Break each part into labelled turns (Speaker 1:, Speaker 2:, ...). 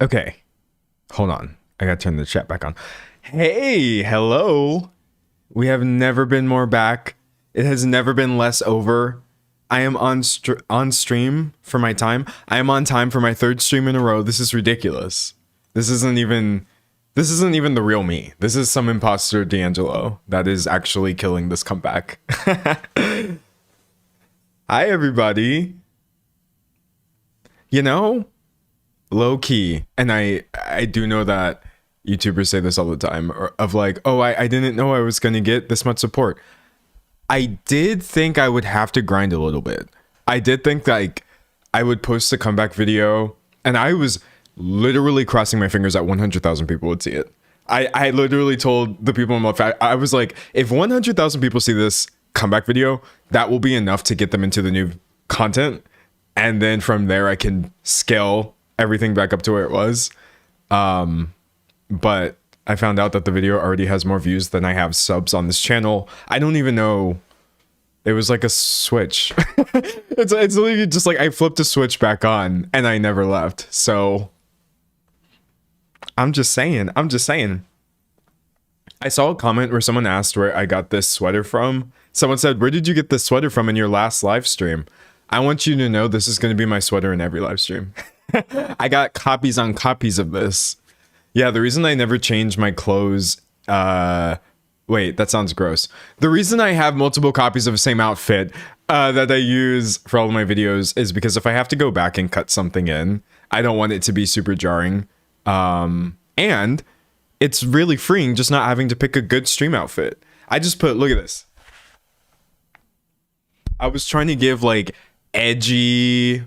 Speaker 1: Okay, hold on. I gotta turn the chat back on. Hey, hello. We have never been more back. It has never been less over. I am on stream for my time. I am on time for my third stream in a row. This is ridiculous. This isn't even the real me. This is some imposter D'Angelo that is actually killing this comeback. Hi, everybody. You know, low key, and I do know that YouTubers say this all the time, of like, oh, I didn't know I was going to get this much support. I did think I would have to grind a little bit. I did think like I would post a comeback video, and I was literally crossing my fingers that 100,000 people would see it. I literally told the people in my family, I was like, if 100,000 people see this comeback video, that will be enough to get them into the new content. And then from there, I can scale everything back up to where it was. But I found out that the video already has more views than I have subs on this channel. I don't even know. It was like a switch. It's literally just like I flipped a switch back on and I never left. So I'm just saying. I saw a comment where someone asked where I got this sweater from. Someone said, where did you get this sweater from in your last live stream? I want you to know this is going to be my sweater in every live stream. I got copies on copies of this. Yeah, the reason I never change my clothes, wait, that sounds gross. The reason I have multiple copies of the same outfit that I use for all of my videos is because if I have to go back and cut something in, I don't want it to be super jarring. And it's really freeing just not having to pick a good stream outfit. I just put, look at this. I was trying to give like edgy,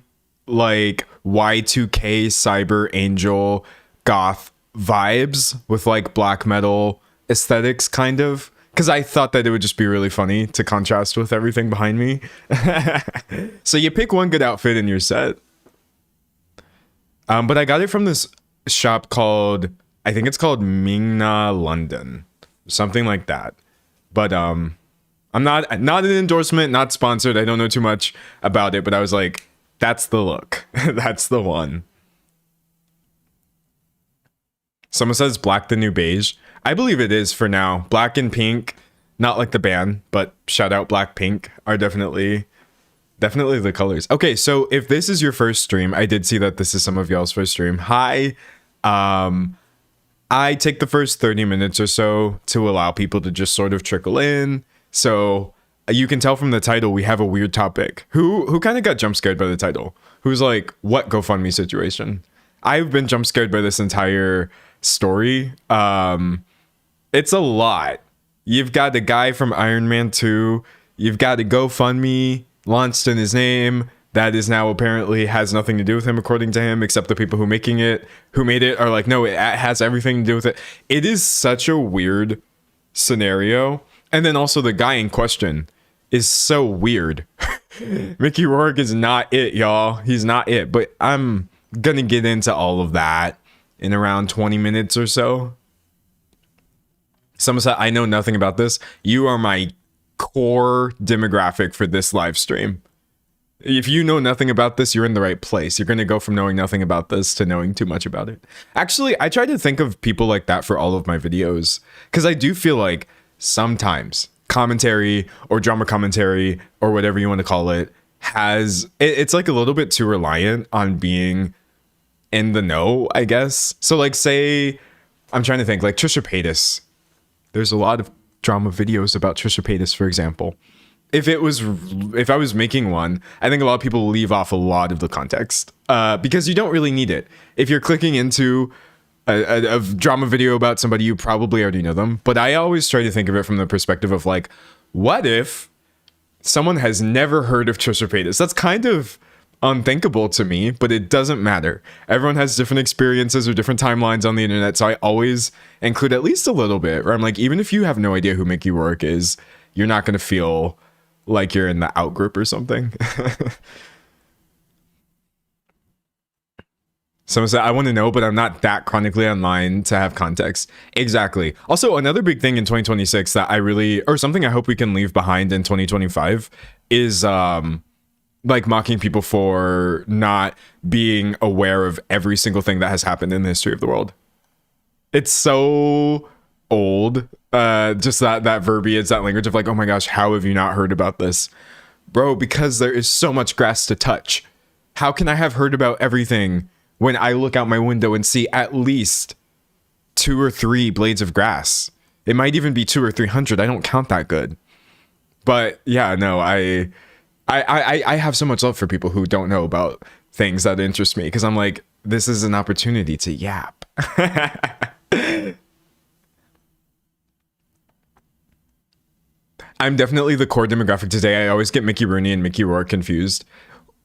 Speaker 1: like Y2K cyber angel goth vibes with like black metal aesthetics, kind of, because I thought that it would just be really funny to contrast with everything behind me. So you pick one good outfit in your set. But I got it from this shop called, I think it's called Mingna London, something like that. But I'm not an endorsement, not sponsored. I don't know too much about it, but I was like, that's the look. That's the one. Someone says black the new beige. I believe it is for now. Black and pink, not like the band, but shout out Blackpink, are definitely the colors. Okay, so if this is your first stream, I did see that this is some of y'all's first stream. Hi. I take the first 30 minutes or so to allow people to just sort of trickle in. So you can tell from the title, we have a weird topic. Who kind of got jump scared by the title? Who's like, what GoFundMe situation? I've been jump scared by this entire story. It's a lot. You've got the guy from Iron Man 2. You've got a GoFundMe launched in his name that is now apparently has nothing to do with him, according to him, except the people who made it are like, no, it has everything to do with it. It is such a weird scenario. And then also the guy in question is so weird. Mickey Rourke is not it, y'all. He's not it. But I'm gonna get into all of that in around 20 minutes or so. Someone said, I know nothing about this. You are my core demographic for this live stream. If you know nothing about this, you're in the right place. You're going to go from knowing nothing about this to knowing too much about it. Actually, I try to think of people like that for all of my videos, because I do feel like sometimes commentary or drama commentary or whatever you want to call it it's like a little bit too reliant on being in the know, I guess. So like, say, I'm trying to think, like Trisha Paytas. There's a lot of drama videos about Trisha Paytas, for example. If I was making one, I think a lot of people leave off a lot of the context because you don't really need it. If you're clicking into a drama video about somebody, you probably already know them. But I always try to think of it from the perspective of like, what if someone has never heard of Trisha Paytas? That's kind of unthinkable to me, but it doesn't matter. Everyone has different experiences or different timelines on the internet, so I always include at least a little bit where I'm like, even if you have no idea who Mickey Rourke is, you're not going to feel like you're in the out group or something. Someone said, I want to know, but I'm not that chronically online to have context. Exactly. Also, another big thing in 2026 that I really, or something I hope we can leave behind in 2025 is like mocking people for not being aware of every single thing that has happened in the history of the world. It's so old. Just that verbiage, that language of like, oh my gosh, how have you not heard about this? Bro, because there is so much grass to touch. How can I have heard about everything when I look out my window and see at least 2 or 3 blades of grass? It might even be 2 or 300. I don't count that good. But yeah, no, I have so much love for people who don't know about things that interest me, because I'm like, this is an opportunity to yap. I'm definitely the core demographic today. I always get Mickey Rooney and Mickey Rourke confused.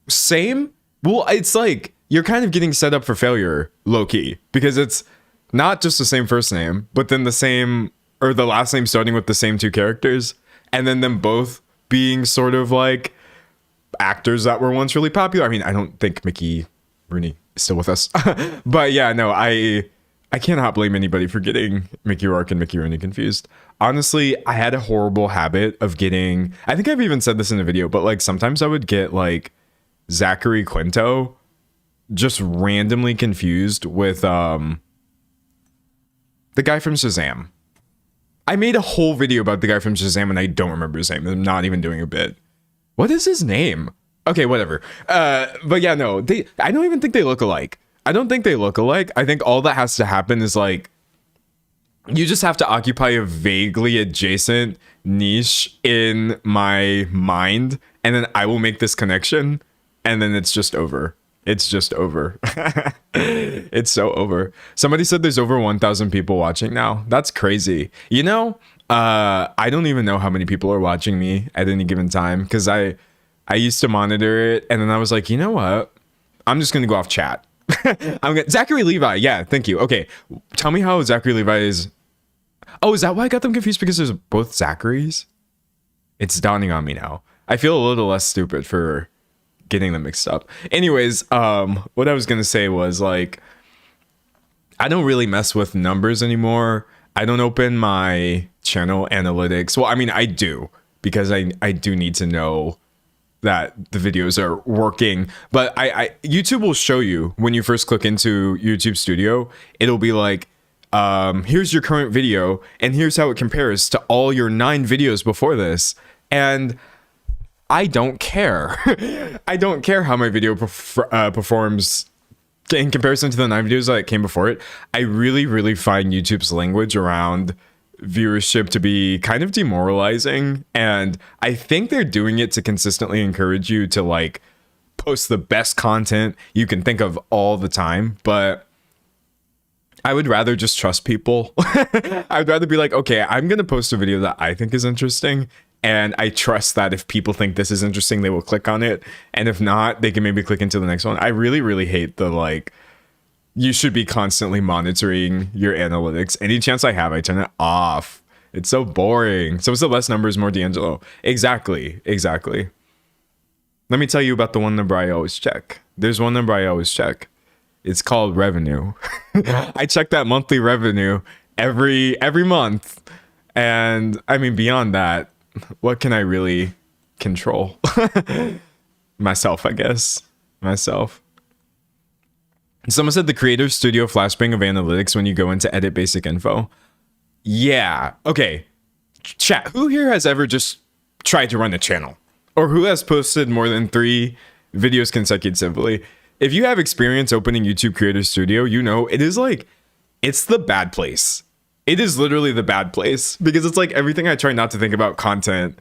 Speaker 1: Same? Well, it's like you're kind of getting set up for failure, low-key, because it's not just the same first name, but then the same, or the last name starting with the same 2 characters, and then them both being sort of like actors that were once really popular. I mean, I don't think Mickey Rooney is still with us. But yeah, no, I cannot blame anybody for getting Mickey Rourke and Mickey Rooney confused. Honestly, I had a horrible habit of getting, I think I've even said this in a video, but like sometimes I would get like Zachary Quinto just randomly confused with the guy from Shazam. I made a whole video about the guy from Shazam and I don't remember his name. I'm not even doing a bit. What is his name? Okay, whatever. But yeah, no, I don't even think they look alike. I don't think they look alike. I think all that has to happen is like, you just have to occupy a vaguely adjacent niche in my mind, and then I will make this connection, and then it's just over. It's just over. It's so over. Somebody said there's over 1,000 people watching now. That's crazy. You know, I don't even know how many people are watching me at any given time, because I used to monitor it, and then I was like, you know what? I'm just going to go off chat. Zachary Levi. Yeah, thank you. Okay, tell me how Zachary Levi is. Oh, is that why I got them confused? Because there's both Zacharys? It's dawning on me now. I feel a little less stupid for getting them mixed up. Anyways, what I was going to say was like, I don't really mess with numbers anymore. I don't open my channel analytics. Well, I mean, I do, because I do need to know that the videos are working, but YouTube will show you when you first click into YouTube Studio, it'll be like, here's your current video and here's how it compares to all your 9 videos before this. And I don't care. I don't care how my video performs in comparison to the 9 videos that came before it. I really, really find YouTube's language around viewership to be kind of demoralizing, and I think they're doing it to consistently encourage you to like post the best content you can think of all the time. But I would rather just trust people. I'd rather be like, okay, I'm gonna post a video that I think is interesting, and I trust that if people think this is interesting, they will click on it, and if not, they can maybe click into the next one. I really, really hate the like, you should be constantly monitoring your analytics. Any chance I have, I turn it off. It's so boring. So it's the less numbers, more D'Angelo. Exactly. Let me tell you about the one number I always check. There's one number I always check. It's called revenue. I check that monthly revenue every month. And I mean, beyond that, what can I really control? Myself, I guess. Myself. Someone said the Creator Studio flashbang of analytics when you go into edit basic info. Yeah. Okay. Chat. Who here has ever just tried to run a channel? Or who has posted more than 3 videos consecutively? If you have experience opening YouTube Creator Studio, you know it is like, it's the bad place. It is literally the bad place, because it's like everything I try not to think about content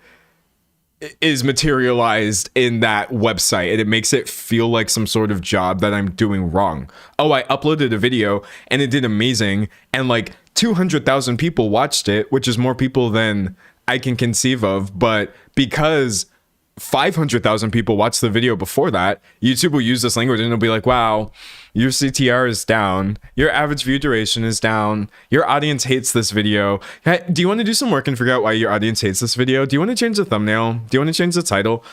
Speaker 1: is materialized in that website, and it makes it feel like some sort of job that I'm doing wrong. Oh, I uploaded a video and it did amazing, and like 200,000 people watched it, which is more people than I can conceive of. But because 500,000 people watched the video before that, YouTube will use this language and it'll be like, wow, your CTR is down, your average view duration is down, your audience hates this video. Hey, do you want to do some work and figure out why your audience hates this video? Do you want to change the thumbnail? Do you want to change the title?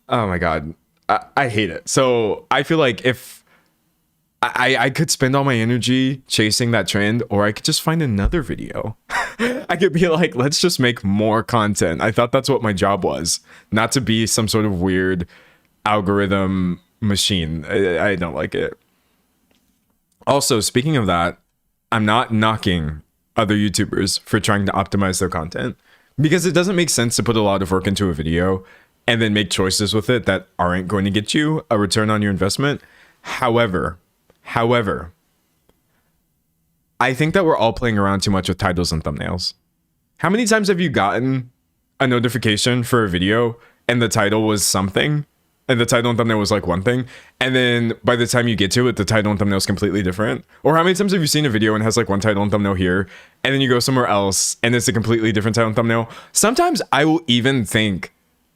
Speaker 1: Oh my God, I hate it. So I feel like if I could spend all my energy chasing that trend, or I could just find another video. I could be like, let's just make more content. I thought that's what my job was, not to be some sort of weird algorithm machine. I don't like it. Also, speaking of that, I'm not knocking other YouTubers for trying to optimize their content, because it doesn't make sense to put a lot of work into a video and then make choices with it that aren't going to get you a return on your investment. However, I think that we're all playing around too much with titles and thumbnails. How many times have you gotten a notification for a video and the title was something, and the title and thumbnail was like one thing, and then by the time you get to it, the title and thumbnail is completely different? Or how many times have you seen a video and it has like one title and thumbnail here, and then you go somewhere else and it's a completely different title and thumbnail? Sometimes I will even think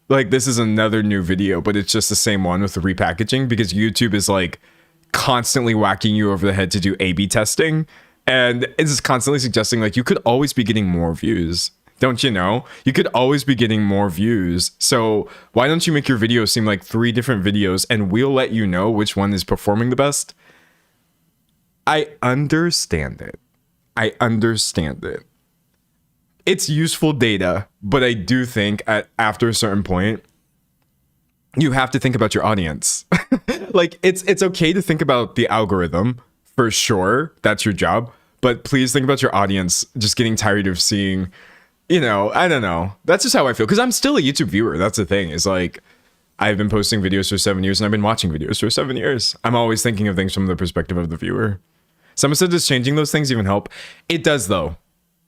Speaker 1: like this is another new video, but it's just the same one with the repackaging, because YouTube is like constantly whacking you over the head to do A/B testing, and it's just constantly suggesting like you could always be getting more views. Don't you know? You could always be getting more views. So why don't you make your video seem like 3 different videos, and we'll let you know which one is performing the best? I understand it. It's useful data, but I do think after a certain point, you have to think about your audience. Like it's okay to think about the algorithm, for sure. That's your job. But please think about your audience just getting tired of seeing, I don't know. That's just how I feel. Because I'm still a YouTube viewer. That's the thing. Is like, I've been posting videos for 7 years and I've been watching videos for 7 years. I'm always thinking of things from the perspective of the viewer. Someone said, does changing those things even help? It does, though.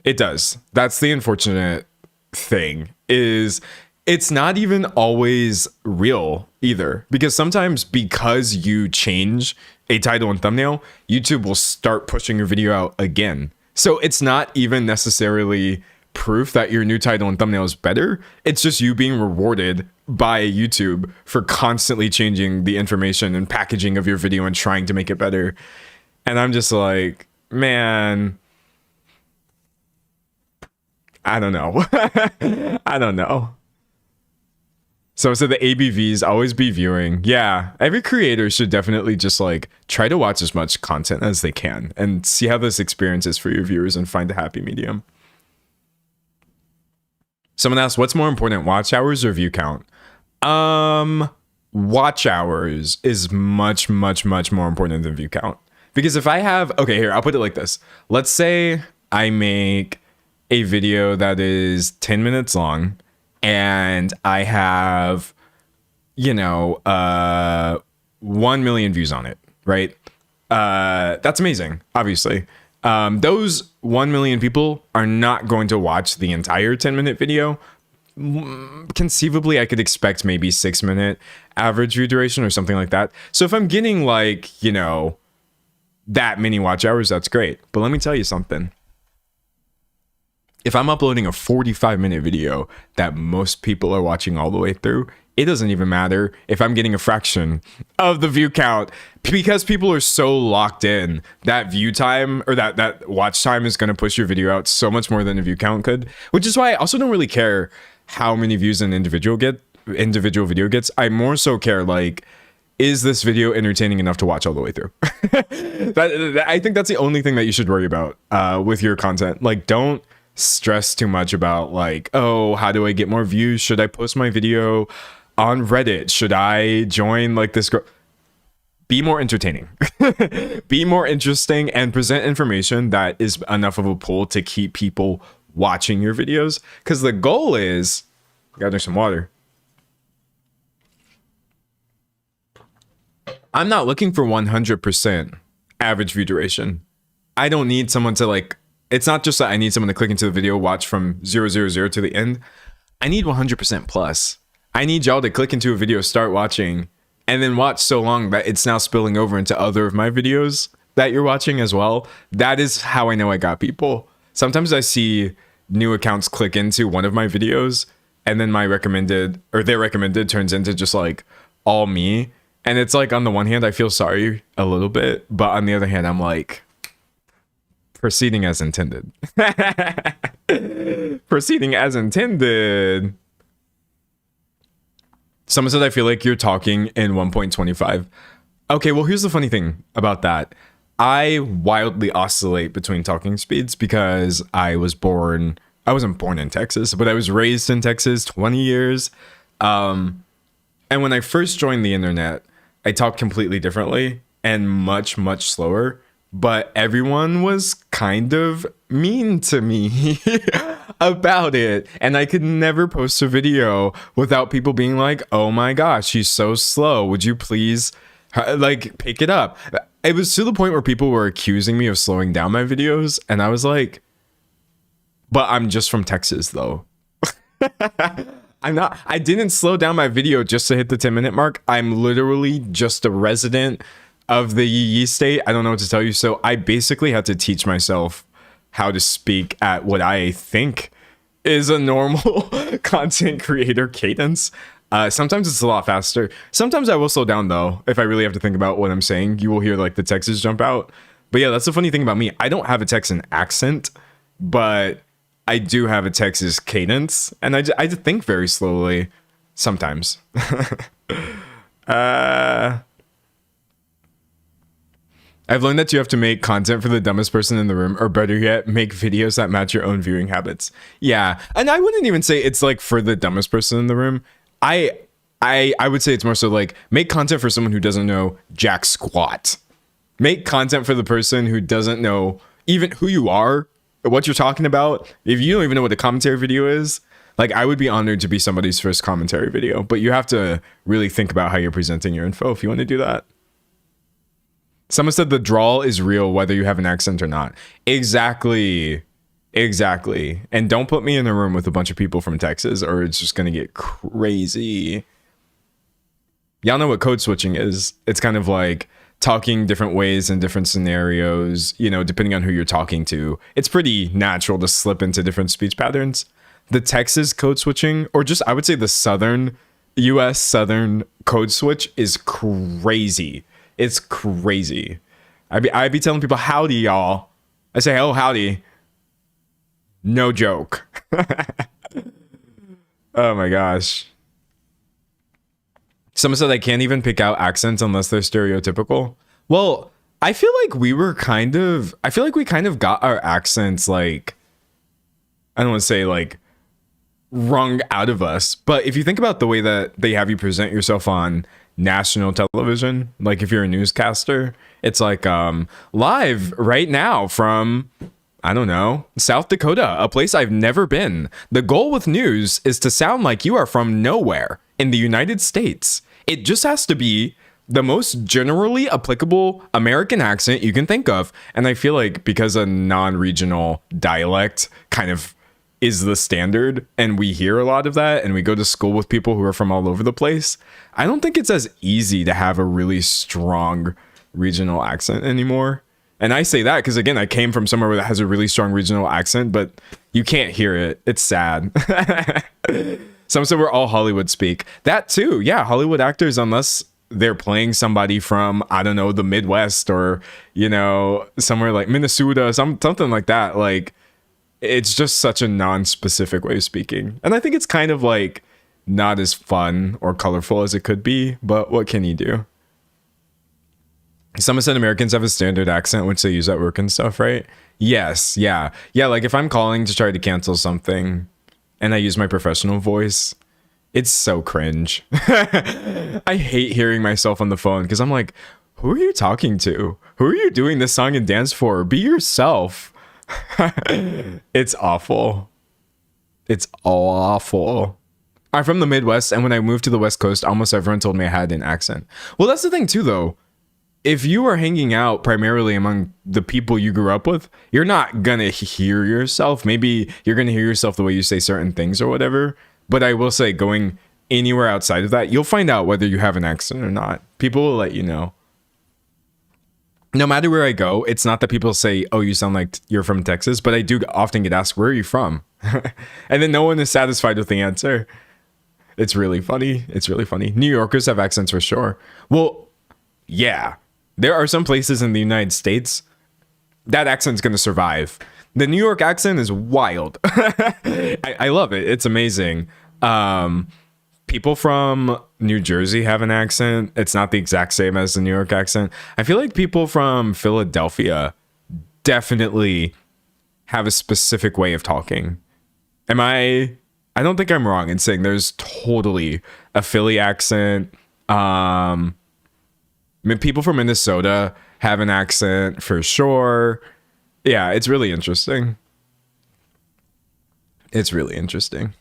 Speaker 1: It does. That's the unfortunate thing, is it's not even always real either. Because sometimes, because you change a title and thumbnail, YouTube will start pushing your video out again. So it's not even necessarily proof that your new title and thumbnail is better. It's just you being rewarded by YouTube for constantly changing the information and packaging of your video and trying to make it better. And I'm just like, man, I don't know. I don't know. So the ABVs, always be viewing. Yeah, every creator should definitely just like try to watch as much content as they can and see how this experience is for your viewers and find a happy medium. Someone asked, what's more important, watch hours or view count? Watch hours is much more important than view count. Because if I have, okay, here, I'll put it like this. Let's say I make a video that is 10 minutes long and I have, 1 million views on it, right? That's amazing, obviously. Those 1 million people are not going to watch the entire 10-minute video. Conceivably, I could expect maybe 6-minute average view duration or something like that. So if I'm getting like, that many watch hours, that's great. But let me tell you something. If I'm uploading a 45-minute video that most people are watching all the way through, it doesn't even matter if I'm getting a fraction of the view count, because people are so locked in. That view time or that watch time is going to push your video out so much more than a view count could, which is why I also don't really care how many views an individual video gets. I more so care, like, is this video entertaining enough to watch all the way through? I think that's the only thing that you should worry about with your content. Like, don't stress too much about like, oh, how do I get more views? Should I post my video on Reddit? Should I join like this group? Be more entertaining. Be more interesting and present information that is enough of a pull to keep people watching your videos. Because the goal is, gotta drink some water. I'm not looking for 100% average view duration. I don't need someone to like, it's not just that I need someone to click into the video, watch from 000 to the end. I need 100% plus. I need y'all to click into a video, start watching, and then watch so long that it's now spilling over into other of my videos that you're watching as well. That is how I know I got people. Sometimes I see new accounts click into one of my videos, and then my recommended, or their recommended, turns into just like all me. And it's like, on the one hand, I feel sorry a little bit, but on the other hand, I'm like, proceeding as intended. Proceeding as intended. Someone said, I feel like you're talking in 1.25. Okay, well, here's the funny thing about that. I wildly oscillate between talking speeds because I wasn't born in Texas, but I was raised in Texas 20 years. And when I first joined the internet, I talked completely differently and much, much slower. But everyone was kind of mean to me about it. And I could never post a video without people being like, oh my gosh, she's so slow. Would you please like pick it up? It was to the point where people were accusing me of slowing down my videos. And I was like, but I'm just from Texas though. I didn't slow down my video just to hit the 10-minute mark. I'm literally just a resident of the Yee state. I don't know what to tell you. So I basically had to teach myself how to speak at what I think is a normal content creator cadence. Sometimes it's a lot faster. Sometimes I will slow down though. If I really have to think about what I'm saying, you will hear like the Texas jump out. But yeah, that's the funny thing about me. I don't have a Texan accent, but I do have a Texas cadence, and I just think very slowly sometimes. I've learned that you have to make content for the dumbest person in the room, or better yet, make videos that match your own viewing habits. Yeah, and I wouldn't even say it's like for the dumbest person in the room. I would say it's more so like make content for someone who doesn't know jack squat. Make content for the person who doesn't know even who you are, what you're talking about. If you don't even know what a commentary video is, like I would be honored to be somebody's first commentary video, but you have to really think about how you're presenting your info if you want to do that. Someone said the drawl is real whether you have an accent or not. Exactly. And don't put me in a room with a bunch of people from Texas or it's just going to get crazy. Y'all know what code switching is. It's kind of like talking different ways in different scenarios, you know, depending on who you're talking to. It's pretty natural to slip into different speech patterns. The Texas code switching, or just I would say the Southern US Southern code switch is crazy. It's crazy. I'd be telling people, howdy, y'all. I say, oh, howdy. No joke. Oh my gosh. Someone said I can't even pick out accents unless they're stereotypical. Well, I feel like we kind of got our accents like, I don't want to say like wrung out of us, but if you think about the way that they have you present yourself on national television, like if you're a newscaster, it's like live right now from, I don't know, South Dakota, a place I've never been. The goal with news is to sound like you are from nowhere in the United States. It just has to be the most generally applicable American accent you can think of. And I feel like because a non-regional dialect kind of is the standard, and we hear a lot of that, and we go to school with people who are from all over the place, I don't think it's as easy to have a really strong regional accent anymore. And I say that because, again, I came from somewhere that has a really strong regional accent, but you can't hear it. It's sad. Some said we're all Hollywood speak. That too. Yeah, Hollywood actors, unless they're playing somebody from, I don't know, the Midwest or, you know, somewhere like Minnesota, something like that. Like, it's just such a non-specific way of speaking. And I think it's kind of like not as fun or colorful as it could be, but what can you do? Someone said Americans have a standard accent, which they use at work and stuff, right? Yes, yeah. Yeah, like if I'm calling to try to cancel something and I use my professional voice, it's so cringe. I hate hearing myself on the phone because I'm like, who are you talking to? Who are you doing this song and dance for? Be yourself. It's awful. It's awful. I'm from the Midwest, and when I moved to the West Coast, almost everyone told me I had an accent. Well, that's the thing too, though. If you are hanging out primarily among the people you grew up with, you're not gonna hear yourself. Maybe you're gonna hear yourself the way you say certain things or whatever. But I will say, going anywhere outside of that, you'll find out whether you have an accent or not. People will let you know. No matter where I go, it's not that people say, oh, you sound like you're from Texas, but I do often get asked, where are you from? And then no one is satisfied with the answer. It's really funny. It's really funny. New Yorkers have accents for sure. Well, yeah. There are some places in the United States that accent's going to survive. The New York accent is wild. I love it. It's amazing. People from New Jersey have an accent. It's not the exact same as the New York accent. I feel like people from Philadelphia definitely have a specific way of talking. Am I I don't think I'm wrong in saying there's totally a Philly accent. People from Minnesota have an accent for sure. Yeah, it's really interesting. It's really interesting.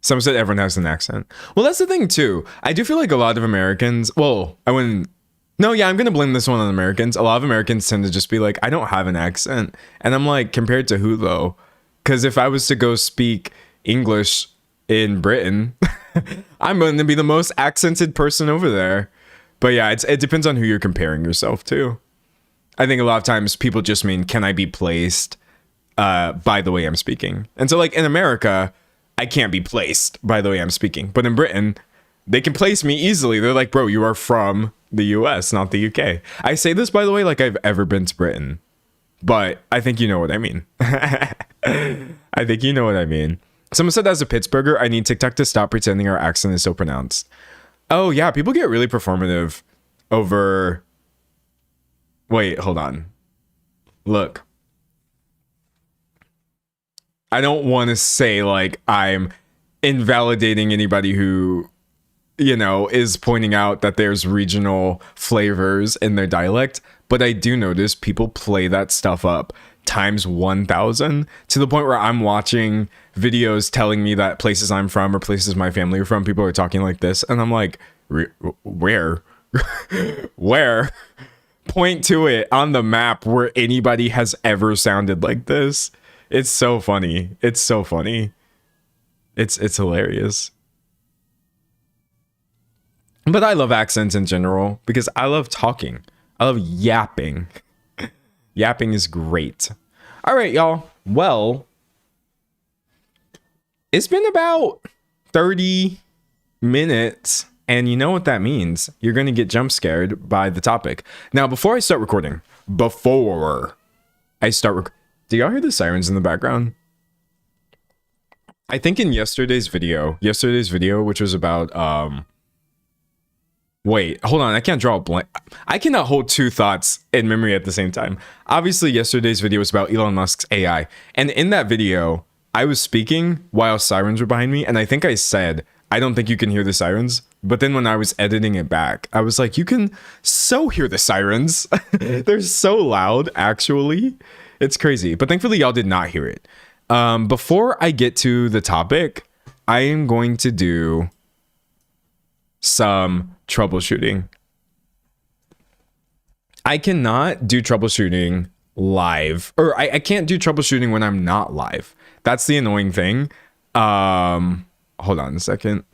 Speaker 1: Some said everyone has an accent. Well, that's the thing too. I do feel like a lot of Americans, well, I wouldn't, no, yeah, I'm going to blame this one on Americans. A lot of Americans tend to just be like, I don't have an accent. And I'm like, compared to who though? Because if I was to go speak English in Britain, I'm going to be the most accented person over there. But yeah, it depends on who you're comparing yourself to. I think a lot of times people just mean, can I be placed by the way I'm speaking? And so like in America, I can't be placed by the way I'm speaking. But in Britain, they can place me easily. They're like, bro, you are from the US, not the UK. I say this, by the way, like I've ever been to Britain. But I think you know what I mean. I think you know what I mean. Someone said as a Pittsburgher, I need TikTok to stop pretending our accent is so pronounced. Oh, yeah. People get really performative over... Wait, hold on. Look. I don't want to say like I'm invalidating anybody who, you know, is pointing out that there's regional flavors in their dialect, but I do notice people play that stuff up times 1,000 to the point where I'm watching videos telling me that places I'm from or places my family are from, people are talking like this, and I'm like, where? Where? Point to it on the map where anybody has ever sounded like this. It's so funny. It's so funny. It's hilarious. But I love accents in general because I love talking. I love yapping. Yapping is great. All right, y'all. Well, it's been about 30 minutes. And you know what that means. You're going to get jump scared by the topic. Now, before I start recording, do y'all hear the sirens in the background? I think in yesterday's video, which was about, wait, hold on. I can't draw a blank. I cannot hold two thoughts in memory at the same time. Obviously, yesterday's video was about Elon Musk's AI. And in that video, I was speaking while sirens were behind me. And I think I said, I don't think you can hear the sirens. But then when I was editing it back, I was like, you can so hear the sirens. They're so loud, actually. It's crazy. But thankfully, y'all did not hear it. Before I get to the topic, I am going to do some troubleshooting. I cannot do troubleshooting live. Or I can't do troubleshooting when I'm not live. That's the annoying thing. Hold on a second.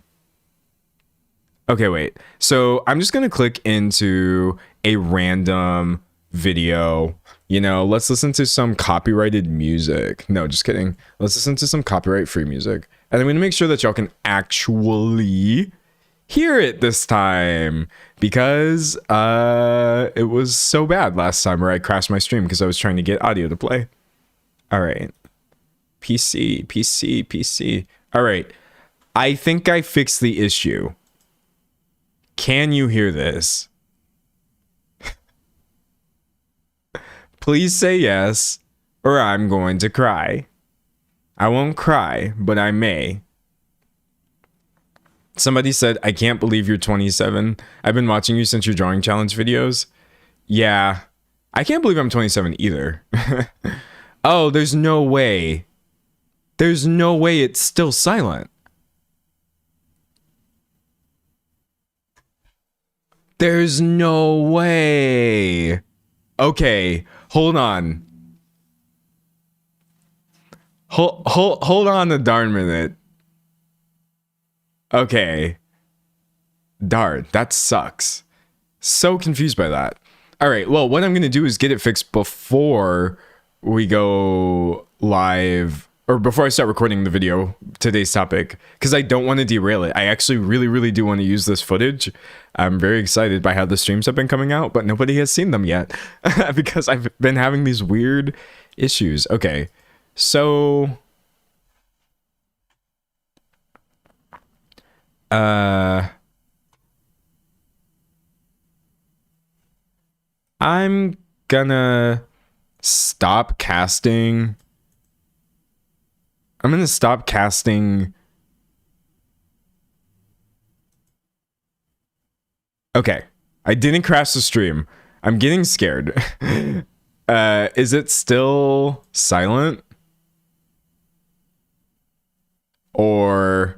Speaker 1: Okay, wait. So I'm just going to click into a random video. You know, let's listen to some copyrighted music. No, just kidding. Let's listen to some copyright free music. And I'm going to make sure that y'all can actually hear it this time. Because it was so bad last time where I crashed my stream because I was trying to get audio to play. All right. PC. All right. I think I fixed the issue. Can you hear this? Please say yes, or I'm going to cry. I won't cry, but I may. Somebody said, I can't believe you're 27. I've been watching you since your drawing challenge videos. Yeah, I can't believe I'm 27 either. Oh, there's no way. There's no way it's still silent. There's no way. Okay, hold on. Hold on a darn minute. Okay. Darn, that sucks. So confused by that. All right, well, what I'm going to do is get it fixed before we go live, or before I start recording the video, today's topic, because I don't want to derail it. I actually really do want to use this footage. I'm very excited by how the streams have been coming out, but nobody has seen them yet because I've been having these weird issues. Okay, so I'm gonna stop casting. I'm gonna stop casting Okay. I didn't crash the stream. I'm getting scared. Is it still silent? Or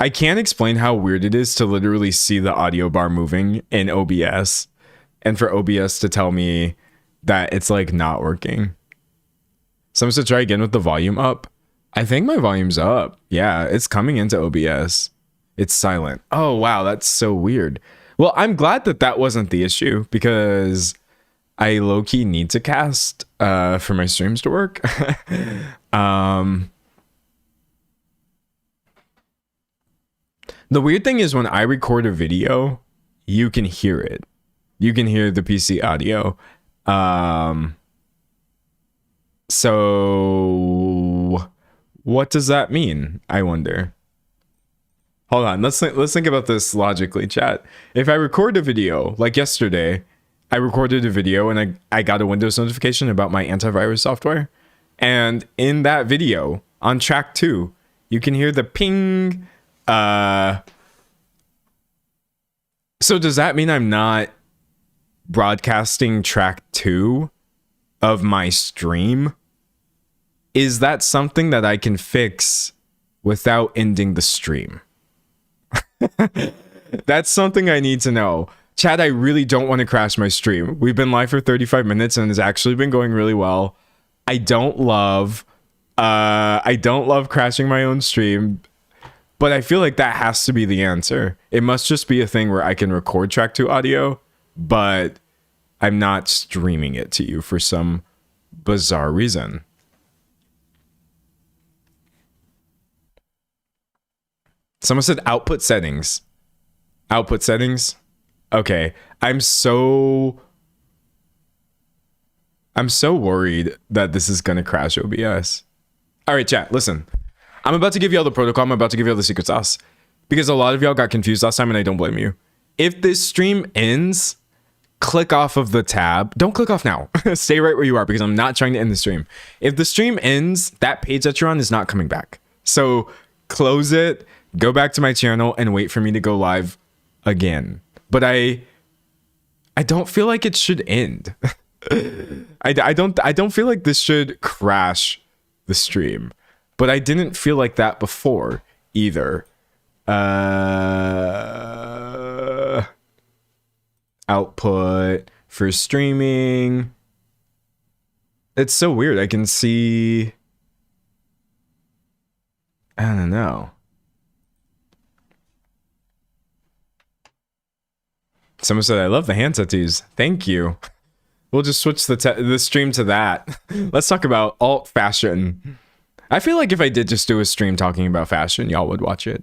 Speaker 1: I can't explain how weird it is to literally see the audio bar moving in OBS and for OBS to tell me that it's like not working. So I'm supposed to try again with the volume up. I think my volume's up. Yeah, it's coming into OBS. It's silent. Oh, wow, that's so weird. Well, I'm glad that that wasn't the issue because I low-key need to cast for my streams to work. The weird thing is when I record a video, you can hear it. You can hear the PC audio. So what does that mean? I wonder. Hold on. Let's think about this logically, chat. If I record a video, like yesterday, I recorded a video and I got a Windows notification about my antivirus software. And in that video, on track 2, you can hear the ping. So does that mean I'm not broadcasting track 2 of my stream? Is that something that I can fix without ending the stream? That's something I need to know. Chat, I really don't want to crash my stream. We've been live for 35 minutes and it's actually been going really well. I don't love crashing my own stream, but I feel like that has to be the answer. It must just be a thing where I can record track 2 audio, but I'm not streaming it to you for some bizarre reason. Someone said output settings. Output settings? Okay. I'm so worried that this is going to crash OBS. All right, chat, listen. I'm about to give y'all the protocol. I'm about to give y'all the secret sauce. Because a lot of y'all got confused last time and I don't blame you. If this stream ends, click off of the tab. Don't click off now. Stay right where you are because I'm not trying to end the stream. If the stream ends, that page that you're on is not coming back. So close it, go back to my channel and wait for me to go live again. But I don't feel like it should end. I don't feel like this should crash the stream. But I didn't feel like that before either. Output for streaming. It's so weird. I can see. I don't know. Someone said, I love the hand tattoos. Thank you. We'll just switch the stream to that. Let's talk about alt fashion. I feel like if I did just do a stream talking about fashion, y'all would watch it.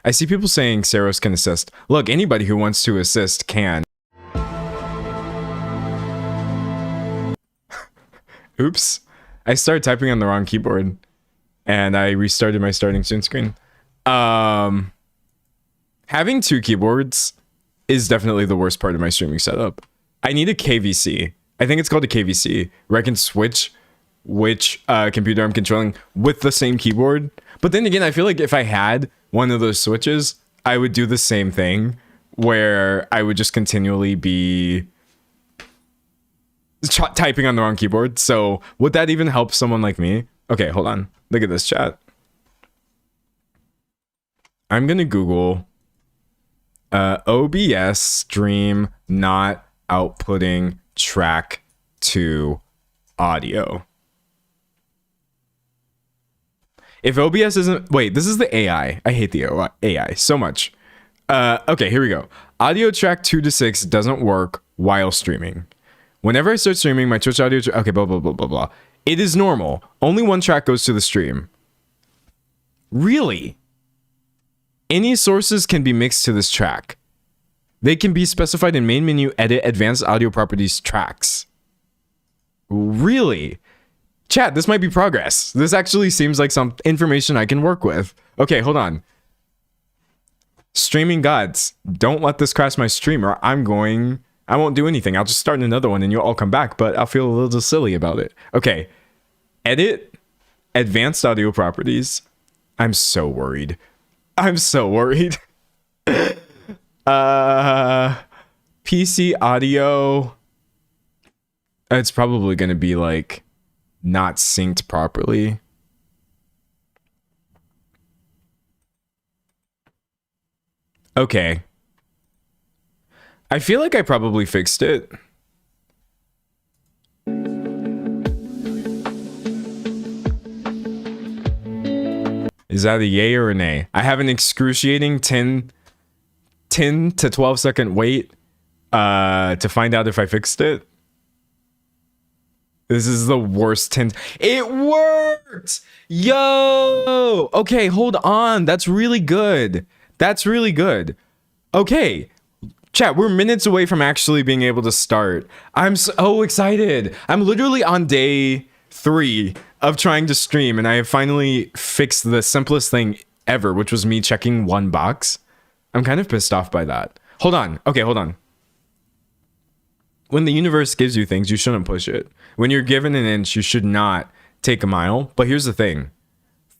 Speaker 1: I see people saying Saros can assist. Look, anybody who wants to assist can. Oops. I started typing on the wrong keyboard and I restarted my starting soon screen. Having 2 keyboards is definitely the worst part of my streaming setup. I need a KVC. I think it's called a KVC, where I can switch which computer I'm controlling with the same keyboard. But then again, I feel like if I had one of those switches, I would do the same thing, where I would just continually be typing on the wrong keyboard. So would that even help someone like me? Okay, hold on. Look at this, chat. I'm gonna Google OBS stream not outputting track 2 audio. If OBS isn't... Wait, this is the AI. I hate the AI so much. Okay, here we go. Audio track 2 to 6 doesn't work while streaming. Whenever I start streaming, my Twitch audio... Okay, blah, blah, blah, blah, blah. It is normal. Only one track goes to the stream. Really? Any sources can be mixed to this track. They can be specified in main menu, edit, advanced audio properties tracks. Really? Chat, this might be progress. This actually seems like some information I can work with. Okay, hold on. Streaming gods, don't let this crash my stream or I won't do anything. I'll just start another one and you'll all come back, but I'll feel a little silly about it. Okay. Edit, advanced audio properties. I'm so worried. I'm so worried. uh PC audio. It's probably gonna be like not synced properly. Okay. I feel like I probably fixed it. Is that a yay or a nay? I have an excruciating 10 to 12 second wait to find out if I fixed it. This is the worst 10. It worked! Yo! Okay, hold on. That's really good. That's really good. Okay. Chat, we're minutes away from actually being able to start. I'm so excited. I'm literally on day 3 of trying to stream, and I have finally fixed the simplest thing ever, which was me checking one box. I'm kind of pissed off by that. Hold on. Okay, hold on. When the universe gives you things, you shouldn't push it. When you're given an inch, you should not take a mile. But here's the thing.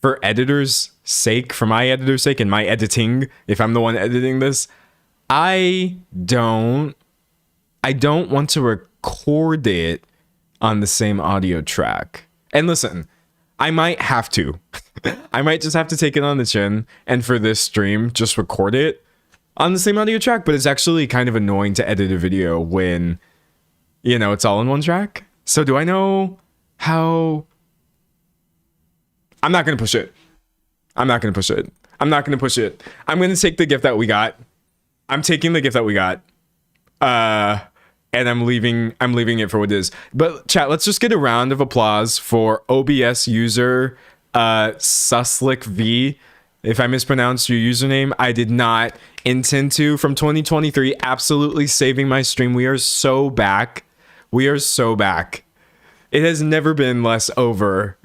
Speaker 1: For editors' sake, for my editor's sake and my editing, if I'm the one editing this, I don't want to record it on the same audio track. And listen, I might have to. I might just have to take it on the chin and for this stream, just record it on the same audio track. But it's actually kind of annoying to edit a video when, you know, it's all in one track. So do I know how? I'm not going to push it. I'm not going to push it. I'm not going to push it. I'm going to take the gift that we got. I'm taking the gift that we got. And I'm leaving it for what it is. But chat, let's just get a round of applause for OBS user Suslick V. If I mispronounced your username, I did not intend to. From 2023, absolutely saving my stream. We are so back. We are so back. It has never been less over.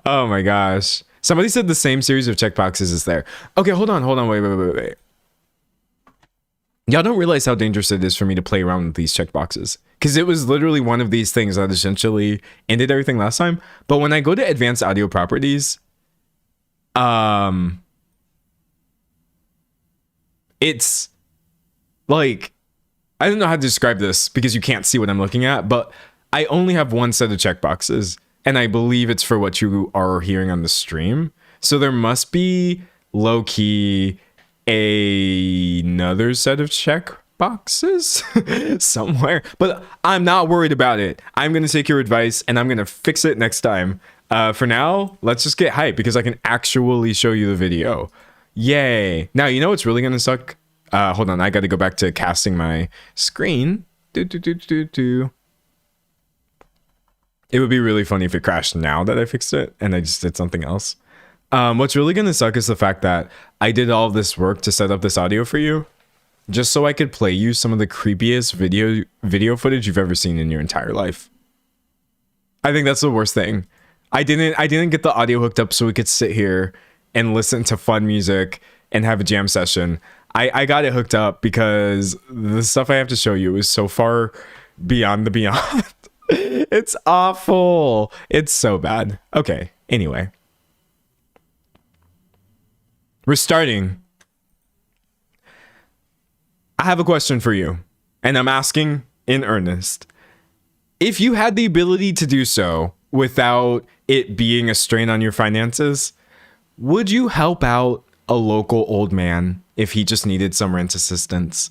Speaker 1: Oh my gosh. Somebody said the same series of checkboxes is there. Okay, hold on, wait. Y'all don't realize how dangerous it is for me to play around with these checkboxes. Because it was literally one of these things that essentially ended everything last time. But when I go to advanced audio properties, it's like, I don't know how to describe this because you can't see what I'm looking at, but I only have one set of checkboxes, and I believe it's for what you are hearing on the stream. So there must be low-key another set of checkboxes somewhere, but I'm not worried about it. I'm going to take your advice, and I'm going to fix it next time. For now, let's just get hyped because I can actually show you the video. Yay. Now, you know what's really going to suck? Hold on, I got to go back to casting my screen. It would be really funny if it crashed now that I fixed it and I just did something else. What's really going to suck is the fact that I did all of this work to set up this audio for you just so I could play you some of the creepiest video footage you've ever seen in your entire life. I think that's the worst thing. I didn't get the audio hooked up so we could sit here and listen to fun music and have a jam session. I got it hooked up because the stuff I have to show you is so far beyond the beyond. It's awful. It's so bad. Okay, anyway. We're starting. I have a question for you, and I'm asking in earnest. If you had the ability to do so without it being a strain on your finances, would you help out a local old man if he just needed some rent assistance?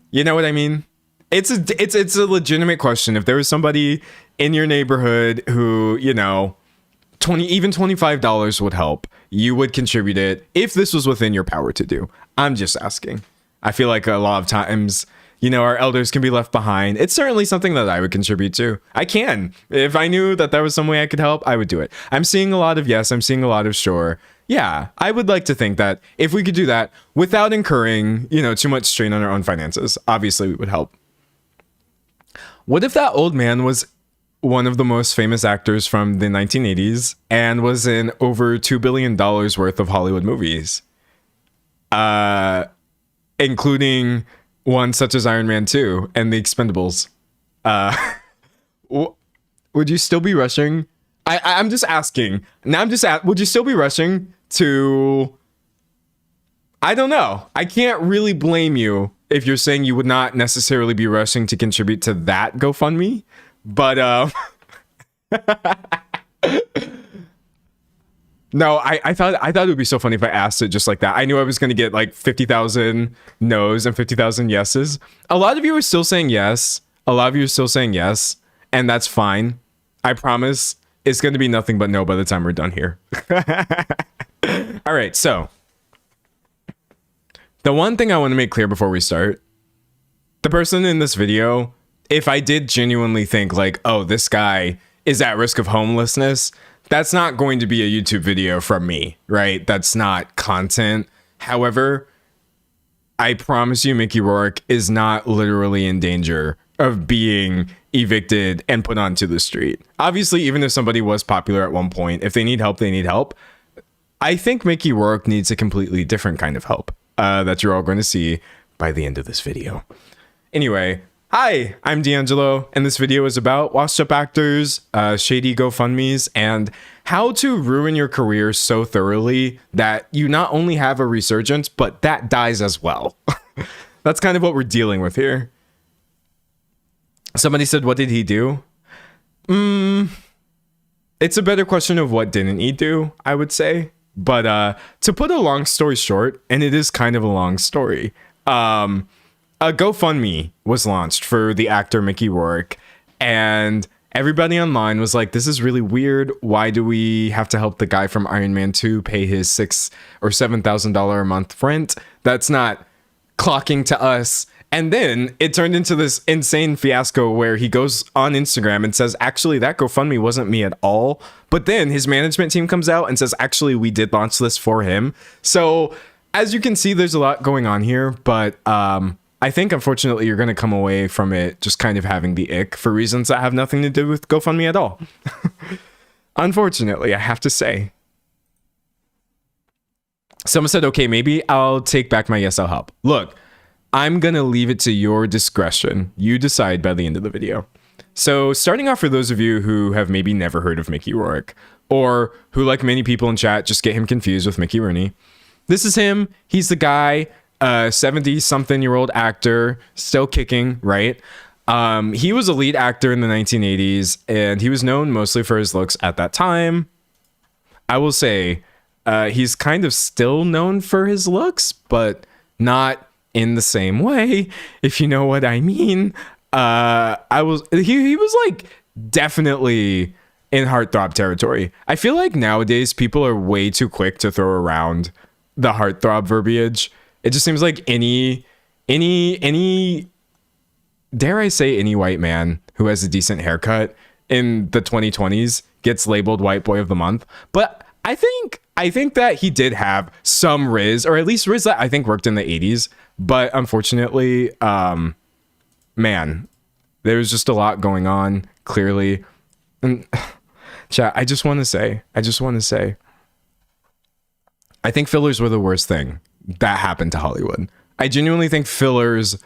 Speaker 1: You know what I mean? It's a legitimate question. If there was somebody in your neighborhood who, you know, even $25 would help, you would contribute it if this was within your power to do. I'm just asking. I feel like a lot of times, you know, our elders can be left behind. It's certainly something that I would contribute to. I can. If I knew that there was some way I could help, I would do it. I'm seeing a lot of yes. I'm seeing a lot of sure. Yeah, I would like to think that if we could do that without incurring, you know, too much strain on our own finances, obviously we would help. What if that old man was one of the most famous actors from the 1980s and was in over $2 billion worth of Hollywood movies? Including one such as Iron Man 2 and The Expendables. Would you still be rushing? I'm just asking. Now would you still be rushing to, I don't know. I can't really blame you if you're saying you would not necessarily be rushing to contribute to that GoFundMe. But no, I thought it would be so funny if I asked it just like that. I knew I was going to get like 50,000 no's and 50,000 yeses. A lot of you are still saying yes. A lot of you are still saying yes, and that's fine. I promise it's going to be nothing but no by the time we're done here. All right, so the one thing I want to make clear before we start, the person in this video, if I did genuinely think like, oh, this guy is at risk of homelessness, that's not going to be a YouTube video from me, right? That's not content. However, I promise you Mickey Rourke is not literally in danger of being evicted and put onto the street. Obviously, even if somebody was popular at one point, if they need help, they need help. I think Mickey Rourke needs a completely different kind of help that you're all going to see by the end of this video. Anyway, hi, I'm D'Angelo, and this video is about washed up actors, shady GoFundMes, and how to ruin your career so thoroughly that you not only have a resurgence, but that dies as well. That's kind of what we're dealing with here. Somebody said, what did he do? It's a better question of what didn't he do, I would say. But to put a long story short, and it is kind of a long story, a GoFundMe was launched for the actor Mickey Rourke, and everybody online was like, this is really weird. Why do we have to help the guy from Iron Man 2 pay his $6,000 or $7,000 a month rent? That's not clocking to us. And then it turned into this insane fiasco where he goes on Instagram and says, actually, that GoFundMe wasn't me at all. But then his management team comes out and says, actually, we did launch this for him. So as you can see, there's a lot going on here. But I think, unfortunately, you're going to come away from it just kind of having the ick for reasons that have nothing to do with GoFundMe at all. Unfortunately, I have to say. Someone said, okay, maybe I'll take back my yes, I'll help. Look, I'm going to leave it to your discretion. You decide by the end of the video. So starting off for those of you who have maybe never heard of Mickey Rourke, or who, like many people in chat, just get him confused with Mickey Rooney. This is him. He's the guy, 70-something-year-old actor, still kicking, right? He was a lead actor in the 1980s, and he was known mostly for his looks at that time. I will say he's kind of still known for his looks, but not in the same way, if you know what I mean. He was like definitely in heartthrob territory. I feel like nowadays people are way too quick to throw around the heartthrob verbiage. It just seems like any dare I say any white man who has a decent haircut in the 2020s gets labeled white boy of the month. But I think that he did have some Riz, or at least Riz that I think worked in the 80s. But unfortunately, man, there's just a lot going on, clearly. And chat, I just want to say, I think fillers were the worst thing that happened to Hollywood. I genuinely think fillers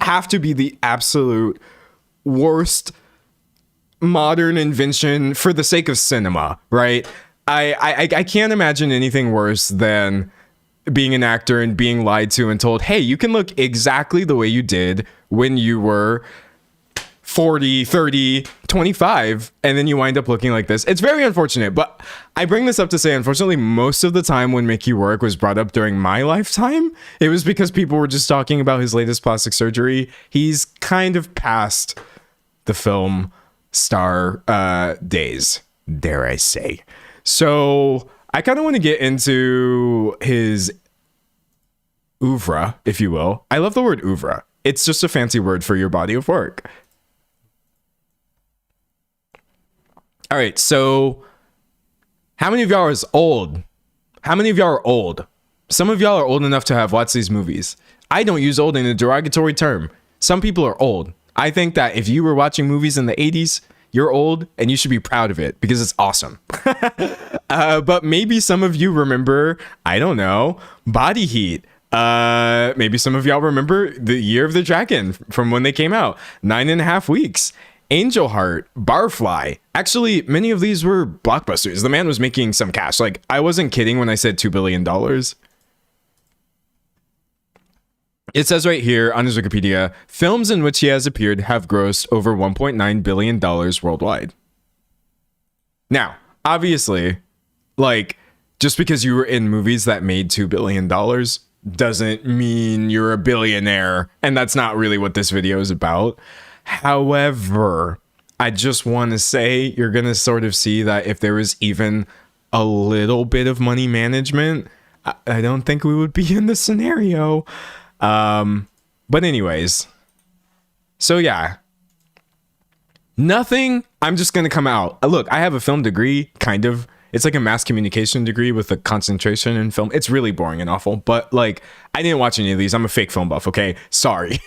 Speaker 1: have to be the absolute worst modern invention for the sake of cinema, right? I can't imagine anything worse than being an actor and being lied to and told, hey, you can look exactly the way you did when you were 40, 30, 25, and then you wind up looking like this. It's very unfortunate, but I bring this up to say, unfortunately, most of the time when Mickey Rourke was brought up during my lifetime, it was because people were just talking about his latest plastic surgery. He's kind of past the film star days, dare I say. So I kind of want to get into his oeuvre, if you will. I love the word oeuvre. It's just a fancy word for your body of work. All right, so how many of y'all is old? How many of y'all are old? Some of y'all are old enough to have watched these movies. I don't use old in a derogatory term. Some people are old. I think that if you were watching movies in the 80s, you're old and you should be proud of it because it's awesome. But maybe some of you remember, I don't know, Body Heat. Maybe some of y'all remember The Year of the Dragon from when they came out. 9.5 weeks. Angel Heart, Barfly. Actually, many of these were blockbusters. The man was making some cash. Like, I wasn't kidding when I said $2 billion. It says right here on his Wikipedia, films in which he has appeared have grossed over $1.9 billion worldwide. Now, obviously, like, just because you were in movies that made $2 billion doesn't mean you're a billionaire. And that's not really what this video is about. However, I just want to say you're going to sort of see that if there was even a little bit of money management, I don't think we would be in this scenario. But anyways, so yeah, nothing. I'm just going to come out. Look, I have a film degree, kind of. It's like a mass communication degree with a concentration in film. It's really boring and awful, but like, I didn't watch any of these. I'm a fake film buff. Okay. Sorry.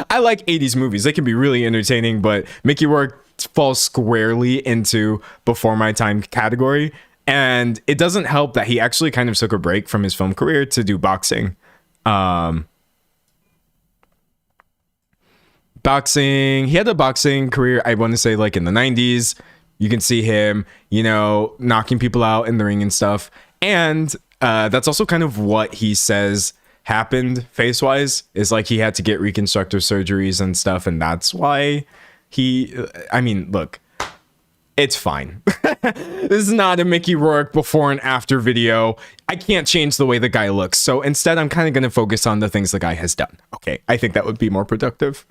Speaker 1: I like 80s movies. They can be really entertaining, but Mickey Rourke falls squarely into before my time category. And it doesn't help that he actually kind of took a break from his film career to do boxing. He had a boxing career, I want to say, like in the 90s. You can see him, you know, knocking people out in the ring and stuff. And that's also kind of what he says happened face-wise, is like he had to get reconstructive surgeries and stuff. And that's why I mean, look, it's fine. This is not a Mickey Rourke before and after video. I can't change the way the guy looks. So instead, I'm kind of going to focus on the things the guy has done. Okay, I think that would be more productive.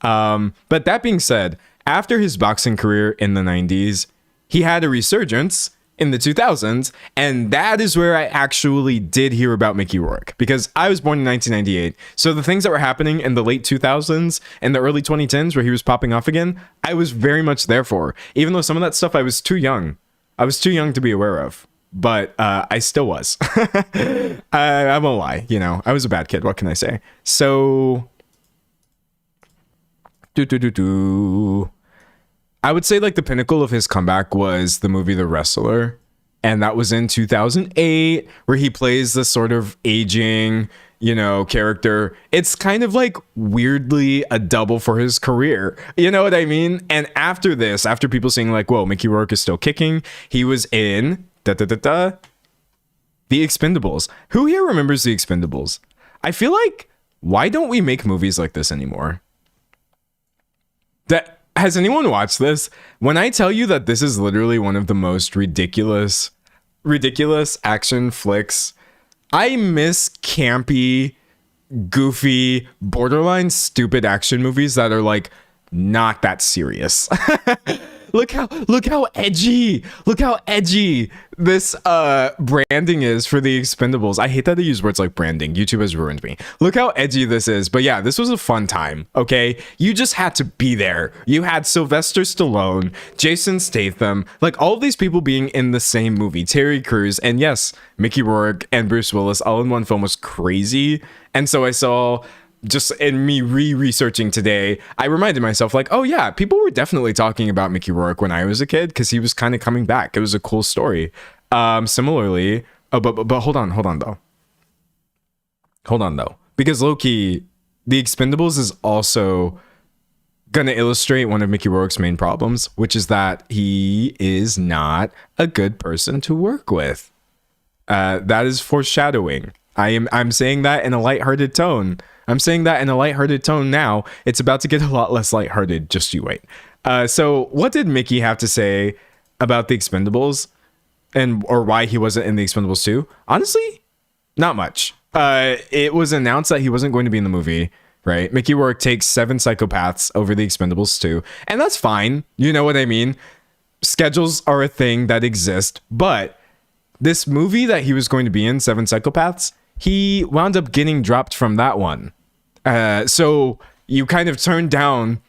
Speaker 1: But that being said, after his boxing career in the 90s, he had a resurgence in the 2000s, and that is where I actually did hear about Mickey Rourke, because I was born in 1998. So the things that were happening in the late 2000s and the early 2010s where he was popping off again, I was very much there for, even though some of that stuff I was too young. I was too young to be aware of, but I still was. I won't lie, you know, I was a bad kid. What can I say? So I would say like the pinnacle of his comeback was the movie The Wrestler. And that was in 2008, where he plays this sort of aging, you know, character. It's kind of like weirdly a double for his career. You know what I mean? And after this, after people saying like, whoa, Mickey Rourke is still kicking, he was in The Expendables. Who here remembers The Expendables? I feel like, why don't we make movies like this anymore? Has anyone watched this? When I tell you that this is literally one of the most ridiculous action flicks, I miss campy, goofy, borderline stupid action movies that are like not that serious. Look how edgy this branding is for The Expendables. I hate that they use words like branding. YouTube has ruined me. Look how edgy this is. But yeah, this was a fun time, okay? You just had to be there. You had Sylvester Stallone, Jason Statham, like all of these people being in the same movie. Terry Crews, and yes, Mickey Rourke and Bruce Willis all in one film was crazy. And so I saw, just in me researching today, I reminded myself like, oh yeah, people were definitely talking about Mickey Rourke when I was a kid, because he was kind of coming back. It was a cool story. Similarly, but hold on though, because low-key, The Expendables is also gonna illustrate one of Mickey Rourke's main problems, which is that he is not a good person to work with. That is foreshadowing. I'm saying that in a lighthearted tone. I'm saying that in a lighthearted tone now. It's about to get a lot less lighthearted. Just you wait. So what did Mickey have to say about The Expendables, or why he wasn't in The Expendables 2? Honestly, not much. It was announced that he wasn't going to be in the movie, right? Mickey Rourke takes 7 psychopaths over The Expendables 2, and that's fine. You know what I mean? Schedules are a thing that exist, but this movie that he was going to be in, 7 Psychopaths, he wound up getting dropped from that one. So you kind of turned down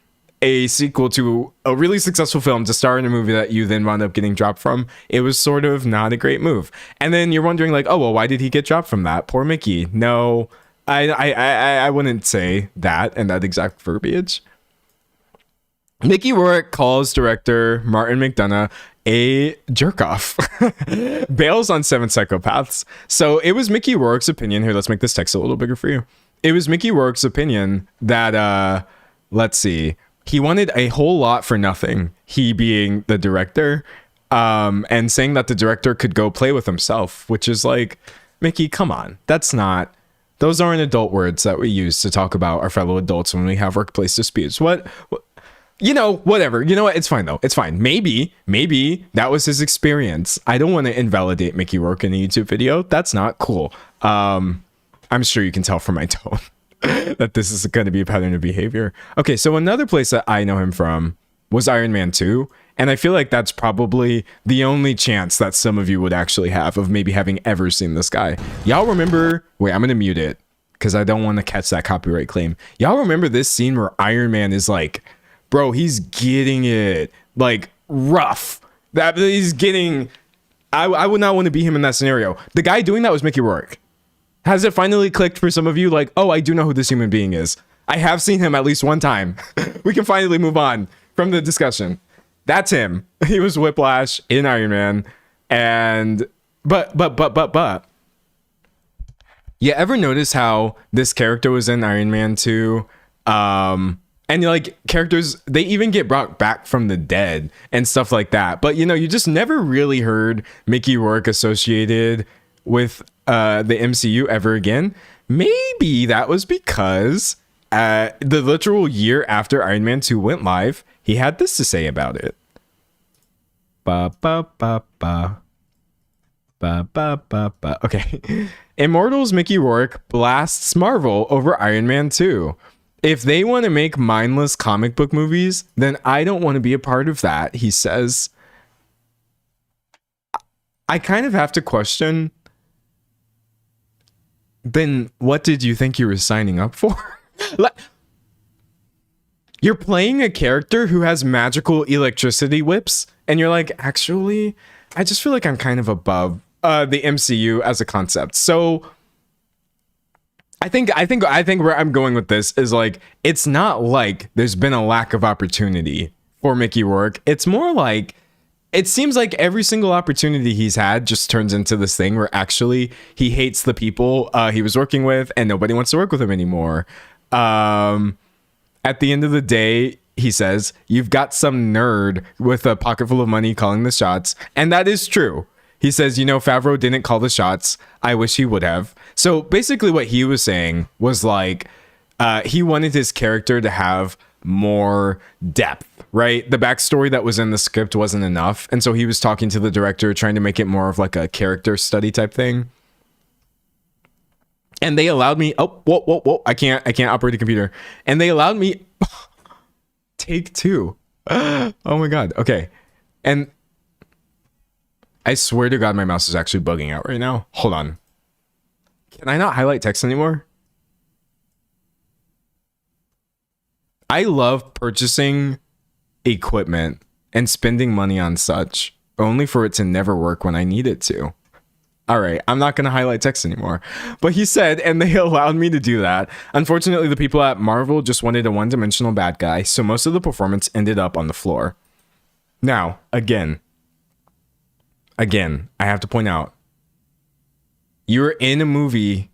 Speaker 1: a sequel to a really successful film to star in a movie that you then wound up getting dropped from. It was sort of not a great move. And then you're wondering like, oh, well, why did he get dropped from that? Poor Mickey. No, I wouldn't say that in that exact verbiage. Mickey Rourke calls director Martin McDonagh a jerk-off. Bails on 7 Psychopaths. So it was Mickey Rourke's opinion. Here, let's make this text a little bigger for you. It was Mickey Rourke's opinion that, let's see, he wanted a whole lot for nothing, he being the director, and saying that the director could go play with himself, which is like, Mickey, come on. Those aren't adult words that we use to talk about our fellow adults when we have workplace disputes. What whatever. You know what? It's fine though. It's fine. Maybe that was his experience. I don't want to invalidate Mickey Rourke in a YouTube video. That's not cool. I'm sure you can tell from my tone that this is going to be a pattern of behavior. Okay, so another place that I know him from was Iron Man 2. And I feel like that's probably the only chance that some of you would actually have of maybe having ever seen this guy. Y'all remember... Wait, I'm going to mute it because I don't want to catch that copyright claim. Y'all remember this scene where Iron Man is like, bro, he's getting it. Like, rough. That he's getting... I would not want to be him in that scenario. The guy doing that was Mickey Rourke. Has it finally clicked for some of you? Like, oh, I do know who this human being is. I have seen him at least one time. We can finally move on from the discussion. That's him. He was Whiplash in Iron Man. And but you ever notice how this character was in Iron Man 2? And like characters, they even get brought back from the dead and stuff like that. But you just never really heard Mickey Rourke associated with the MCU ever again. Maybe that was because the literal year after Iron Man 2 went live, he had this to say about it. Ba ba ba ba. Ba ba ba ba. Okay. Immortals Mickey Rourke blasts Marvel over Iron Man 2. If they want to make mindless comic book movies, then I don't want to be a part of that, he says. I kind of have to question, then what did you think you were signing up for? You're playing a character who has magical electricity whips, and you're like, actually, I just feel like I'm kind of above the MCU as a concept. So I think where I'm going with this is like, it's not like there's been a lack of opportunity for Mickey Rourke. It's more like, it seems like every single opportunity he's had just turns into this thing where actually he hates the people he was working with and nobody wants to work with him anymore. At the end of the day, he says, you've got some nerd with a pocket full of money calling the shots. And that is true. He says, Favreau didn't call the shots. I wish he would have. So basically what he was saying was like, he wanted his character to have more depth, right? The backstory that was in the script wasn't enough. And so he was talking to the director, trying to make it more of like a character study type thing. And they allowed me, whoa. I can't operate a computer. And they allowed me, take two. Oh my God. Okay. And I swear to God, my mouse is actually bugging out right now. Hold on. Can I not highlight text anymore? I love purchasing equipment and spending money on such, only for it to never work when I need it to. All right, I'm not going to highlight text anymore. But he said, and they allowed me to do that. Unfortunately, the people at Marvel just wanted a one-dimensional bad guy, so most of the performance ended up on the floor. Now, again, I have to point out, you're in a movie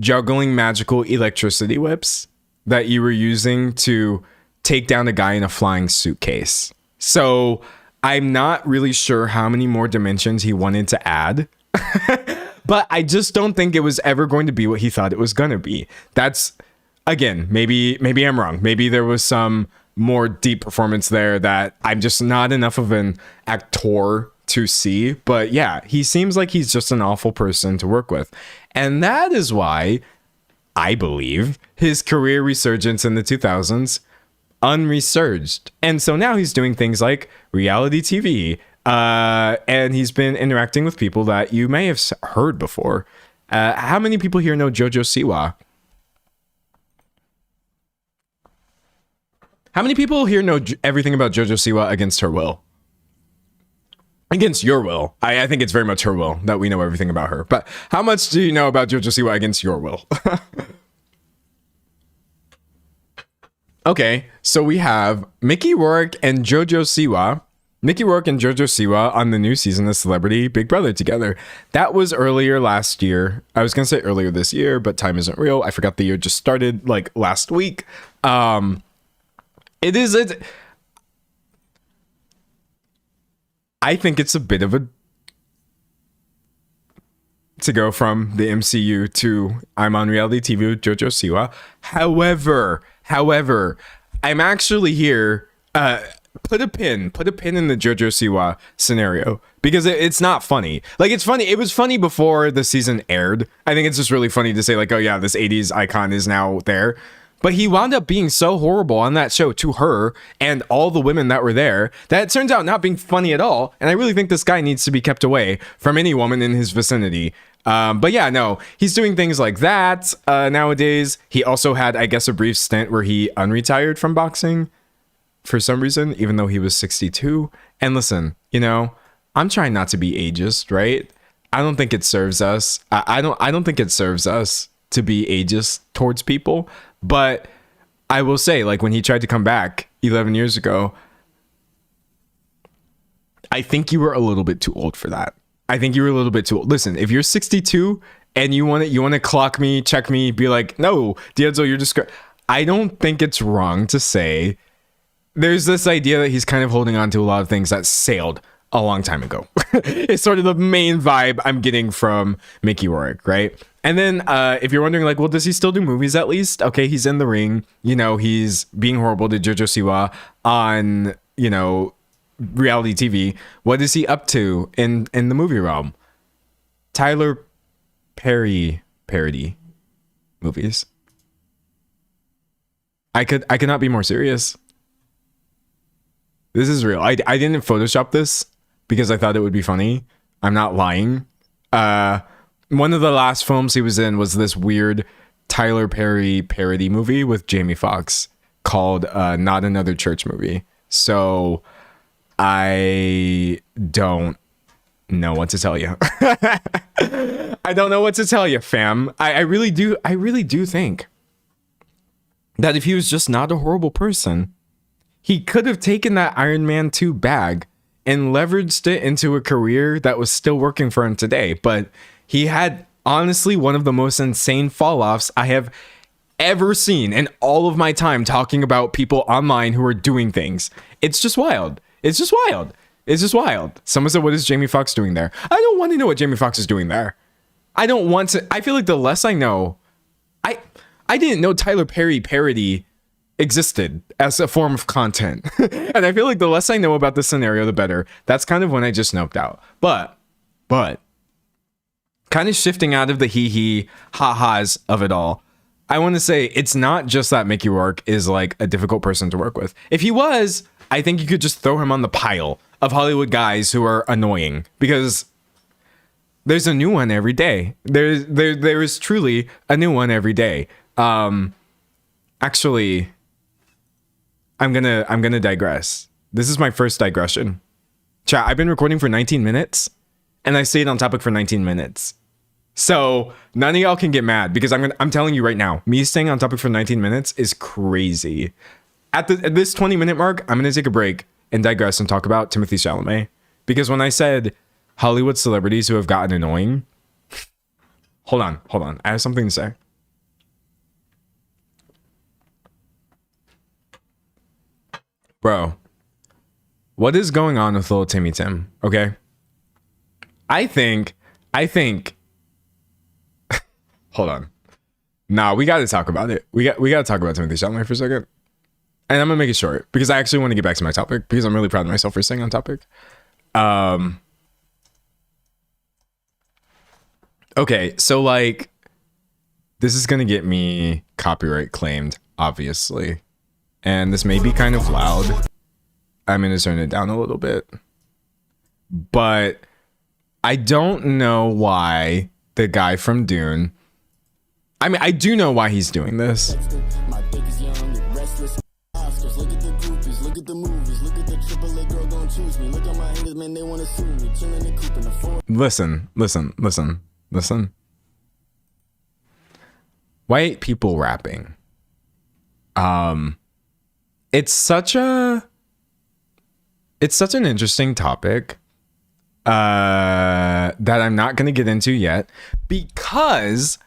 Speaker 1: juggling magical electricity whips that you were using to take down a guy in a flying suitcase. So I'm not really sure how many more dimensions he wanted to add. But I just don't think it was ever going to be what he thought it was going to be. That's, again, maybe I'm wrong. Maybe there was some more deep performance there that I'm just not enough of an actor to see. But yeah, he seems like he's just an awful person to work with. And that is why I believe his career resurgence in the 2000s unresurged. And so now he's doing things like reality TV. And he's been interacting with people that you may have heard before. How many people here know Jojo Siwa? How many people here know everything about Jojo Siwa against her will? Against your will. I think it's very much her will that we know everything about her. But how much do you know about Jojo Siwa against your will? Okay, so we have Mickey Rourke and Jojo Siwa. Mickey Rourke and Jojo Siwa on the new season of Celebrity Big Brother together. That was earlier last year. I was going to say earlier this year, but time isn't real. I forgot the year just started like last week. It is. I think it's a bit of a to go from the MCU to I'm on reality TV with Jojo Siwa. However, I'm actually here. Put a pin in the Jojo Siwa scenario because it's not funny. Like, it's funny. It was funny before the season aired. I think it's just really funny to say like, oh yeah, this 80s icon is now there. But he wound up being so horrible on that show to her and all the women that were there that it turns out not being funny at all. And I really think this guy needs to be kept away from any woman in his vicinity. But yeah, no, he's doing things like that nowadays. He also had, I guess, a brief stint where he unretired from boxing for some reason, even though he was 62. And listen, you know, I'm trying not to be ageist, right? I don't think it serves us. I don't think it serves us to be ageist towards people. But I will say, like, when he tried to come back 11 years ago, I think you were a little bit too old for that. I think you were a little bit too old. Listen, if you're 62 and you want to clock me, check me, be like, no, Diadzo, you're just. I don't think it's wrong to say there's this idea that he's kind of holding on to a lot of things that sailed a long time ago. It's sort of the main vibe I'm getting from Mickey Rourke, right? And then if you're wondering, like, well, does he still do movies at least? Okay, he's in the ring. You know, he's being horrible to Jojo Siwa on, you know, reality TV. What is he up to in the movie realm? Tyler Perry parody movies. I could not be more serious. This is real. I didn't Photoshop this because I thought it would be funny. I'm not lying. One of the last films he was in was this weird Tyler Perry parody movie with Jamie Foxx called Not Another Church Movie. So I don't know what to tell you. I don't know what to tell you, fam. I really do think that if he was just not a horrible person, he could have taken that Iron Man 2 bag and leveraged it into a career that was still working for him today. But he had honestly one of the most insane fall-offs I have ever seen in all of my time talking about people online who are doing things. It's just wild. It's just wild. It's just wild. Someone said, what is Jamie Foxx doing there? I don't want to know what Jamie Foxx is doing there. I don't want to. I feel like the less I know, I didn't know Tyler Perry parody existed as a form of content. And I feel like the less I know about this scenario, the better. That's kind of when I just noped out. But kind of shifting out of the hee ha-has of it all, I want to say it's not just that Mickey Rourke is like a difficult person to work with. If he was, I think you could just throw him on the pile of Hollywood guys who are annoying, because there's a new one every day. There is truly a new one every day. Actually, I'm gonna digress. This is my first digression. Chat, I've been recording for 19 minutes and I stayed on topic for 19 minutes. So none of y'all can get mad because I'm telling you right now, me staying on topic for 19 minutes is crazy. At this 20-minute mark, I'm gonna take a break and digress and talk about Timothée Chalamet. Because when I said Hollywood celebrities who have gotten annoying, hold on, I have something to say. Bro, what is going on with little Timmy Tim? Okay, I think. Hold on. Nah, we got to talk about it. We got to talk about Timothée Chalamet for a second, and I'm gonna make it short because I actually want to get back to my topic because I'm really proud of myself for staying on topic. Okay, so like, this is gonna get me copyright claimed, obviously. And this may be kind of loud. I'm going to turn it down a little bit. But I don't know why the guy from Dune... I mean, I do know why he's doing this. Listen. White people rapping. It's such an interesting topic that I'm not going to get into yet because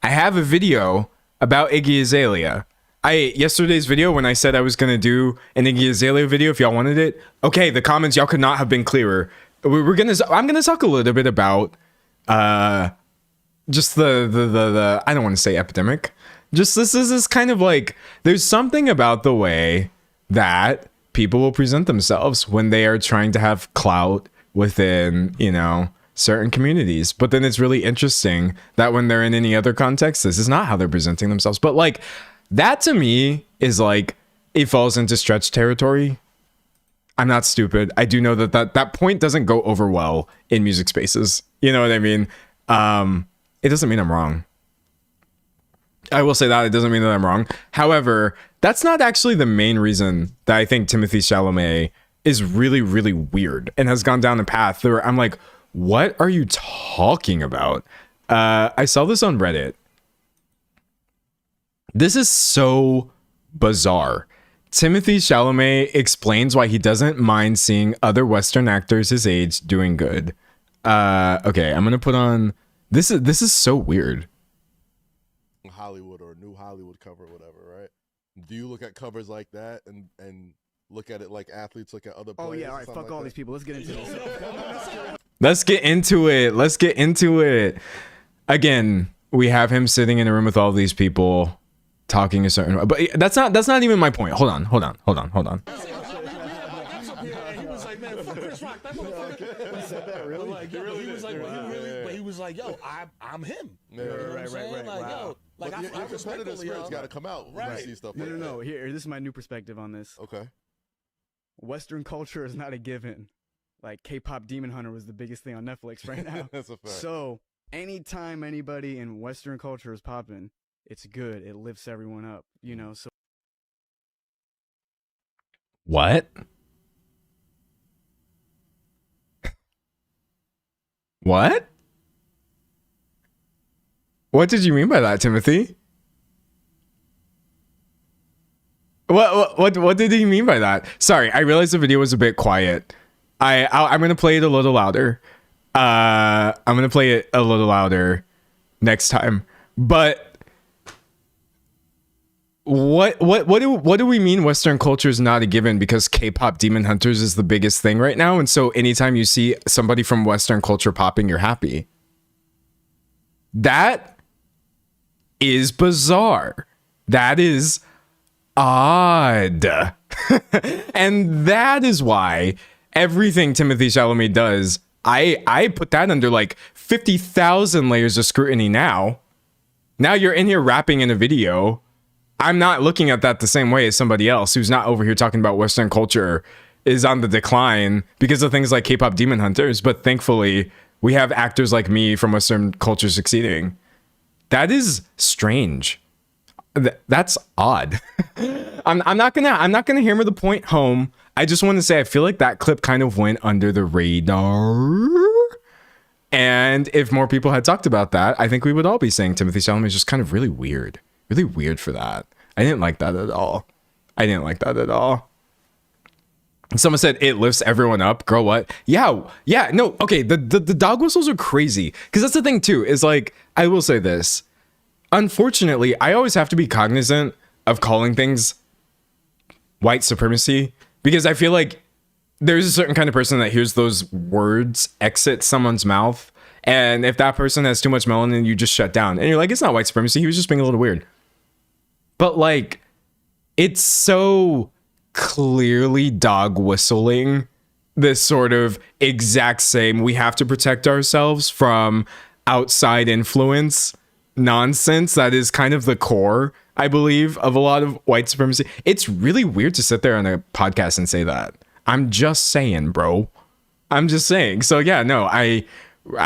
Speaker 1: I have a video about Iggy Azalea. Yesterday's video when I said I was gonna do an Iggy Azalea video if y'all wanted it. Okay, the comments, y'all could not have been clearer. I'm gonna talk a little bit about just the I don't want to say epidemic. Just this is kind of like, there's something about the way that people will present themselves when they are trying to have clout within, you know, certain communities. But then it's really interesting that when they're in any other context, this is not how they're presenting themselves. But like, that to me is like, it falls into stretch territory. I'm not stupid. I do know that point doesn't go over well in music spaces. You know what I mean? It doesn't mean I'm wrong. I will say that it doesn't mean that I'm wrong. However, that's not actually the main reason that I think Timothée Chalamet is really, really weird and has gone down a path where I'm like, what are you talking about? I saw this on Reddit. This is so bizarre. Timothée Chalamet explains why he doesn't mind seeing other Western actors his age doing good. Okay, I'm gonna put on this is so weird.
Speaker 2: Hollywood or new Hollywood cover or whatever, right? Do you look at covers like that and look at it like athletes look at other players?
Speaker 3: Oh yeah, all right, fuck like all these people. Let's get into this.
Speaker 1: Let's get into it. Let's get into it. Again, we have him sitting in a room with all these people talking a certain way. But that's not even my point. Hold on.
Speaker 4: He was like, yo, I'm him.
Speaker 2: Yeah.
Speaker 4: You know what I'm saying? Like,
Speaker 3: wow.
Speaker 4: yo, like
Speaker 2: your competitive spirit's got to come out when you see stuff like that.
Speaker 3: No. Here, this is my new perspective on this.
Speaker 2: Okay.
Speaker 3: Western culture is not a given. Like K-pop Demon Hunter was the biggest thing on Netflix right now.
Speaker 2: That's a fact.
Speaker 3: So anytime anybody in Western culture is popping, it's good. It lifts everyone up, you know. So
Speaker 1: What? What? What did you mean by that, Timothy? What did he mean by that? Sorry, I realized the video was a bit quiet. I'm gonna play it a little louder. I'm gonna play it a little louder next time. But what do we mean Western culture is not a given because K-pop Demon Hunters is the biggest thing right now, and so anytime you see somebody from Western culture popping, you're happy? That is bizarre. That is odd. And that is why everything Timothée Chalamet does, I put that under like 50,000 layers of scrutiny now. Now you're in here rapping in a video. I'm not looking at that the same way as somebody else who's not over here talking about Western culture is on the decline because of things like K-pop Demon Hunters. But thankfully, we have actors like me from Western culture succeeding. That is strange. That's odd. I'm not gonna hammer the point home. I just want to say I feel like that clip kind of went under the radar. And if more people had talked about that, I think we would all be saying Timothée Chalamet is just kind of really weird. Really weird for that. I didn't like that at all. Someone said it lifts everyone up. Girl, what? Yeah, no, okay, the dog whistles are crazy. Because that's the thing too, is like, I will say this. Unfortunately, I always have to be cognizant of calling things white supremacy. Because I feel like there's a certain kind of person that hears those words exit someone's mouth. And if that person has too much melanin, you just shut down. And you're like, it's not white supremacy. He was just being a little weird. But like, it's so clearly dog whistling this sort of exact same, we have to protect ourselves from outside influence nonsense that is kind of the core, I believe, of a lot of white supremacy. It's really weird to sit there on a podcast and say that. I'm just saying, bro. I'm just saying. So yeah, no, I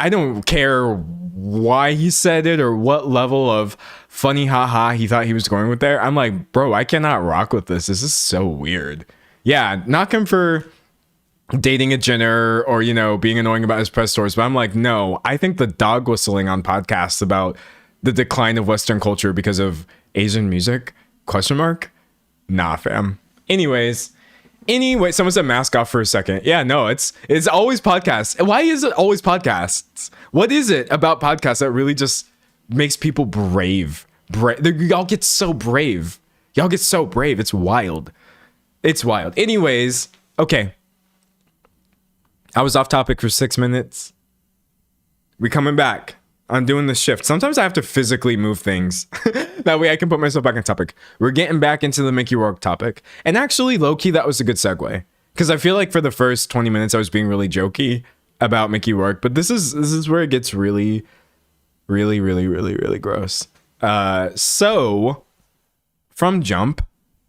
Speaker 1: don't care why he said it or what level of funny haha he thought he was going with there. I'm like, bro, I cannot rock with this. This is so weird. Yeah, knock him for dating a Jenner or, you know, being annoying about his press tours. But I'm like, no, I think the dog whistling on podcasts about the decline of Western culture because of Asian music, ? Nah, fam. Anyway, someone said mask off for a second. Yeah, no, it's always podcasts. Why is it always podcasts? What is it about podcasts that really just makes people brave? Y'all get so brave. Y'all get so brave. It's wild. It's wild. Anyways, okay. I was off topic for 6 minutes. We coming back. I'm doing the shift. Sometimes I have to physically move things. That way I can put myself back on topic. We're getting back into the Mickey Rourke topic. And actually, low-key, that was a good segue. Because I feel like for the first 20 minutes, I was being really jokey about Mickey Rourke. But this is where it gets really, really, really, really, really gross. So, from jump,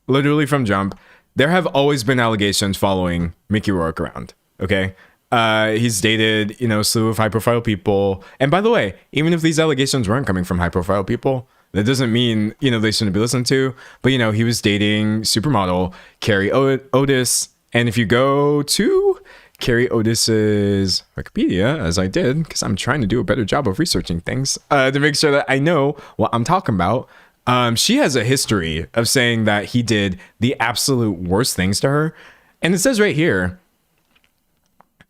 Speaker 1: literally from jump, there have always been allegations following Mickey Rourke around. Okay? He's dated, a slew of high-profile people. And by the way, even if these allegations weren't coming from high-profile people, that doesn't mean, they shouldn't be listened to. But, he was dating supermodel Carrie Otis. And if you go to Carrie Otis's Wikipedia, as I did, because I'm trying to do a better job of researching things to make sure that I know what I'm talking about. She has a history of saying that he did the absolute worst things to her. And it says right here,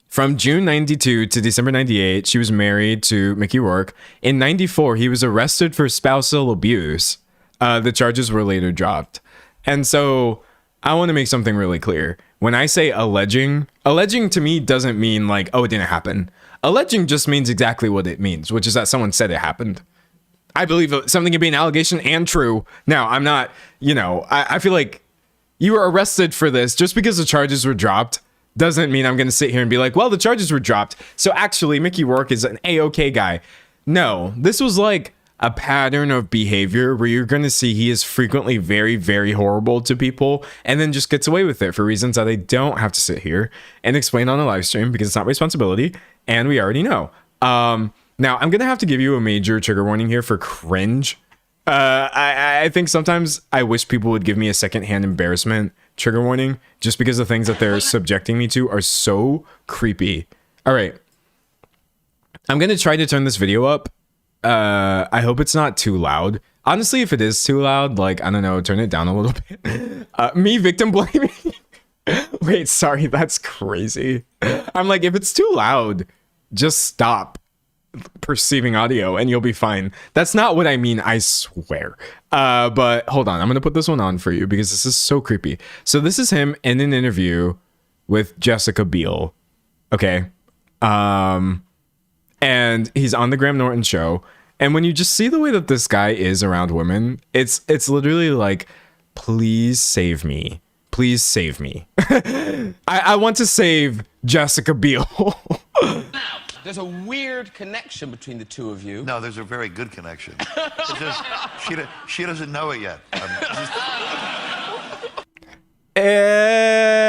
Speaker 1: from June 92 to December 98, she was married to Mickey Rourke. In 94, he was arrested for spousal abuse. The charges were later dropped. And so I want to make something really clear. When I say alleging to me doesn't mean like, oh, it didn't happen. Alleging just means exactly what it means, which is that someone said it happened. I believe something can be an allegation and true. Now, I'm not, I feel like you were arrested for this just because the charges were dropped. Doesn't mean I'm going to sit here and be like, well, the charges were dropped, so actually Mickey Rourke is an A-OK guy. No, this was like a pattern of behavior where you're going to see he is frequently very, very horrible to people and then just gets away with it for reasons that I don't have to sit here and explain on a live stream because it's not my responsibility and we already know. Now, I'm going to have to give you a major trigger warning here for cringe. I think sometimes I wish people would give me a secondhand embarrassment trigger warning just because the things that they're subjecting me to are so creepy. All right. I'm going to try to turn this video up. I hope it's not too loud. Honestly, if it is too loud, like, I don't know, turn it down a little bit. Me victim blaming. Wait, sorry, that's crazy. I'm like, if it's too loud, just stop perceiving audio and you'll be fine. That's not what I mean, I swear. But hold on, I'm gonna put this one on for you because this is so creepy. So this is him in an interview with Jessica Biel. Okay. And he's on the Graham Norton show. And when you just see the way that this guy is around women, it's literally like, please save me. Please save me. I want to save Jessica Biel.
Speaker 5: There's a weird connection between the two of you.
Speaker 6: No, there's a very good connection. It's just, she doesn't know it yet.
Speaker 1: Ew.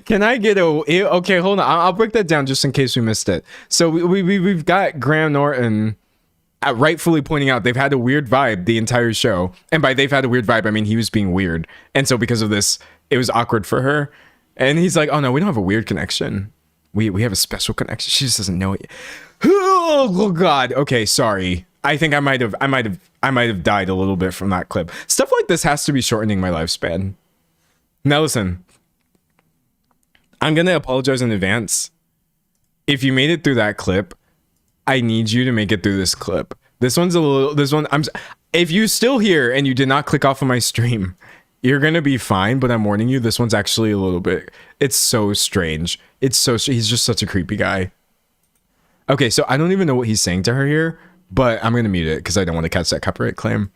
Speaker 1: Can I get a... Okay, hold on. I'll break that down just in case we missed it. So we've got Graham Norton rightfully pointing out they've had a weird vibe the entire show. And by they've had a weird vibe, I mean he was being weird. And so because of this, it was awkward for her. And he's like, oh no, we don't have a weird connection. We have a special connection. She just doesn't know it. Oh God. Okay, sorry. I think I might have died a little bit from that clip. Stuff like this has to be shortening my lifespan. Now listen. I'm gonna apologize in advance. If you made it through that clip, I need you to make it through this clip. If you still here and you did not click off of my stream, you're gonna be fine, but I'm warning you, this one's actually a little bit, it's so strange. He's just such a creepy guy. Okay, so I don't even know what he's saying to her here, but I'm gonna mute it because I don't want to catch that copyright claim.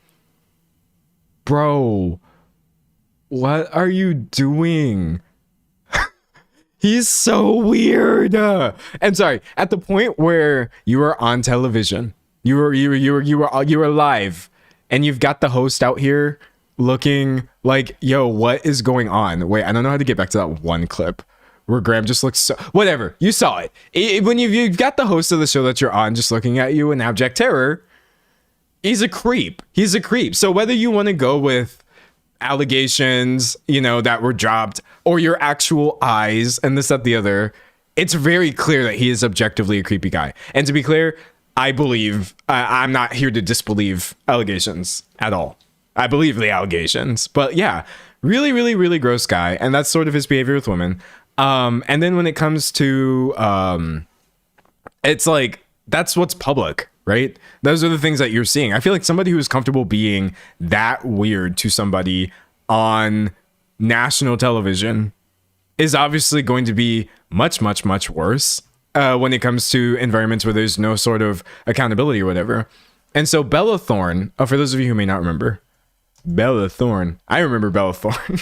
Speaker 1: Bro, what are you doing? He's so weird. I'm sorry, at the point where you are on television, you were live, and you've got the host out here looking like, yo, what is going on? Wait, I don't know how to get back to that one clip where Graham just looks so... Whatever, you saw it. When you've got the host of the show that you're on just looking at you in abject terror, he's a creep. He's a creep. So whether you want to go with allegations, that were dropped, or your actual eyes, and this, that, the other, it's very clear that he is objectively a creepy guy. And to be clear, I believe... I'm not here to disbelieve allegations at all. I believe the allegations, but yeah, really, really, really gross guy. And that's sort of his behavior with women. And then when it comes to, it's like, that's what's public. right? Those are the things that you're seeing. I feel like somebody who is comfortable being that weird to somebody on national television is obviously going to be much, much, much worse when it comes to environments where there's no sort of accountability or whatever. And so Bella Thorne, for those of you who may not remember, Bella Thorne. I remember Bella Thorne.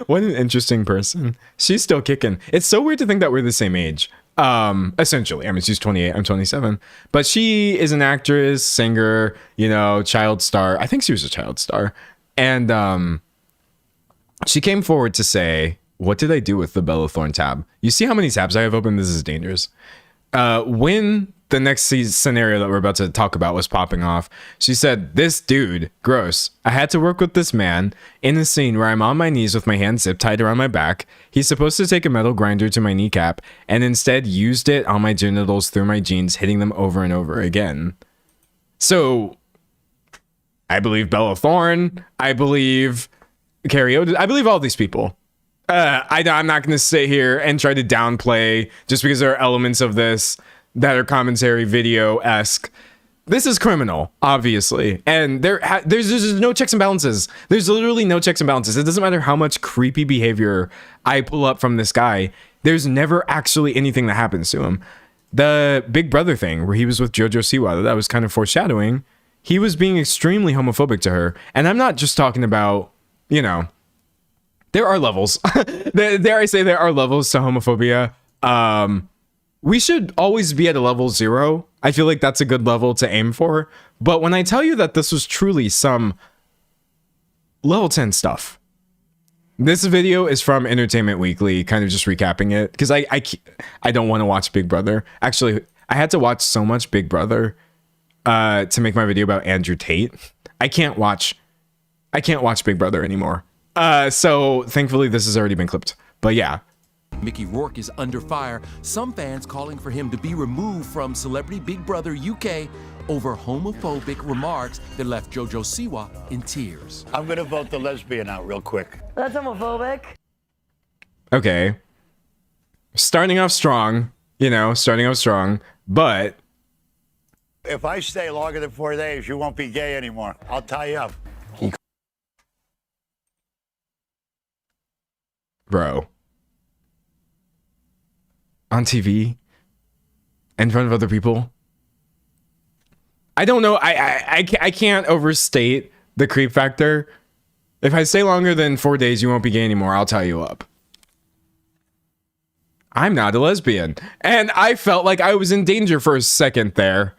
Speaker 1: What an interesting person. She's still kicking. It's so weird to think that we're the same age. Essentially. I mean, she's 28, I'm 27. But she is an actress, singer, you know, child star. I think she was a child star. And she came forward to say, what did I do with the Bella Thorne tab? You see how many tabs I have open? This is dangerous. When the next scenario that we're about to talk about was popping off, she said, this dude, gross. I had to work with this man in a scene where I'm on my knees with my hand zip tied around my back. He's supposed to take a metal grinder to my kneecap and instead used it on my genitals through my jeans, hitting them over and over again. So I believe Bella Thorne. I believe Carrie Otis. I believe all these people. I'm not going to sit here and try to downplay just because there are elements of this that are commentary video-esque. This is criminal, obviously. And there's no checks and balances. There's literally no checks and balances. It doesn't matter how much creepy behavior I pull up from this guy. There's never actually anything that happens to him. The Big Brother thing where he was with JoJo Siwa, that was kind of foreshadowing. He was being extremely homophobic to her. And I'm not just talking about, you know, there are levels. Dare I say there are levels to homophobia. We should always be at a level 0. I feel like that's a good level to aim for. But when I tell you that this was truly some level 10 stuff, this video is from Entertainment Weekly, kind of just recapping it because I don't want to watch Big Brother. Actually, I had to watch so much Big Brother to make my video about Andrew Tate. I can't watch Big Brother anymore. So thankfully this has already been clipped. But yeah.
Speaker 7: Mickey Rourke is under fire. Some fans calling for him to be removed from Celebrity Big Brother UK over homophobic remarks that left JoJo Siwa in tears.
Speaker 6: I'm going to vote the lesbian out real quick.
Speaker 8: That's homophobic.
Speaker 1: Okay. Starting off strong, but
Speaker 6: If I stay longer than 4 days, you won't be gay anymore. I'll tie you up.
Speaker 1: bro, on TV in front of other people. I don't know. I can't overstate the creep factor. If I stay longer than 4 days, you won't be gay anymore. I'll tie you up. I'm not a lesbian. And I felt like I was in danger for a second there.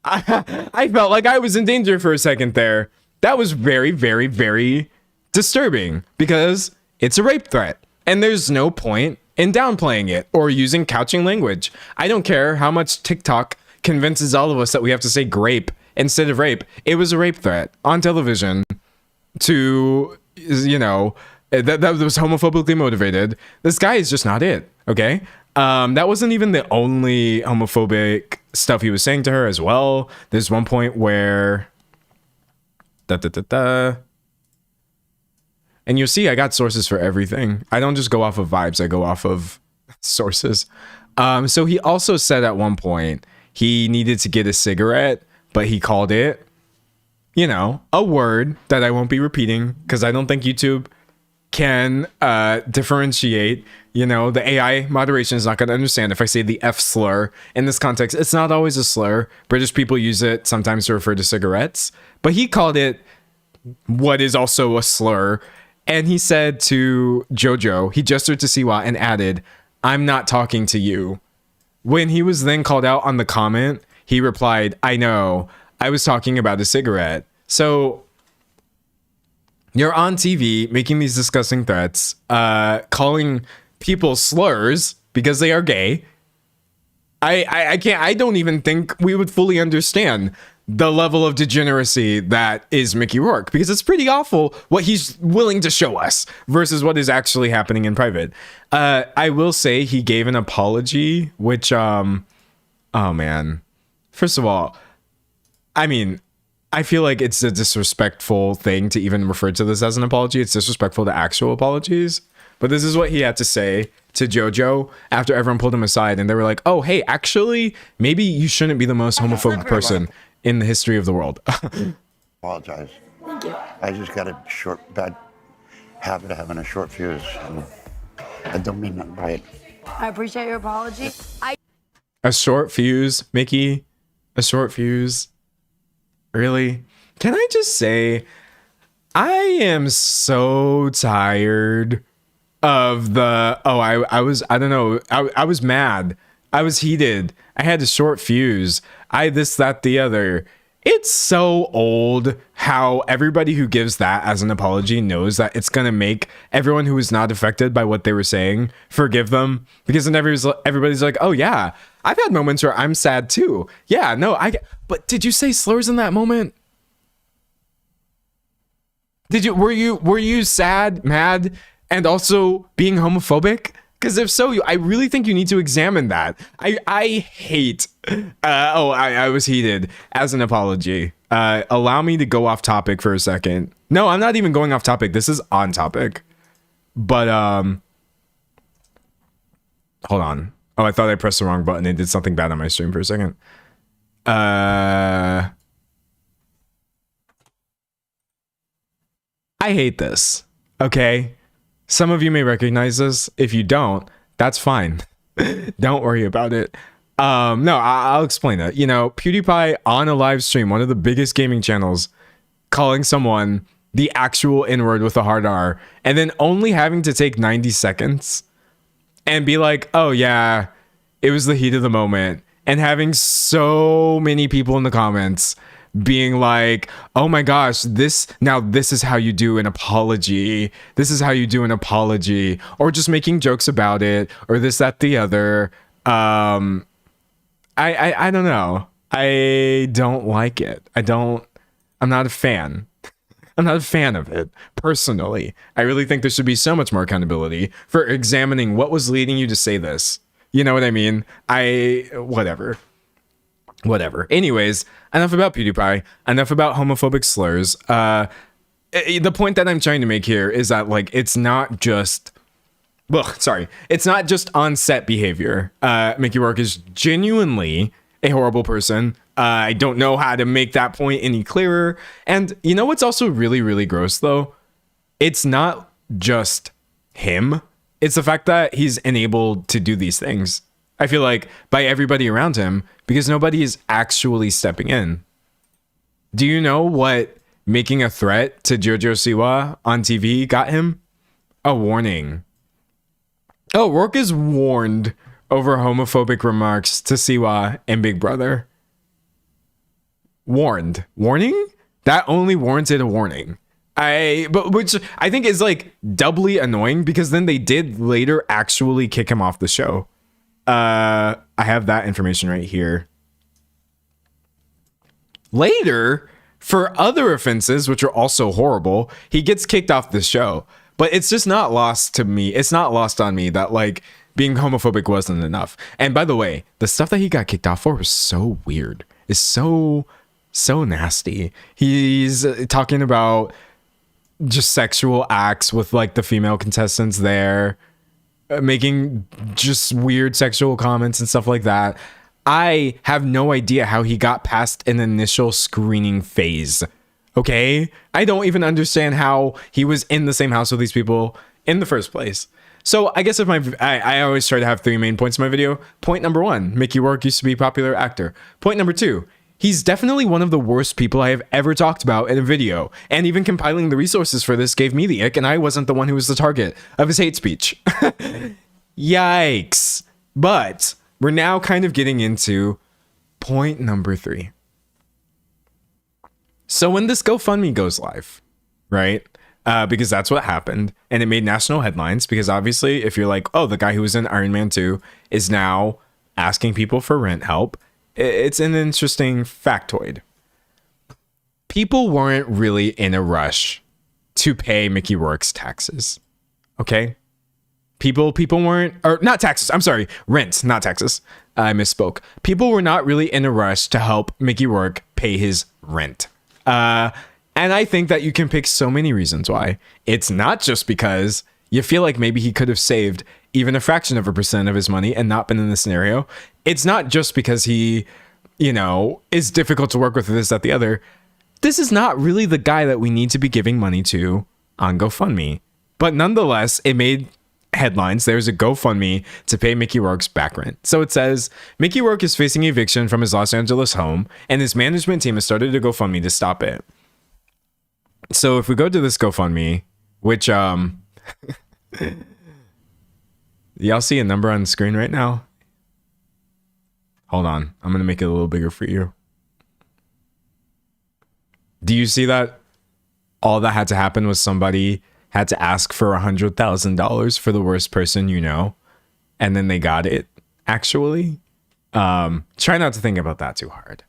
Speaker 1: I felt like I was in danger for a second there. That was very, very, very disturbing because it's a rape threat. And there's no point in downplaying it or using couching language. I don't care how much TikTok convinces all of us that we have to say grape instead of rape. It was a rape threat on television to, you know, that was homophobically motivated. This guy is just not it, okay? That wasn't even the only homophobic stuff he was saying to her as well. There's one point where... And you'll see I got sources for everything. I don't just go off of vibes. I go off of sources. So he also said at one point he needed to get a cigarette, but he called it, you know, a word that I won't be repeating because I don't think YouTube can differentiate. You know, the AI moderation is not going to understand if I say the F slur in this context. It's not always a slur. British people use it sometimes to refer to cigarettes, but he called it what is also a slur. And he said to JoJo, he gestured to Siwa and added, "I'm not talking to you." When he was then called out on the comment, he replied, "I know, I was talking about a cigarette." So you're on TV making these disgusting threats, calling people slurs because they are gay. I don't even think we would fully understand the level of degeneracy that is Mickey Rourke, because it's pretty awful what he's willing to show us versus what is actually happening in private. I will say he gave an apology, which, oh man, first of all, I mean, I feel like it's a disrespectful thing to even refer to this as an apology. It's disrespectful to actual apologies. but this is what he had to say to JoJo after everyone pulled him aside and they were like, oh, hey, actually, maybe you shouldn't be the most homophobic person in the history of the world.
Speaker 6: Apologize. Thank you. I just got a bad habit of having a short fuse, and I don't mean nothing by it.
Speaker 8: I appreciate your apology.
Speaker 1: A short fuse, Mickey? A short fuse? Really? Can I just say, I am so tired of the, I was mad. I was heated. I had a short fuse. This, that, the other. It's so old how everybody who gives that as an apology knows that it's going to make everyone who was not affected by what they were saying forgive them. Because then everybody's like, oh yeah, I've had moments where I'm sad too. Yeah, no, but did you say slurs in that moment? Were you sad, mad, and also being homophobic? Because if so, I really think you need to examine that. I hate. I was heated as an apology. Allow me to go off topic for a second. No, I'm not even going off topic. This is on topic. But hold on. Oh, I thought I pressed the wrong button and did something bad on my stream for a second. I hate this. Okay. Some of you may recognize this. If you don't, that's fine. Don't worry about it. No, I'll explain it. You know, PewDiePie on a live stream, one of the biggest gaming channels, calling someone the actual N-word with a hard R, and then only having to take 90 seconds and be like, oh yeah, it was the heat of the moment. And having so many people in the comments being like, oh my gosh, this is how you do an apology. This is how you do an apology. Or just making jokes about it, or this, that, the other. I don't know. I don't like it. I'm not a fan. I'm not a fan of it, personally. I really think there should be so much more accountability for examining what was leading you to say this. You know what I mean? Whatever. Anyways, enough about PewDiePie. Enough about homophobic slurs. The point that I'm trying to make here is that, like, it's not just... It's not just on-set behavior. Mickey Rourke is genuinely a horrible person. I don't know how to make that point any clearer. And you know what's also really, really gross, though? It's not just him. It's the fact that he's enabled to do these things, I feel like, by everybody around him, because nobody is actually stepping in. Do you know what making a threat to Jojo Siwa on TV got him? A warning. Oh, Rourke is warned over homophobic remarks to Siwa and Big Brother. Warned. Warning? That only warranted a warning. Which I think is like doubly annoying, because then they did later actually kick him off the show. I have that information right here. Later, for other offenses, which are also horrible, he gets kicked off the show. But it's just not lost to me. It's not lost on me that, like, being homophobic wasn't enough. And by the way, the stuff that he got kicked off for was so weird. It's so nasty. He's talking about just sexual acts with, like, the female contestants there, making just weird sexual comments and stuff like that. I have no idea how he got past an initial screening phase. Okay? I don't even understand how he was in the same house with these people in the first place. So I guess if I always try to have 3 main points in my video. Point number 1, Mickey Rourke used to be a popular actor. Point number 2, he's definitely one of the worst people I have ever talked about in a video. And even compiling the resources for this gave me the ick, and I wasn't the one who was the target of his hate speech. Yikes. But we're now kind of getting into point number 3. So when this GoFundMe goes live, right? Because that's what happened, and it made national headlines, because obviously if you're like, oh, the guy who was in Iron Man 2 is now asking people for rent help, it's an interesting factoid. People weren't really in a rush to pay Mickey Rourke's taxes. Okay? People weren't, or not taxes, I'm sorry, rent, not taxes. I misspoke. People were not really in a rush to help Mickey Rourke pay his rent. And I think that you can pick so many reasons why. It's not just because, you feel like maybe he could have saved even a fraction of a percent of his money and not been in this scenario. It's not just because he, is difficult to work with this, that, the other. This is not really the guy that we need to be giving money to on GoFundMe. But nonetheless, it made headlines. There's a GoFundMe to pay Mickey Rourke's back rent. So it says, Mickey Rourke is facing eviction from his Los Angeles home, and his management team has started a GoFundMe to stop it. So if we go to this GoFundMe, which, y'all see a number on the screen right now? Hold on. I'm going to make it a little bigger for you. Do you see that? All that had to happen was somebody had to ask for $100,000 for the worst person you know, and then they got it, actually. Try not to think about that too hard.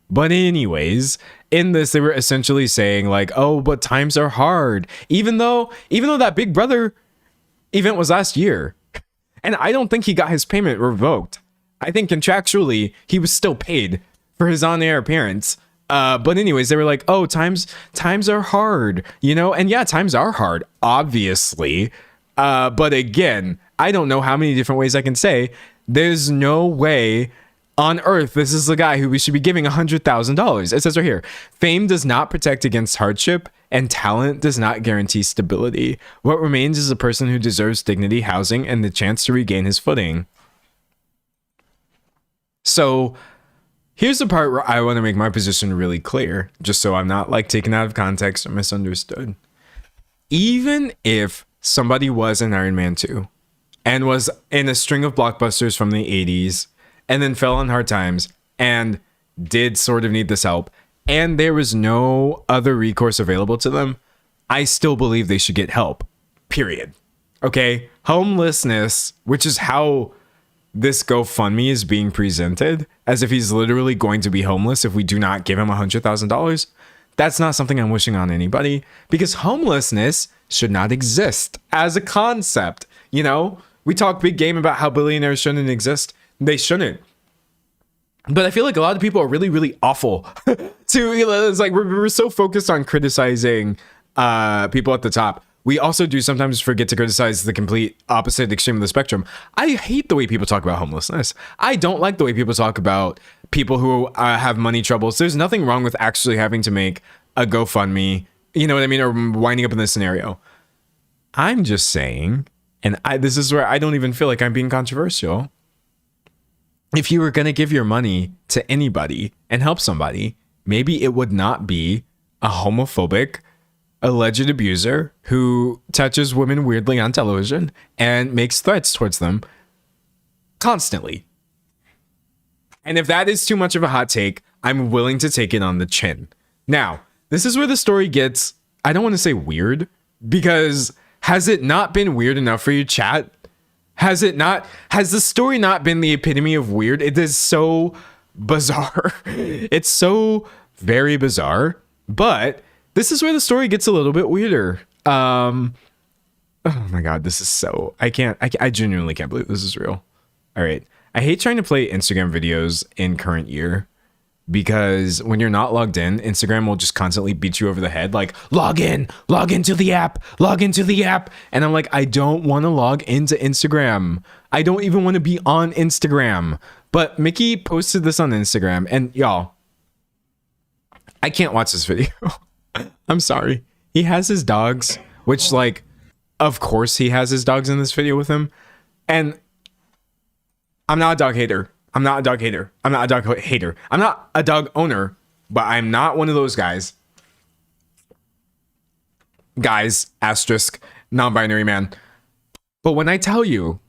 Speaker 1: But anyways, in this, they were essentially saying like, oh, but times are hard. Even though that Big Brother event was last year. And I don't think he got his payment revoked. I think contractually, he was still paid for his on-air appearance. But anyways, they were like, oh, times are hard, And yeah, times are hard, obviously. But again, I don't know how many different ways I can say there's no way on earth this is the guy who we should be giving $100,000. It says right here, fame does not protect against hardship and talent does not guarantee stability. What remains is a person who deserves dignity, housing, and the chance to regain his footing. So here's the part where I want to make my position really clear, just so I'm not like taken out of context or misunderstood. Even if somebody was in Iron Man 2 and was in a string of blockbusters from the 80s and then fell on hard times and did sort of need this help, and there was no other recourse available to them, I still believe they should get help, period. Okay? Homelessness, which is how this GoFundMe is being presented, as if he's literally going to be homeless if we do not give him $100,000. That's not something I'm wishing on anybody, because homelessness should not exist as a concept. We talk big game about how billionaires shouldn't exist. They shouldn't. But I feel like a lot of people are really, really awful it's like we're so focused on criticizing people at the top. We also do sometimes forget to criticize the complete opposite extreme of the spectrum. I hate the way people talk about homelessness. I don't like the way people talk about people who have money troubles. There's nothing wrong with actually having to make a GoFundMe, you know what I mean, or winding up in this scenario. I'm just saying, and this is where I don't even feel like I'm being controversial. If you were going to give your money to anybody and help somebody, maybe it would not be a homophobic, alleged abuser who touches women weirdly on television and makes threats towards them constantly. And if that is too much of a hot take, I'm willing to take it on the chin. Now, this is where the story gets, I don't want to say weird, because has it not been weird enough for you, chat? Has the story not been the epitome of weird? It is so bizarre. It's so very bizarre, but this is where the story gets a little bit weirder. Oh my God, this is so, I genuinely can't believe this is real. All right. I hate trying to play Instagram videos in current year, because when you're not logged in, Instagram will just constantly beat you over the head. Like, log into the app. And I'm like, I don't want to log into Instagram. I don't even want to be on Instagram. But Mickey posted this on Instagram, and y'all, I can't watch this video. I'm sorry. He has his dogs, which, like, of course he has his dogs in this video with him. And I'm not a dog hater. I'm not a dog owner, but I'm not one of those guys. Asterisk, non-binary man. But when I tell you,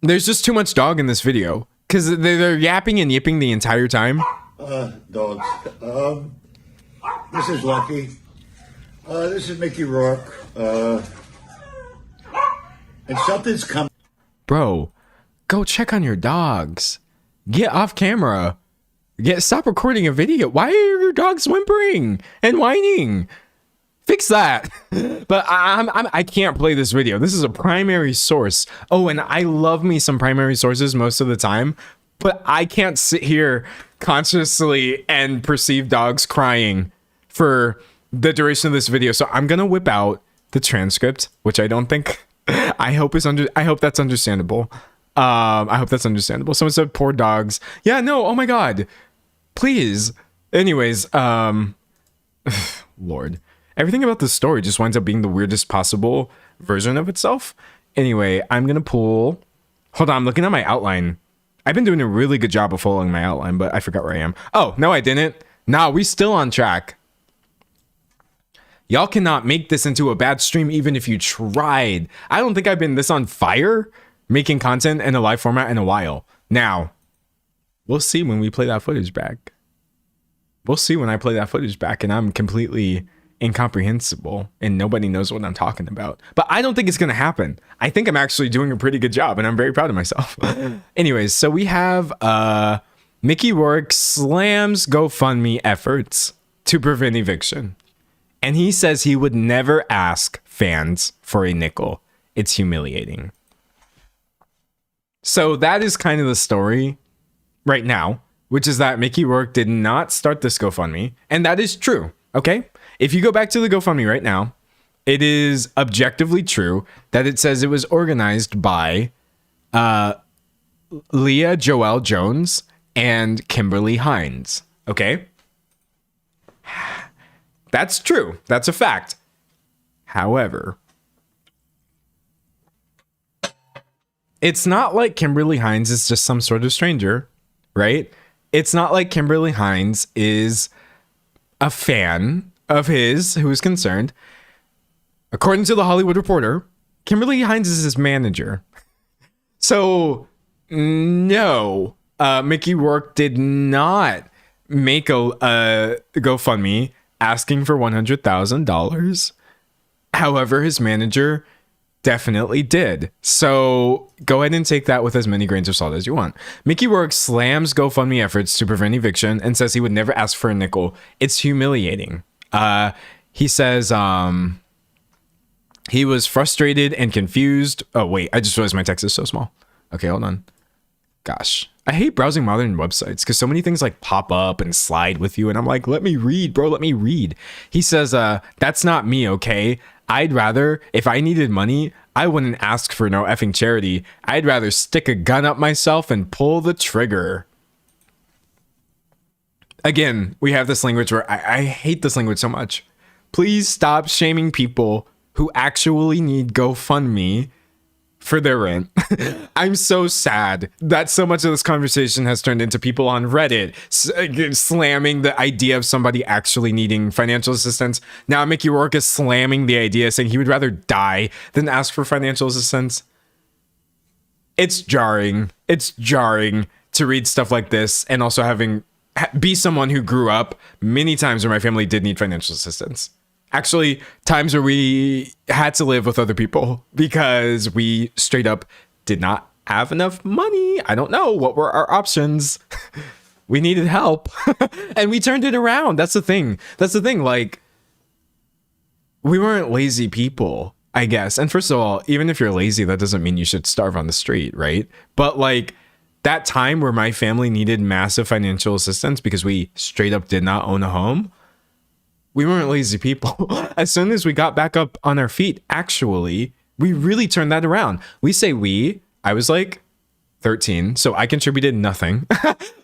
Speaker 1: there's just too much dog in this video, because they're yapping and yipping the entire time.
Speaker 9: Dogs. This is Lucky. This is Mickey Rourke. And something's coming.
Speaker 1: Bro, go check on your dogs. Get off camera. Stop recording a video. Why are your dogs whimpering and whining? Fix that. But I can't play this video. This is a primary source. Oh, and I love me some primary sources most of the time, but I can't sit here consciously and perceive dogs crying for the duration of this video. So I'm gonna whip out the transcript, which I don't think I hope that's understandable. I hope that's understandable. Someone said poor dogs. Yeah, no, oh my god. Please. Anyways, Lord. Everything about this story just winds up being the weirdest possible version of itself. Anyway, I'm gonna pull. Hold on, I'm looking at my outline. I've been doing a really good job of following my outline, but I forgot where I am. Oh, no, I didn't. Nah, we still on track. Y'all cannot make this into a bad stream even if you tried. I don't think I've been this on fire making content in a live format in a while. Now, we'll see when we play that footage back. We'll see when I play that footage back and I'm completely incomprehensible and nobody knows what I'm talking about. But I don't think it's going to happen. I think I'm actually doing a pretty good job and I'm very proud of myself. Anyways, so we have Mickey Rourke slams GoFundMe efforts to prevent eviction. And he says he would never ask fans for a nickel. It's humiliating. So that is kind of the story right now, which is that Mickey Rourke did not start this GoFundMe. And that is true, okay? If you go back to the GoFundMe right now, it is objectively true that it says it was organized by Leah Joelle Jones and Kimberly Hines, okay? That's true. That's a fact. However, it's not like Kimberly Hines is just some sort of stranger, right? It's not like Kimberly Hines is a fan of his who is concerned. According to the Hollywood Reporter, Kimberly Hines is his manager. So, no, Mickey Rourke did not make a GoFundMe asking for $100,000. However, his manager definitely did. So go ahead and take that with as many grains of salt as you want. Mickey Rourke slams GoFundMe efforts to prevent eviction and says he would never ask for a nickel. It's humiliating. He says he was frustrated and confused. Oh, wait, I just realized my text is so small. Okay, hold on. Gosh, I hate browsing modern websites because so many things like pop up and slide with you. And I'm like, let me read, bro. Let me read. He says, that's not me, okay? I'd rather, if I needed money, I wouldn't ask for no effing charity. I'd rather stick a gun up myself and pull the trigger. Again, we have this language where I hate this language so much. Please stop shaming people who actually need GoFundMe for their rent. I'm so sad that so much of this conversation has turned into people on Reddit slamming the idea of somebody actually needing financial assistance. Now Mickey Rourke is slamming the idea, saying he would rather die than ask for financial assistance. It's jarring. It's jarring to read stuff like this and also be someone who grew up many times where my family did need financial assistance. Actually, times where we had to live with other people because we straight up did not have enough money. I don't know what were our options. We needed help and we turned it around. That's the thing. Like, we weren't lazy people, I guess. And first of all, even if you're lazy, that doesn't mean you should starve on the street, right? But like that time where my family needed massive financial assistance because we straight up did not own a home, we weren't lazy people. As soon as we got back up on our feet, actually, we really turned that around. We say I was like 13, so I contributed nothing.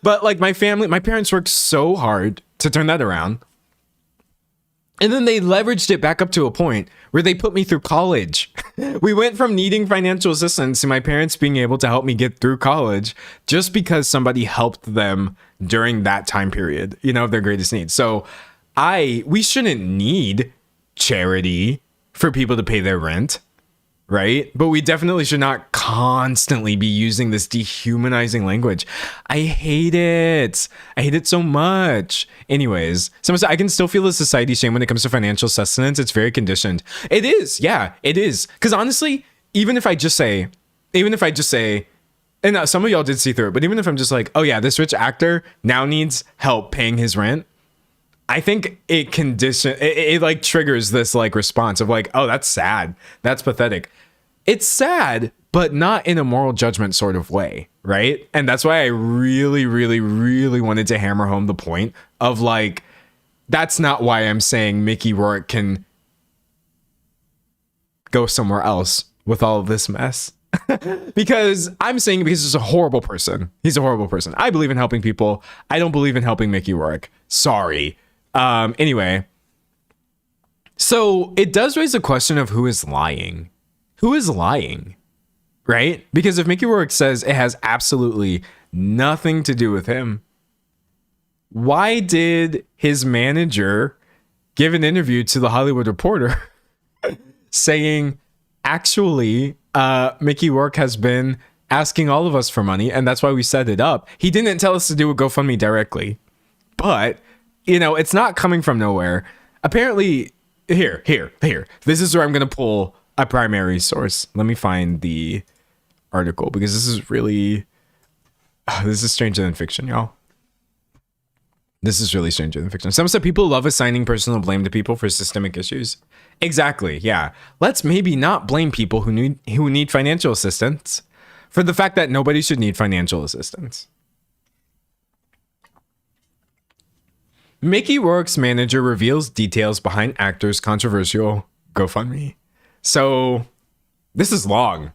Speaker 1: But like my parents worked so hard to turn that around. And then they leveraged it back up to a point where they put me through college. We went from needing financial assistance to my parents being able to help me get through college just because somebody helped them during that time period, of their greatest need. So we shouldn't need charity for people to pay their rent, right? But we definitely should not constantly be using this dehumanizing language. I hate it. I hate it so much. Anyways, someone said, I can still feel the society shame when it comes to financial sustenance. It's very conditioned. It is. Yeah, it is. Because honestly, even if I just say, and some of y'all did see through it, but even if I'm just like, oh yeah, this rich actor now needs help paying his rent, I think it like triggers this like response of like, oh, that's sad. That's pathetic. It's sad, but not in a moral judgment sort of way, right? And that's why I really, really, really wanted to hammer home the point of like, that's not why I'm saying Mickey Rourke can go somewhere else with all of this mess. Because he's a horrible person. He's a horrible person. I believe in helping people. I don't believe in helping Mickey Rourke. Sorry. Anyway. So it does raise a question of who is lying. Who is lying? Right? Because if Mickey Rourke says it has absolutely nothing to do with him, why did his manager give an interview to the Hollywood Reporter saying, actually, Mickey Rourke has been asking all of us for money, and that's why we set it up. He didn't tell us to do a GoFundMe directly, but, you know, it's not coming from nowhere. Apparently, here. This is where I'm going to pull a primary source. Let me find the article, because this is really, this is stranger than fiction, y'all. This is really stranger than fiction. Some said people love assigning personal blame to people for systemic issues. Exactly, yeah. Let's maybe not blame people who need financial assistance for the fact that nobody should need financial assistance. Mickey Rourke's manager reveals details behind actor's controversial GoFundMe. So this is long.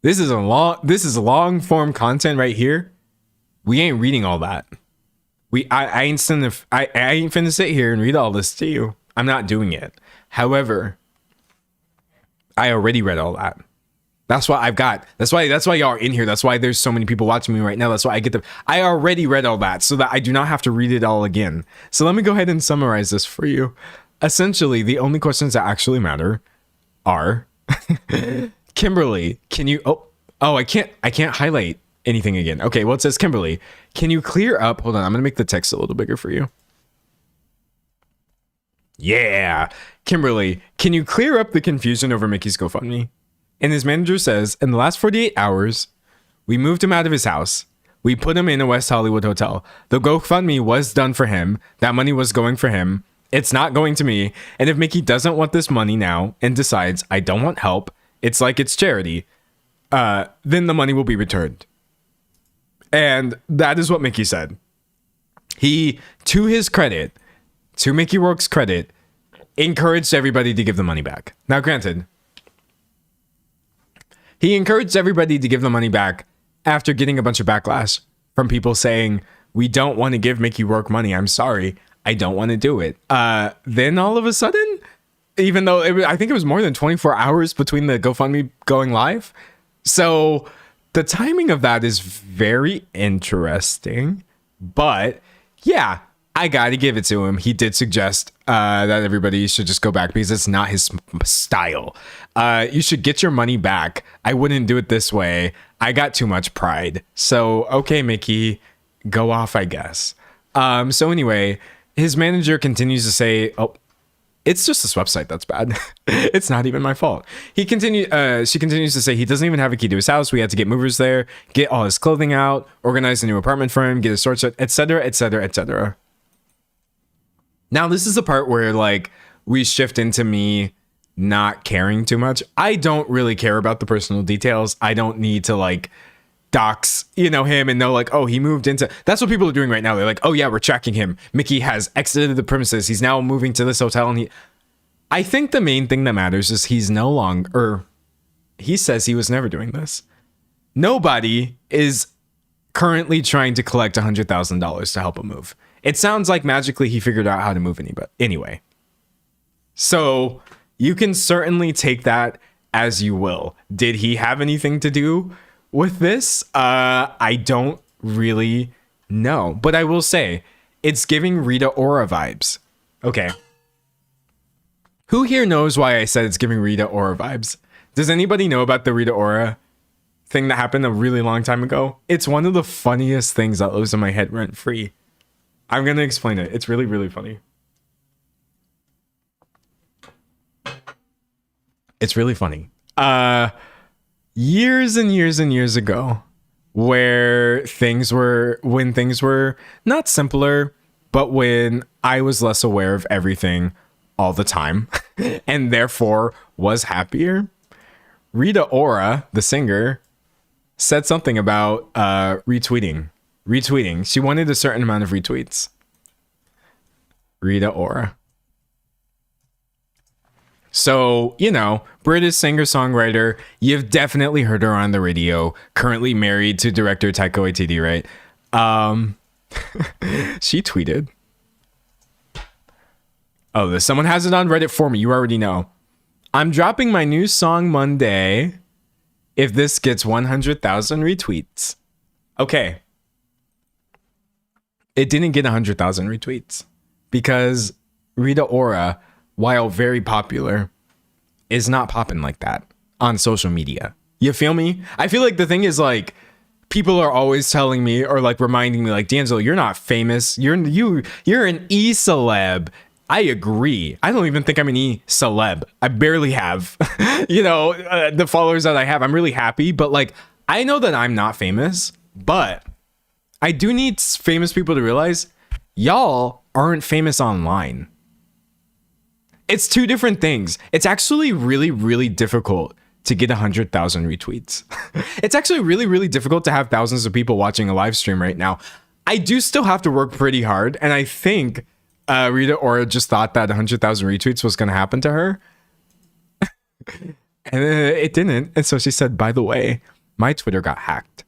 Speaker 1: This is long form content right here. We ain't reading all that. I ain't finna sit here and read all this to you. I'm not doing it. However, I already read all that. That's why y'all are in here. That's why there's so many people watching me right now. That's why I already read all that so that I do not have to read it all again. So let me go ahead and summarize this for you. Essentially, the only questions that actually matter are Kimberly, can you I can't highlight anything again. Okay, well, it says, Kimberly, can you clear up? Hold on, I'm gonna make the text a little bigger for you. Yeah. Kimberly, can you clear up the confusion over Mickey's GoFundMe? And his manager says, in the last 48 hours, we moved him out of his house. We put him in a West Hollywood hotel. The GoFundMe was done for him. That money was going for him. It's not going to me. And if Mickey doesn't want this money now and decides, I don't want help, it's like it's charity, then the money will be returned. And that is what Mickey said. He, to his credit, to Mickey Rourke's credit, encouraged everybody to give the money back. Now, granted, he encouraged everybody to give the money back after getting a bunch of backlash from people saying, we don't want to give Mickey Rourke money. I'm sorry. I don't want to do it. Then all of a sudden, even though I think it was more than 24 hours between the GoFundMe going live. So the timing of that is very interesting. But yeah, I got to give it to him. He did suggest that everybody should just go back because it's not his style. You should get your money back. I wouldn't do it this way. I got too much pride. So, okay, Mickey, go off, I guess. So anyway, his manager continues to say, oh, it's just this website that's bad. It's not even my fault. She continues to say he doesn't even have a key to his house. We had to get movers there, get all his clothing out, organize a new apartment for him, get his storage, etc., etc., etc. Now, this is the part where like we shift into me not caring too much. I don't really care about the personal details. I don't need to like dox, him and know like, oh, he moved into, that's what people are doing right now. They're like, oh yeah, we're tracking him. Mickey has exited the premises. He's now moving to this hotel. And I think the main thing that matters is he says he was never doing this. Nobody is currently trying to collect $100,000 to help him move. It sounds like magically he figured out how to move anyway. So you can certainly take that as you will. Did he have anything to do with this? I don't really know, but I will say it's giving Rita Ora vibes. Okay. Who here knows why I said it's giving Rita Ora vibes? Does anybody know about the Rita Ora thing that happened a really long time ago? It's one of the funniest things that lives in my head rent free. I'm going to explain it. It's really, really funny. It's really funny. Years and years and years ago, when things were not simpler, but when I was less aware of everything all the time and therefore was happier, Rita Ora, the singer, said something about retweeting. She wanted a certain amount of retweets. Rita Ora. So, you know, British singer-songwriter, you've definitely heard her on the radio, currently married to director Taika Waititi, right? She tweeted. Oh, someone has it on Reddit for me. You already know. I'm dropping my new song Monday if this gets 100,000 retweets. Okay. It didn't get 100,000 retweets because Rita Ora, while very popular, is not popping like that on social media. You feel me? I feel like the thing is, like, people are always telling me or like reminding me, like, D'Angelo, you're not famous. You're an e-celeb. I agree. I don't even think I'm an e-celeb. I barely have, the followers that I have. I'm really happy, but like, I know that I'm not famous, but I do need famous people to realize y'all aren't famous online. It's two different things. It's actually really, really difficult to get 100,000 retweets. It's actually really, really difficult to have thousands of people watching a live stream right now. I do still have to work pretty hard. And I think Rita Ora just thought that 100,000 retweets was going to happen to her. And it didn't. And so she said, by the way, my Twitter got hacked.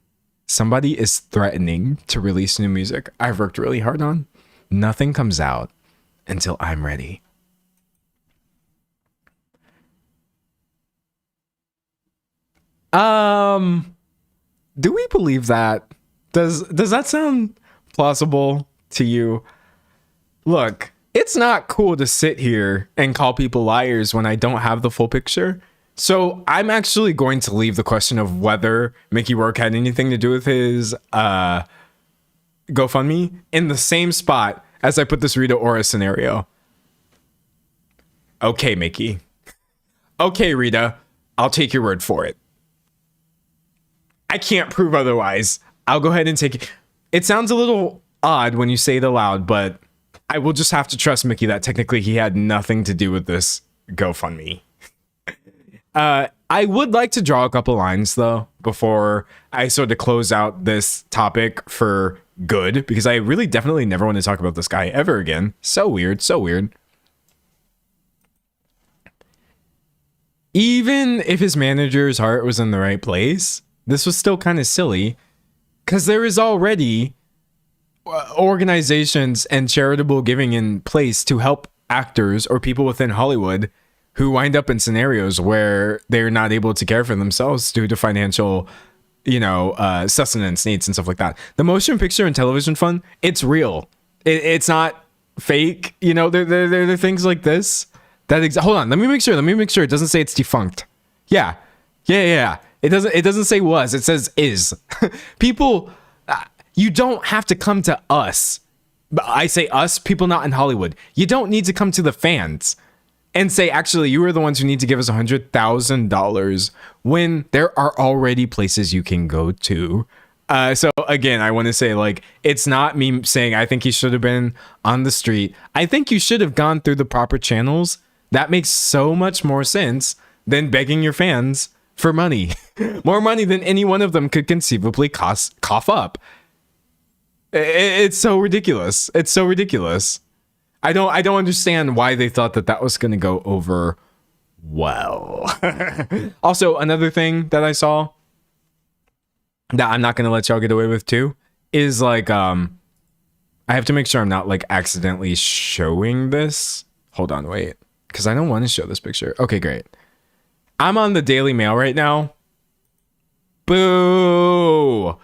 Speaker 1: Somebody is threatening to release new music I've worked really hard on. Nothing comes out until I'm ready. Do we believe that? Does that sound plausible to you? Look, it's not cool to sit here and call people liars when I don't have the full picture. So I'm actually going to leave the question of whether Mickey Rourke had anything to do with his GoFundMe in the same spot as I put this Rita Ora scenario. Okay, Mickey. Okay, Rita. I'll take your word for it. I can't prove otherwise. I'll go ahead and take it. It sounds a little odd when you say it aloud, but I will just have to trust Mickey that technically he had nothing to do with this GoFundMe. I would like to draw a couple lines, though, before I sort of close out this topic for good, because I really definitely never want to talk about this guy ever again. So weird, so weird. Even if his manager's heart was in the right place, this was still kind of silly, because there is already organizations and charitable giving in place to help actors or people within Hollywood who wind up in scenarios where they're not able to care for themselves due to financial, sustenance needs and stuff like that. The Motion Picture and Television Fund, it's real. It's not fake. There are things like this that hold on. Let me make sure. It doesn't say it's defunct. Yeah. It doesn't say was. It says is. People, you don't have to come to us. I say us, people not in Hollywood. You don't need to come to the fans and say, actually, you are the ones who need to give us $100,000 when there are already places you can go to. So again, I want to say, like, it's not me saying I think he should have been on the street. I think you should have gone through the proper channels. That makes so much more sense than begging your fans for money. More money than any one of them could conceivably cough up. It's so ridiculous. It's so ridiculous. I don't understand why they thought that was going to go over well. Also, another thing that I saw that I'm not going to let y'all get away with too is like, I have to make sure I'm not like accidentally showing this. Hold on, wait, because I don't want to show this picture. Okay, great. I'm on the Daily Mail right now. Boo.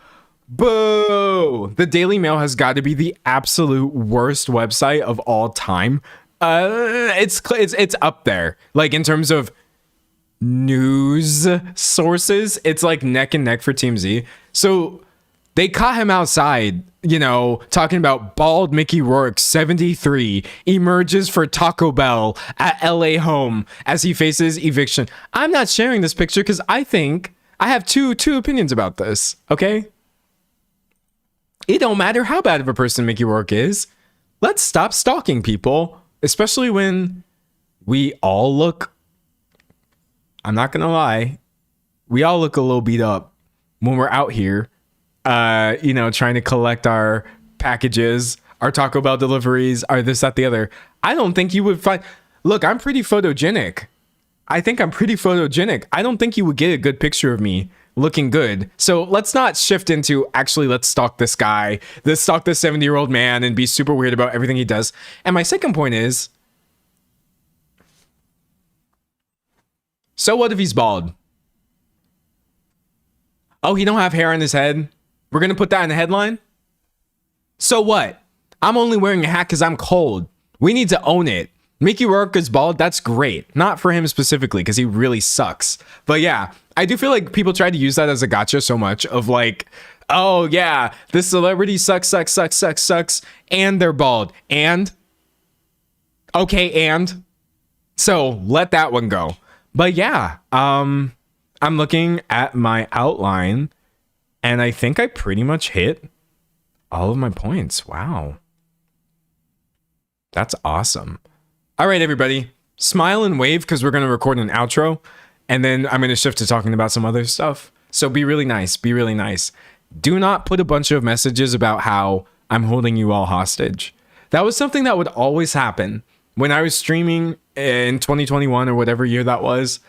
Speaker 1: Boo! The Daily Mail has got to be the absolute worst website of all time. It's up there. Like, in terms of news sources, it's like neck and neck for Team Z. So they caught him outside, talking about bald Mickey Rourke, 73, emerges for Taco Bell at LA home as he faces eviction. I'm not sharing this picture because I think I have two opinions about this, okay? It don't matter how bad of a person Mickey Rourke is. Let's stop stalking people, especially when we all look, I'm not going to lie, we all look a little beat up when we're out here, trying to collect our packages, our Taco Bell deliveries, our this, that, the other. I don't think you would find, look, I'm pretty photogenic. I think I'm pretty photogenic. I don't think you would get a good picture of me looking good. So let's not shift into actually let's stalk this guy, let's stalk this 70-year-old man and be super weird about everything he does. And my second point is, so what if he's bald? Oh, he don't have hair on his head? We're gonna put that in the headline? So what? I'm only wearing a hat because I'm cold. We need to own it. Mickey Rourke is bald. That's great. Not for him specifically because he really sucks. But yeah, I do feel like people try to use that as a gotcha so much of like, oh yeah, this celebrity sucks, and they're bald. And? Okay, and? So let that one go. But yeah, I'm looking at my outline and I think I pretty much hit all of my points. Wow. That's awesome. All right, everybody, smile and wave because we're going to record an outro and then I'm going to shift to talking about some other stuff. So be really nice. Be really nice. Do not put a bunch of messages about how I'm holding you all hostage. That was something that would always happen when I was streaming in 2021 or whatever year that was.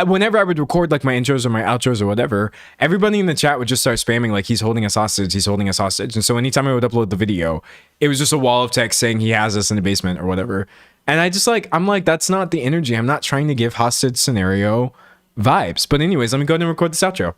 Speaker 1: Whenever I would record like my intros or my outros or whatever, everybody in the chat would just start spamming like he's holding us hostage, he's holding us hostage. And so anytime I would upload the video, it was just a wall of text saying he has us in the basement or whatever. And I just like, I'm like, that's not the energy. I'm not trying to give hostage scenario vibes. But anyways, let me go ahead and record this outro.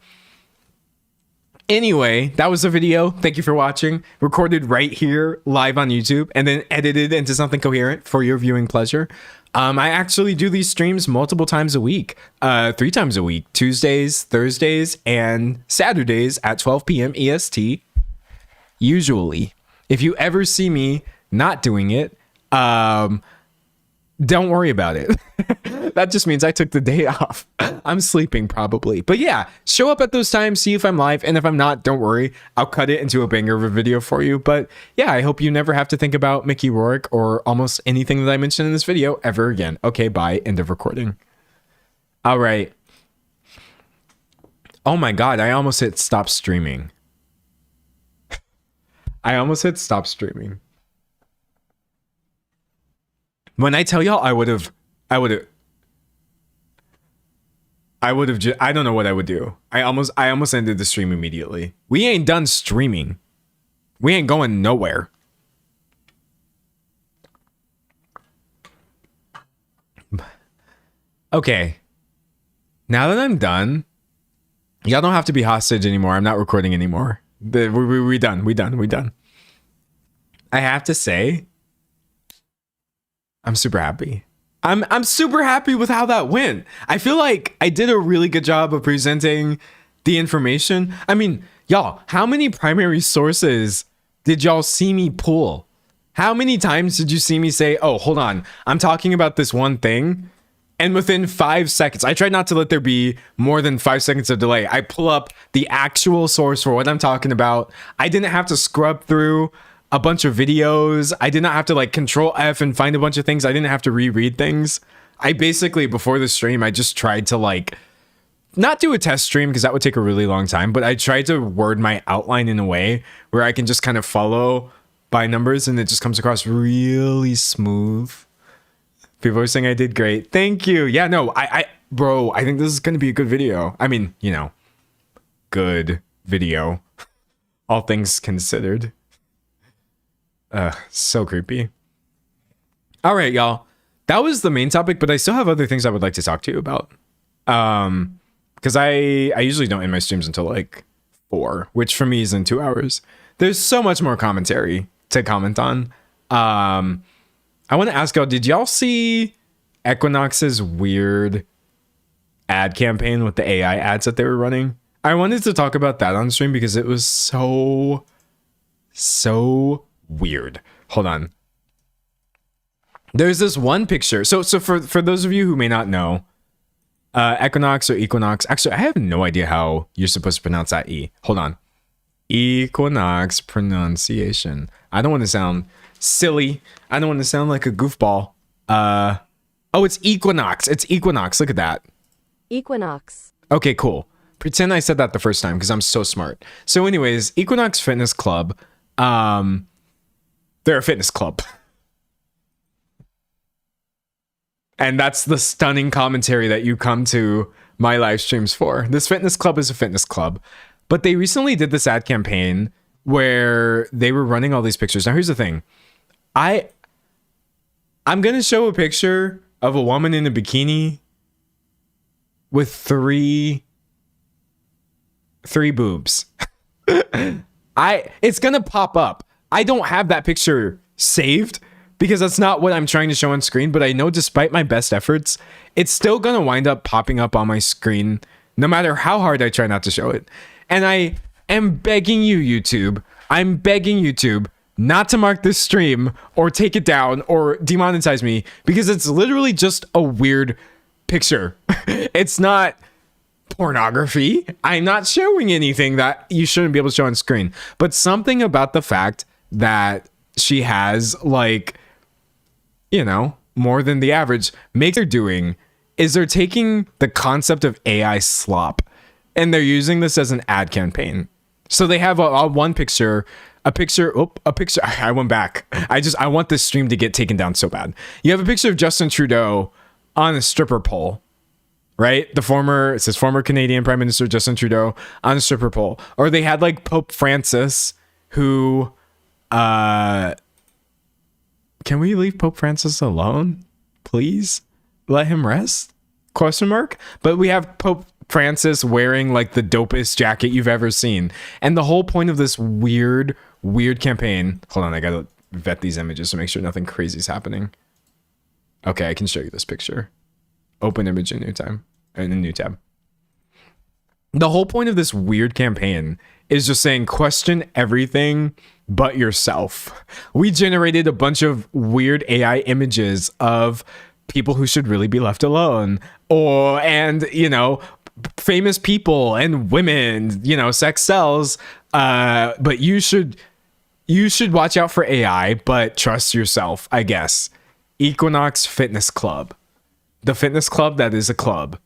Speaker 1: Anyway, that was the video. Thank you for watching. Recorded right here live on YouTube and then edited into something coherent for your viewing pleasure. I actually do these streams multiple times a week, 3 times a week, Tuesdays, Thursdays, and Saturdays at 12 p.m. EST. Usually, if you ever see me not doing it, don't worry about it. That just means I took the day off. I'm sleeping probably. But yeah, show up at those times, see if I'm live. And if I'm not, don't worry. I'll cut it into a banger of a video for you. But yeah, I hope you never have to think about Mickey Rourke or almost anything that I mentioned in this video ever again. Okay, bye. End of recording. All right. Oh my God, I almost hit stop streaming. I almost hit stop streaming. When I tell y'all I would have I don't know what I would do. I almost ended the stream immediately. We ain't done streaming. We ain't going nowhere. Okay. Now that I'm done, y'all don't have to be hostage anymore. I'm not recording anymore. We done. I have to say, I'm super happy. I'm super happy with how that went. I feel like I did a really good job of presenting the information. I mean, y'all, how many primary sources did y'all see me pull? How many times did you see me say, oh, hold on, I'm talking about this one thing? And within 5 seconds, I tried not to let there be more than 5 seconds of delay. I pull up the actual source for what I'm talking about. I didn't have to scrub through a bunch of videos. I did not have to like control F and find a bunch of things. I didn't have to reread things. I basically, before the stream, I just tried to like, not do a test stream because that would take a really long time, but I tried to word my outline in a way where I can just kind of follow by numbers and it just comes across really smooth. People are saying I did great. Thank you. Yeah, no, bro, I think this is going to be a good video. I mean, you know, good video. All things considered. So creepy. All right, y'all. That was the main topic, but I still have other things I would like to talk to you about. Because I usually don't end my streams until like 4, which for me is in 2 hours. There's so much more commentary to comment on. I want to ask y'all, did y'all see Equinox's weird ad campaign with the AI ads that they were running? I wanted to talk about that on stream because it was so weird. Hold on. There's this one picture. So for those of you who may not know, Equinox or Equinox. Actually, I have no idea how you're supposed to pronounce that E. Hold on. Equinox pronunciation. I don't want to sound silly. I don't want to sound like a goofball. Oh, it's Equinox. It's Equinox. Look at that.
Speaker 10: Equinox.
Speaker 1: Okay, cool. Pretend I said that the first time because I'm so smart. So anyways, Equinox Fitness Club. They're a fitness club. And that's the stunning commentary that you come to my live streams for. This fitness club is a fitness club. But they recently did this ad campaign where they were running all these pictures. Now, here's the thing. I'm going to show a picture of a woman in a bikini with three boobs. It's going to pop up. I don't have that picture saved because that's not what I'm trying to show on screen, but I know despite my best efforts, it's still going to wind up popping up on my screen no matter how hard I try not to show it. And I am begging you, YouTube, I'm begging YouTube not to mark this stream or take it down or demonetize me because it's literally just a weird picture. It's not pornography. I'm not showing anything that you shouldn't be able to show on screen, but something about the fact that she has, like, you know, more than the average makes her doing is they're taking the concept of AI slop and they're using this as an ad campaign. So they have one picture, a picture. I went back. I want this stream to get taken down so bad. You have a picture of Justin Trudeau on a stripper pole, right? It says former Canadian Prime Minister Justin Trudeau on a stripper pole. Or they had like Pope Francis who, can we leave Pope Francis alone? Please let him rest? ? But we have Pope Francis wearing like the dopest jacket you've ever seen. And the whole point of this weird campaign, hold on, I gotta vet these images to make sure nothing crazy is happening. Okay, I can show you this picture. Open image in a new tab. The whole point of this weird campaign is just saying question everything but yourself. We generated a bunch of weird AI images of people who should really be left alone, and you know, famous people and women, you know, sex sells, but you should watch out for AI, but trust yourself, I guess. Equinox Fitness Club, the fitness club that is a club.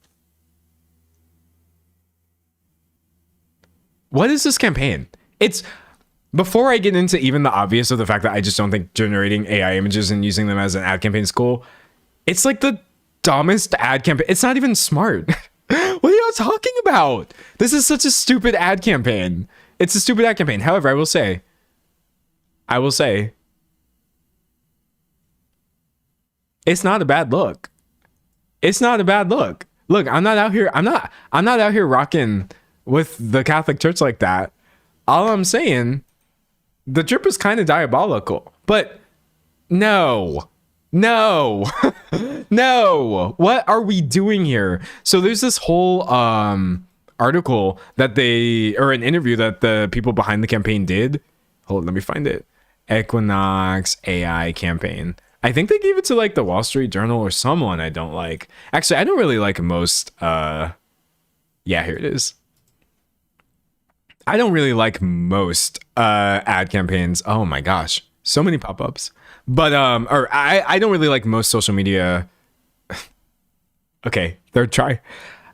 Speaker 1: What is this campaign? It's, before I get into even the obvious of the fact that I just don't think generating AI images and using them as an ad campaign is cool, it's like the dumbest ad campaign. It's not even smart. What are y'all talking about? This is such a stupid ad campaign. It's a stupid ad campaign. However, I will say, it's not a bad look. It's not a bad look. Look, I'm not out here rocking with the Catholic Church like that. All I'm saying, the drip is kind of diabolical, but no, no. What are we doing here? So there's this whole article that an interview that the people behind the campaign did. Hold on, let me find it. Equinox AI campaign. I think they gave it to like the Wall Street Journal or someone I don't like. Actually, I don't really like most. Yeah, here it is. I don't really like most ad campaigns. Oh my gosh, so many pop-ups. But I don't really like most social media. Okay, third try.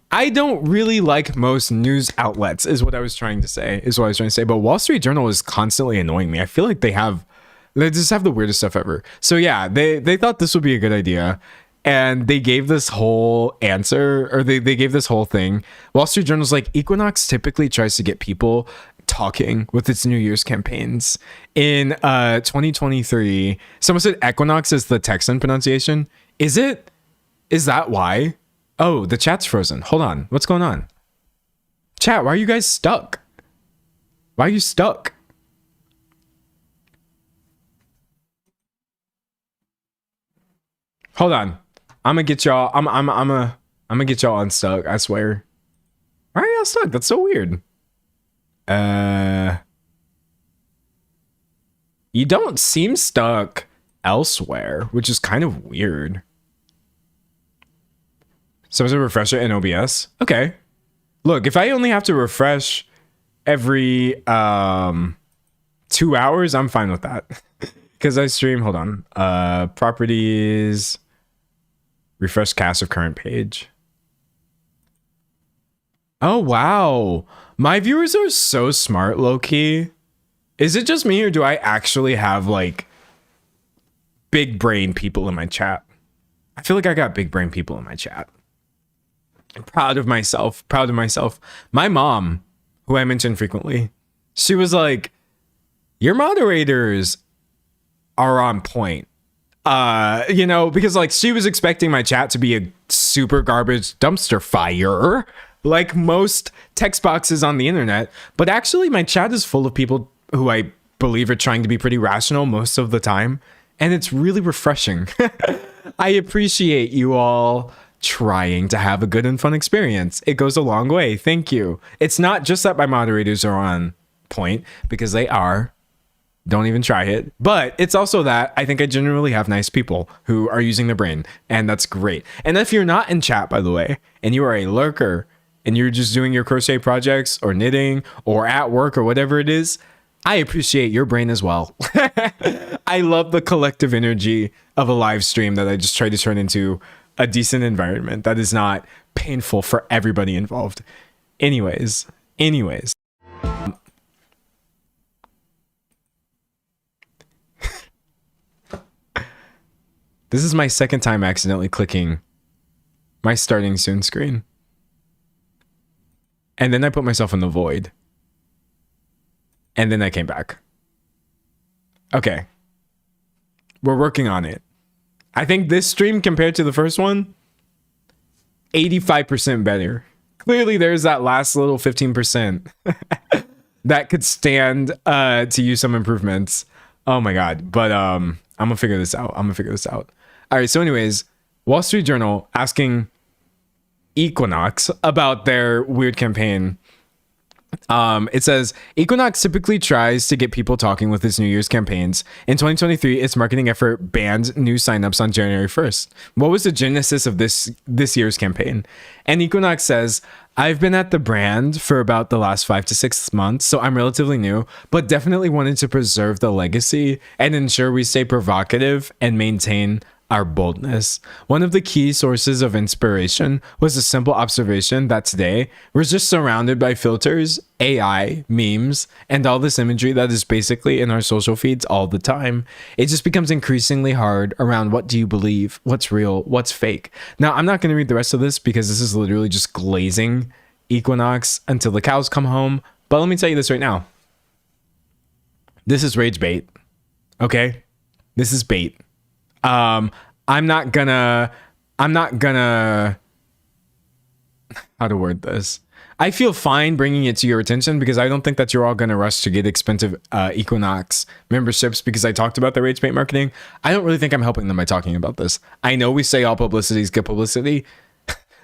Speaker 1: I don't really like most news outlets is what I was trying to say. But Wall Street Journal is constantly annoying me. I feel like they just have the weirdest stuff ever. So yeah, they thought this would be a good idea. And they gave this whole answer, or they gave this whole thing. Wall Street Journal's like, Equinox typically tries to get people talking with its New Year's campaigns. In 2023, someone said Equinox is the Texan pronunciation. Is it? Is that why? Oh, the chat's frozen. Hold on. What's going on? Chat, why are you guys stuck? Why are you stuck? Hold on. I'm gonna get y'all. I'm gonna get y'all unstuck. I swear. Why are y'all stuck? That's so weird. You don't seem stuck elsewhere, which is kind of weird. So is it a refresher in OBS? Okay. Look, if I only have to refresh every 2 hours, I'm fine with that. Because I stream, hold on. Properties, refresh cast of current page. Oh, wow. My viewers are so smart, low-key. Is it just me, or do I actually have, like, big brain people in my chat? I feel like I got big brain people in my chat. I'm proud of myself. Proud of myself. My mom, who I mention frequently, she was like, your moderators are on point. You know, because like she was expecting my chat to be a super garbage dumpster fire, like most text boxes on the internet. But actually, my chat is full of people who I believe are trying to be pretty rational most of the time. And it's really refreshing. I appreciate you all trying to have a good and fun experience. It goes a long way. Thank you. It's not just that my moderators are on point, because they are. Don't even try it. But it's also that I think I generally have nice people who are using their brain, and that's great. And if you're not in chat, by the way, and you are a lurker and you're just doing your crochet projects or knitting or at work or whatever it is, I appreciate your brain as well. I love the collective energy of a live stream that I just try to turn into a decent environment that is not painful for everybody involved. Anyways. This is my second time accidentally clicking my starting soon screen. And then I put myself in the void. And then I came back. Okay. We're working on it. I think this stream compared to the first one, 85% better. Clearly there's that last little 15% that could stand to use some improvements. Oh my God. But I'm gonna figure this out. All right, so anyways, Wall Street Journal asking Equinox about their weird campaign. It says, Equinox typically tries to get people talking with its New Year's campaigns. In 2023, its marketing effort banned new signups on January 1st. What was the genesis of this year's campaign? And Equinox says, I've been at the brand for about the last 5 to 6 months, so I'm relatively new, but definitely wanted to preserve the legacy and ensure we stay provocative and maintain our boldness. One of the key sources of inspiration was a simple observation that today we're just surrounded by filters, AI, memes, and all this imagery that is basically in our social feeds all the time. It just becomes increasingly hard around what do you believe, what's real, what's fake. Now, I'm not going to read the rest of this because this is literally just glazing Equinox until the cows come home. But let me tell you this right now. This is rage bait. Okay? This is bait. I'm not gonna how to word this. I feel fine bringing it to your attention because I don't think that you're all gonna rush to get expensive Equinox memberships because I talked about the rage bait marketing. I don't really think I'm helping them by talking about this. I know we say all publicity is good publicity.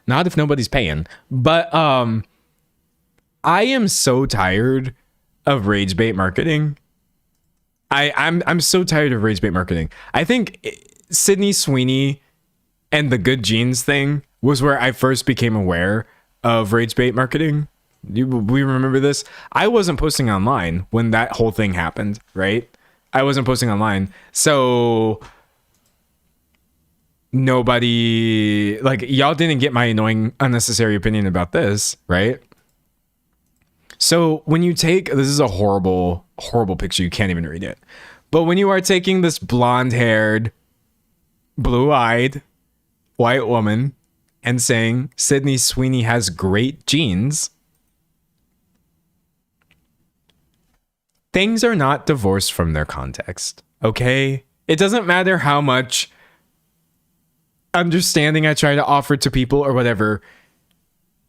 Speaker 1: Not if nobody's paying. But I am so tired of rage bait marketing. I'm so tired of rage bait marketing. I think Sydney Sweeney and the good jeans thing was where I first became aware of rage bait marketing. We remember this. I wasn't posting online when that whole thing happened, right? I wasn't posting online. So nobody, like, y'all didn't get my annoying, unnecessary opinion about this, right? So when you take, this is a horrible picture. You can't even read it. But when you are taking this blonde-haired, blue-eyed white woman and saying Sydney Sweeney has great genes, things are not divorced from their context, okay? It doesn't matter how much understanding I try to offer to people or whatever.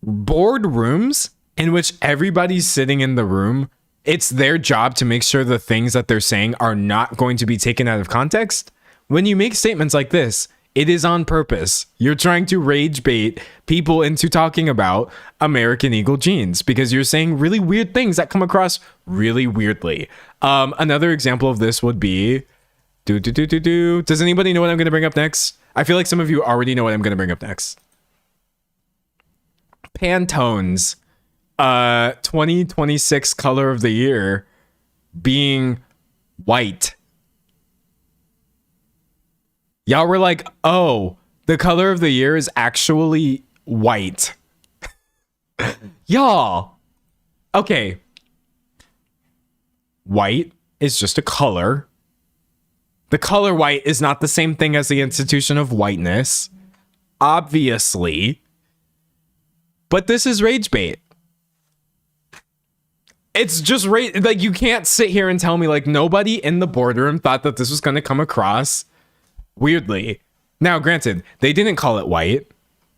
Speaker 1: Boardrooms in which everybody's sitting in the room, it's their job to make sure the things that they're saying are not going to be taken out of context. When you make statements like this, it is on purpose. You're trying to rage bait people into talking about American Eagle jeans because you're saying really weird things that come across really weirdly. Another example of this would be, does anybody know what I'm going to bring up next? I feel like some of you already know what I'm going to bring up next. Pantone's 2026 color of the year being white. Y'all were like, oh, the color of the year is actually white. Y'all. Okay. White is just a color. The color white is not the same thing as the institution of whiteness, obviously. But this is rage bait. It's just like, you can't sit here and tell me like nobody in the boardroom thought that this was going to come across weirdly. Now, granted, they didn't call it white.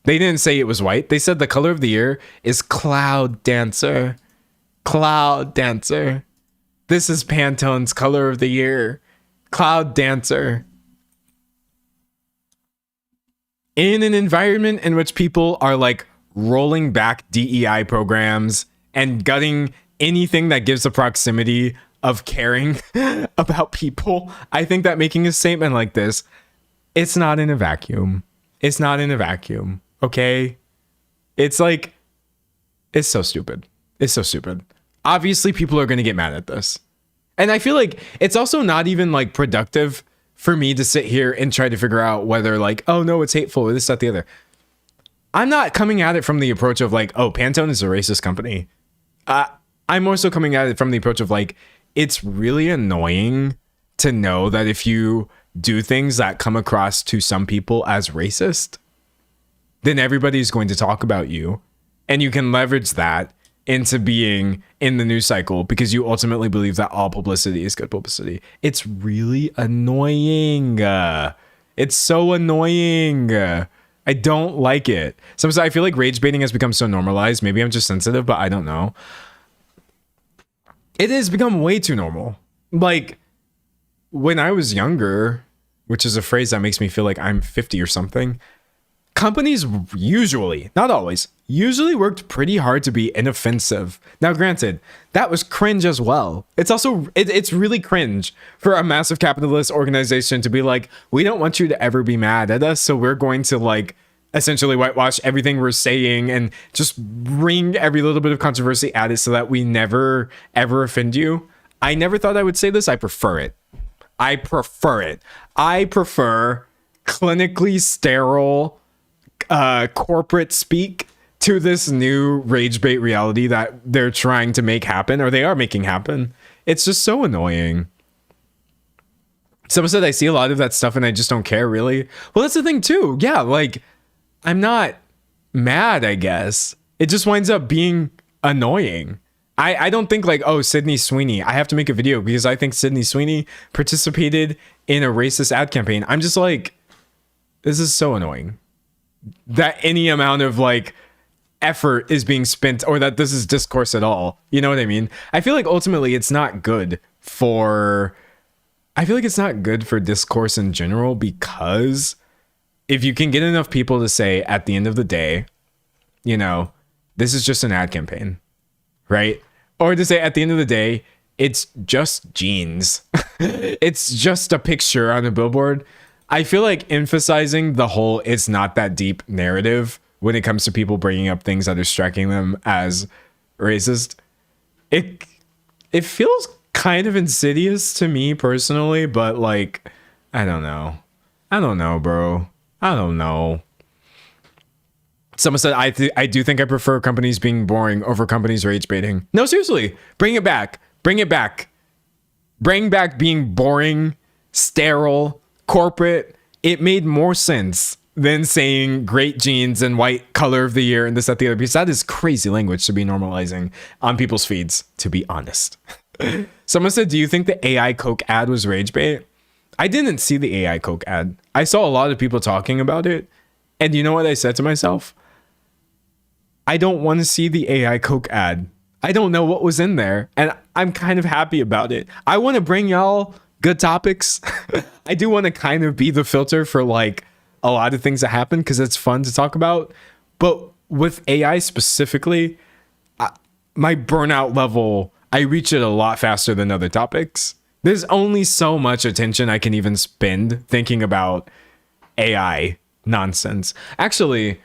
Speaker 1: They didn't say it was white. They said the color of the year is Cloud Dancer. Cloud Dancer. This is Pantone's color of the year. Cloud Dancer. In an environment in which people are like rolling back DEI programs and gutting anything that gives a proximity of caring about people, I think that making a statement like this, it's not in a vacuum. It's not in a vacuum. Okay? It's like, it's so stupid. It's so stupid. Obviously, people are going to get mad at this. And I feel like it's also not even like productive for me to sit here and try to figure out whether like, oh no, it's hateful or this, that, the other. I'm not coming at it from the approach of like, oh, Pantone is a racist company. I'm more so coming at it from the approach of like, it's really annoying to know that if you do things that come across to some people as racist, then everybody's going to talk about you. And you can leverage that into being in the news cycle because you ultimately believe that all publicity is good publicity. It's really annoying. It's so annoying. I don't like it. Sometimes I feel like rage baiting has become so normalized. Maybe I'm just sensitive, but I don't know. It has become way too normal. Like, when I was younger, which is a phrase that makes me feel like I'm 50 or something, companies usually, not always, usually worked pretty hard to be inoffensive. Now, granted, that was cringe as well. It's also, it's really cringe for a massive capitalist organization to be like, we don't want you to ever be mad at us, so we're going to like essentially whitewash everything we're saying and just bring every little bit of controversy at it so that we never ever offend you. I never thought I would say this. I prefer it. I prefer it. I prefer clinically sterile corporate speak to this new rage bait reality that they're trying to make happen, or they are making happen. It's just so annoying. Someone said I see a lot of that stuff and I just don't care, really. Well, that's the thing too. Yeah, like, I'm not mad, I guess. It just winds up being annoying. I don't think like, oh, Sydney Sweeney, I have to make a video because I think Sydney Sweeney participated in a racist ad campaign. I'm just like, this is so annoying that any amount of like effort is being spent, or that this is discourse at all. You know what I mean? I feel like ultimately it's not good for, I feel like it's not good for discourse in general, because if you can get enough people to say at the end of the day, you know, this is just an ad campaign, right? Or to say at the end of the day, it's just jeans. It's just a picture on a billboard. I feel like emphasizing the whole it's not that deep narrative when it comes to people bringing up things that are striking them as racist, it feels kind of insidious to me personally, but like, I don't know. I don't know, bro. I don't know. Someone said, I do think I prefer companies being boring over companies rage baiting. No, seriously, bring it back. Bring it back. Bring back being boring, sterile, corporate. It made more sense than saying great jeans and white color of the year and this, that, the other, because that is crazy language to be normalizing on people's feeds, to be honest. Someone said, do you think the AI Coke ad was rage bait? I didn't see the AI Coke ad. I saw a lot of people talking about it. And you know what I said to myself? I don't want to see the AI Coke ad. I don't know what was in there. And I'm kind of happy about it. I want to bring y'all good topics. I do want to kind of be the filter for like a lot of things that happen because it's fun to talk about. But with AI specifically, my burnout level, I reach it a lot faster than other topics. There's only so much attention I can even spend thinking about AI nonsense. Actually,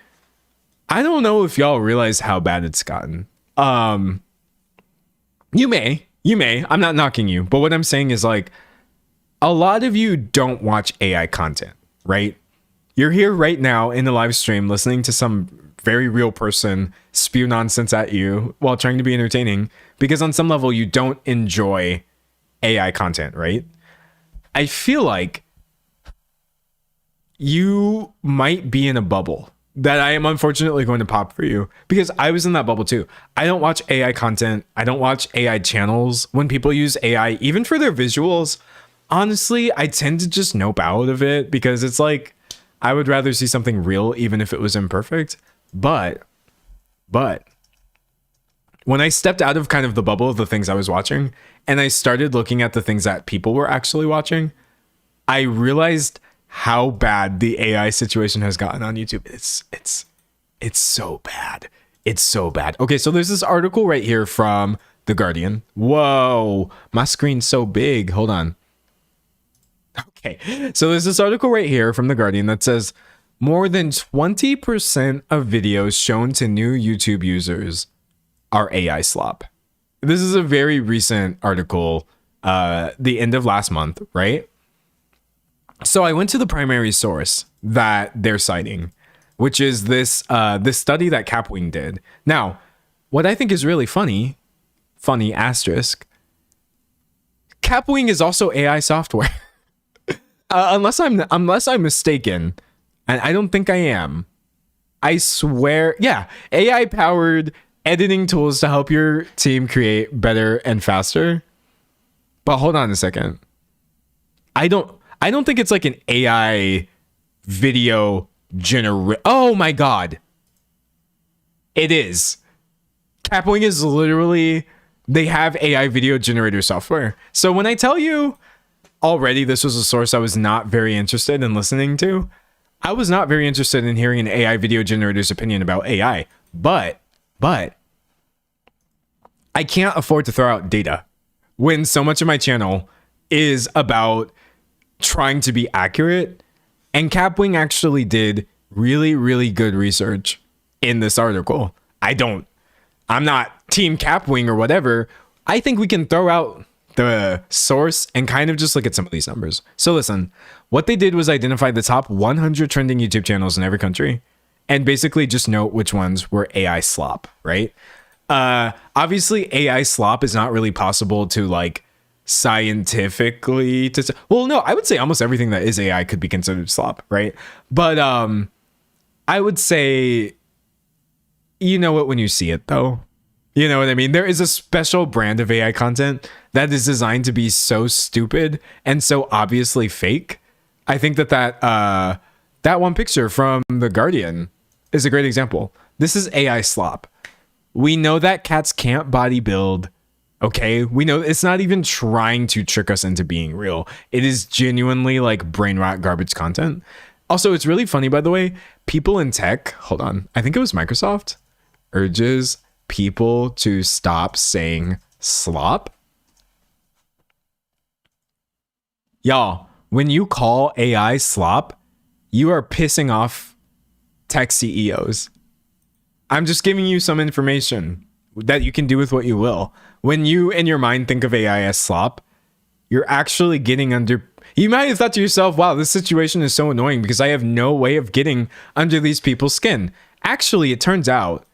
Speaker 1: I don't know if y'all realize how bad it's gotten. You may, I'm not knocking you, but what I'm saying is like, a lot of you don't watch AI content, right? You're here right now in the live stream listening to some very real person spew nonsense at you while trying to be entertaining because on some level you don't enjoy AI content, right? I feel like you might be in a bubble that I am unfortunately going to pop for you, because I was in that bubble too. I don't watch AI content. I don't watch AI channels. When people use AI, even for their visuals, honestly, I tend to just nope out of it, because it's like, I would rather see something real, even if it was imperfect. But when I stepped out of kind of the bubble of the things I was watching, and I started looking at the things that people were actually watching, I realized how bad the AI situation has gotten on YouTube. It's so bad. It's so bad. Okay, so there's this article right here from The Guardian. Whoa, my screen's so big. Hold on. Okay, so there's this article right here from The Guardian that says more than 20% of videos shown to new YouTube users are AI slop. This is a very recent article, the end of last month, right? So I went to the primary source that they're citing, which is this study that Capwing did. Now, what I think is really funny asterisk, Capwing is also AI software. Unless I'm mistaken, and I don't think I am. I swear, yeah, AI powered editing tools to help your team create better and faster. But hold on a second. I don't think it's like an AI video oh my god. It is. Capwing is literally, they have AI video generator software. So when I tell you already this was a source I was not very interested in listening to, I was not very interested in hearing an AI video generator's opinion about AI. But I can't afford to throw out data when so much of my channel is about trying to be accurate. And Capwing actually did really, really good research in this article. I'm not team Capwing or whatever. I think we can throw out the source and kind of just look at some of these numbers. So listen, what they did was identify the top 100 trending YouTube channels in every country and basically just note which ones were AI slop, right? Obviously AI slop is not really possible to like scientifically well, no, I would say almost everything that is AI could be considered slop, right? But I would say, you know it when you see it though. You know what I mean? There is a special brand of AI content that is designed to be so stupid and so obviously fake. I think that one picture from The Guardian is a great example. This is AI slop. We know that cats can't bodybuild. Okay, we know it's not even trying to trick us into being real. It is genuinely like brain rot garbage content. Also, it's really funny, by the way, people in tech, hold on, I think it was Microsoft, urges people to stop saying slop. Y'all, when you call AI slop, you are pissing off tech CEOs. I'm just giving you some information that you can do with what you will. When you in your mind think of AI as slop, you're actually getting under. You might have thought to yourself, wow, this situation is so annoying because I have no way of getting under these people's skin. Actually, it turns out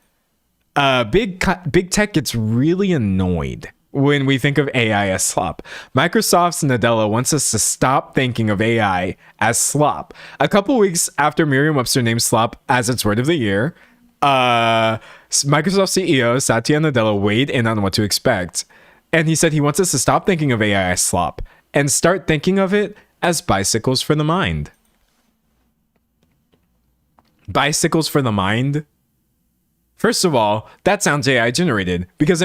Speaker 1: big tech gets really annoyed when we think of AI as slop. Microsoft's Nadella wants us to stop thinking of AI as slop. A couple weeks after Merriam-Webster named slop as its word of the year, Microsoft CEO Satya Nadella weighed in on what to expect. And he said he wants us to stop thinking of AI as slop and start thinking of it as bicycles for the mind. Bicycles for the mind? First of all, that sounds AI generated because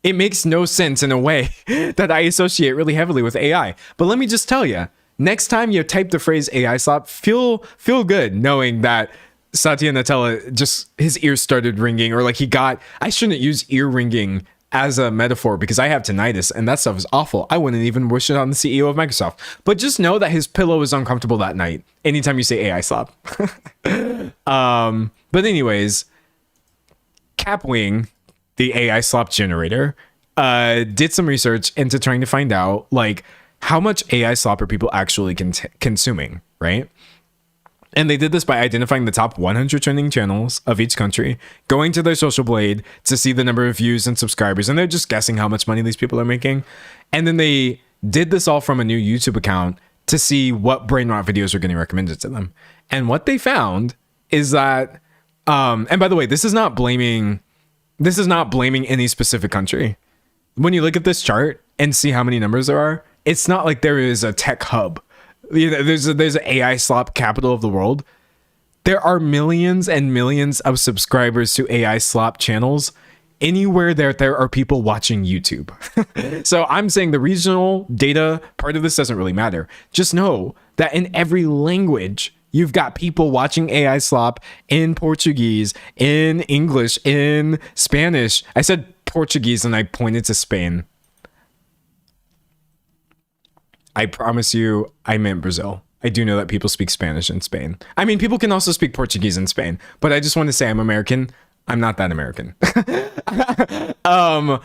Speaker 1: it makes no sense in a way that I associate really heavily with AI. But let me just tell you, next time you type the phrase AI slop, feel good knowing that Satya Nadella just his ears started ringing, or like I shouldn't use ear ringing as a metaphor because I have tinnitus and that stuff is awful. I wouldn't even wish it on the CEO of Microsoft. But just know that his pillow is uncomfortable that night anytime you say AI slop. But anyways, Capwing, the AI slop generator, did some research into trying to find out like how much AI slop are people actually consuming, right? And they did this by identifying the top 100 trending channels of each country, going to their social blade to see the number of views and subscribers, and they're just guessing how much money these people are making. And then they did this all from a new YouTube account to see what brain rot videos were getting recommended to them. And what they found is that, and by the way, this is not blaming any specific country. When you look at this chart and see how many numbers there are, it's not like there is a tech hub. There's an AI slop capital of the world. There are millions and millions of subscribers to AI slop channels anywhere there are people watching YouTube. So I'm saying the regional data part of this doesn't really matter. Just know that in every language, you've got people watching AI slop in Portuguese, in English, in Spanish. I said Portuguese and I pointed to Spain. I promise you, I meant Brazil. I do know that people speak Spanish in Spain. I mean, people can also speak Portuguese in Spain, but I just want to say I'm American. I'm not that American. I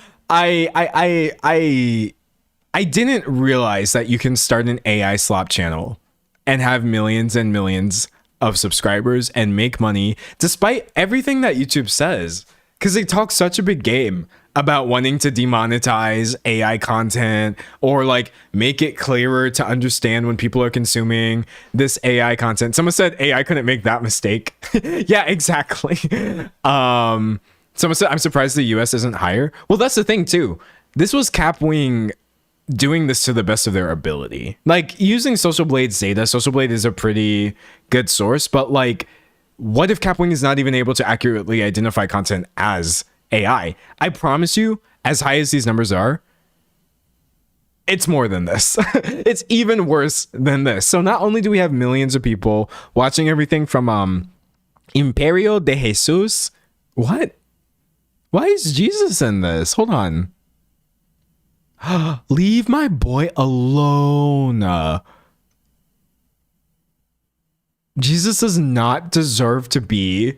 Speaker 1: didn't realize that you can start an AI slop channel and have millions and millions of subscribers and make money despite everything that YouTube says, because they talk such a big game about wanting to demonetize AI content or like make it clearer to understand when people are consuming this AI content. Someone said AI couldn't make that mistake. Yeah, exactly. Someone said, I'm surprised the US isn't higher. Well, that's the thing too. This was Capwing doing this to the best of their ability. Like using Social Blade's data. Social Blade is a pretty good source, but like, what if Capwing is not even able to accurately identify content as AI? I promise you, as high as these numbers are, it's more than this. It's even worse than this. So not only do we have millions of people watching everything from Imperio de Jesus. What? Why is Jesus in this? Hold on. Leave my boy alone. Jesus does not deserve to be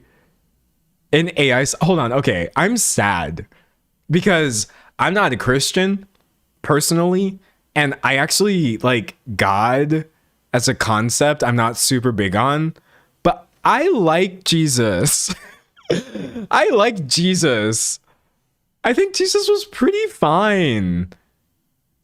Speaker 1: in AI. Hold on. Okay. I'm sad because I'm not a Christian personally. And I actually like God as a concept. I'm not super big on, but I like Jesus. I like Jesus. I think Jesus was pretty fine.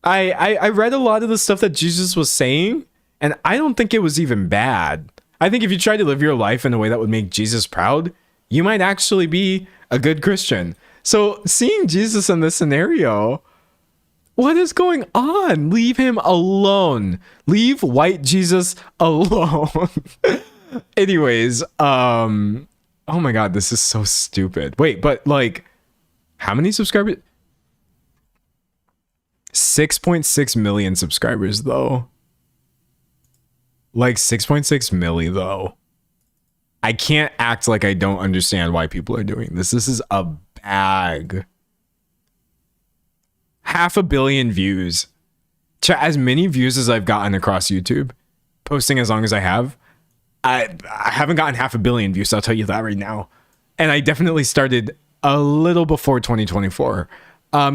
Speaker 1: I read a lot of the stuff that Jesus was saying, and I don't think it was even bad. I think if you try to live your life in a way that would make Jesus proud, you might actually be a good Christian. So seeing Jesus in this scenario, what is going on? Leave him alone. Leave white Jesus alone. Anyways, oh my God, this is so stupid. Wait, but like, how many subscribers? 6.6 million subscribers though. Like 6.6 milli though. I can't act like I don't understand why people are doing this. This is a bag. 500 million views. As many views as I've gotten across YouTube, posting as long as I have, I haven't gotten 500 million views, so I'll tell you that right now. And I definitely started a little before 2024.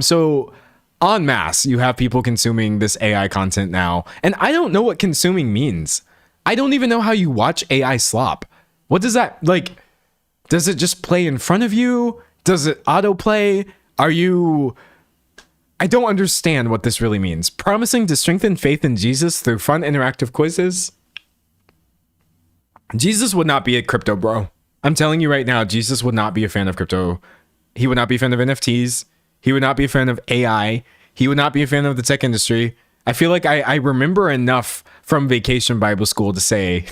Speaker 1: So en masse, you have people consuming this AI content now. And I don't know what consuming means. I don't even know how you watch AI slop. What does that, like, does it just play in front of you? Does it autoplay? I don't understand what this really means. Promising to strengthen faith in Jesus through fun interactive quizzes? Jesus would not be a crypto bro. I'm telling you right now, Jesus would not be a fan of crypto. He would not be a fan of NFTs. He would not be a fan of AI. He would not be a fan of the tech industry. I feel like I remember enough from Vacation Bible School to say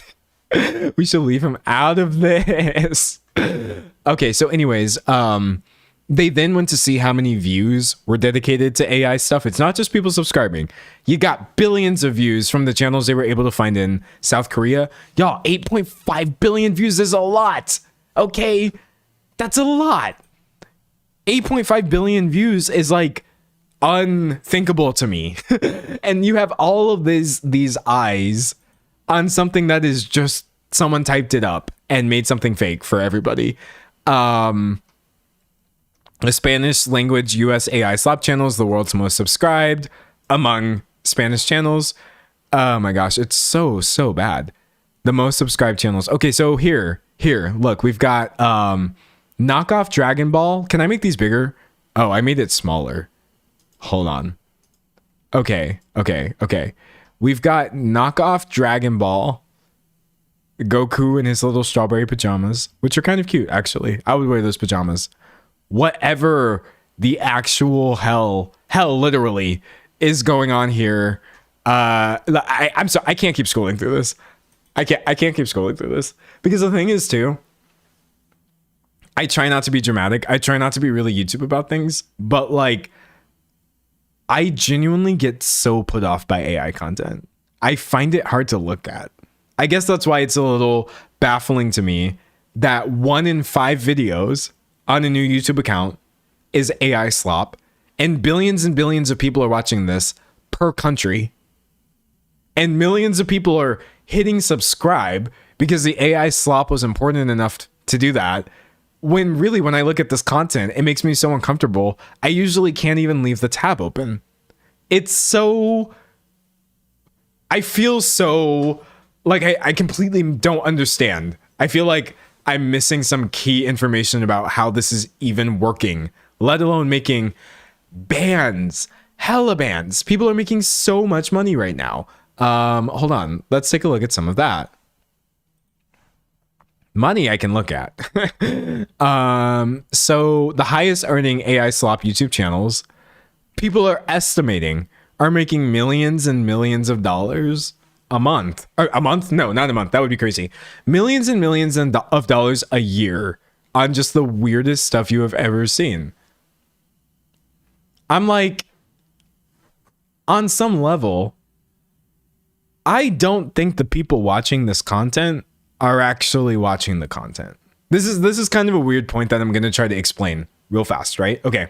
Speaker 1: we should leave him out of this. Okay, so anyways, they then went to see how many views were dedicated to AI stuff. It's not just people subscribing. You got billions of views from the channels they were able to find in South Korea. Y'all, 8.5 billion views is a lot. Okay, that's a lot. 8.5 billion views is like unthinkable to me. And you have all of these eyes on something that is just someone typed it up and made something fake for everybody. The Spanish language US AI slop channel is the world's most subscribed among Spanish channels. Oh my gosh, it's so bad. The most subscribed channels. Okay, so here, look, we've got knockoff Dragon Ball. Can I make these bigger? Oh, I made it smaller. Hold on. Okay. We've got knockoff Dragon Ball, Goku in his little strawberry pajamas, which are kind of cute, actually. I would wear those pajamas. Whatever the actual hell literally is going on here. I'm sorry, I can't keep scrolling through this. I can't keep scrolling through this. Because the thing is too, I try not to be dramatic. I try not to be really YouTube about things, but like, I genuinely get so put off by AI content. I find it hard to look at. I guess that's why it's a little baffling to me that 1 in 5 videos on a new YouTube account is AI slop, and billions of people are watching this per country. And millions of people are hitting subscribe because the AI slop was important enough to do that. When really, when I look at this content, it makes me so uncomfortable. I usually can't even leave the tab open. It's so... I feel so... Like, I completely don't understand. I feel like I'm missing some key information about how this is even working, let alone making bands, hella bands. People are making so much money right now. Hold on. Let's take a look at some of that. Money I can look at. So the highest earning AI slop YouTube channels, people are estimating, are making millions and millions of dollars a month. Or a month? No, not a month. That would be crazy. Millions and millions of dollars a year on just the weirdest stuff you have ever seen. I'm like, on some level, I don't think the people watching this content are actually watching the content. This is kind of a weird point that I'm going to try to explain real fast, right? Okay.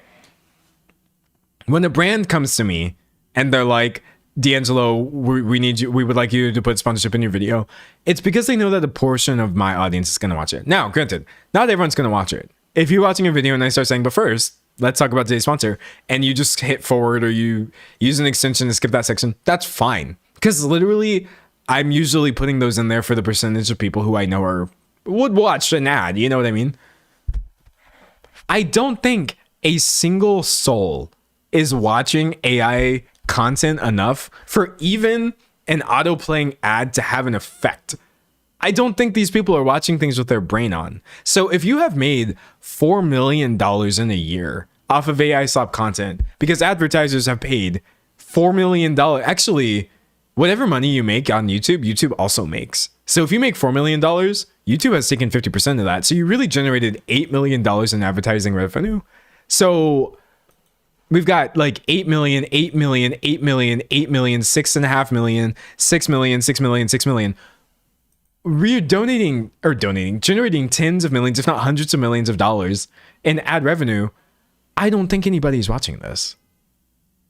Speaker 1: When a brand comes to me and they're like, D'Angelo, we need you, we would like you to put sponsorship in your video, it's because they know that a portion of my audience is going to watch it. Now, granted, not everyone's going to watch it. If you're watching a video and I start saying, but first, let's talk about today's sponsor, and you just hit forward or you use an extension to skip that section, that's fine. Because literally, I'm usually putting those in there for the percentage of people who I know would watch an ad. You know what I mean? I don't think a single soul is watching AI content enough for even an auto-playing ad to have an effect. I don't think these people are watching things with their brain on. So if you have made $4 million in a year off of AI slop content, because advertisers have paid $4 million, actually, whatever money you make on YouTube, YouTube also makes. So if you make $4 million, YouTube has taken 50% of that. So you really generated $8 million in advertising revenue. So we've got like 8 million, 8 million, 8 million, 8 million, 6.5 million, 6 million, 6 million, 6 million. We're generating tens of millions, if not hundreds of millions of dollars in ad revenue. I don't think anybody's watching this.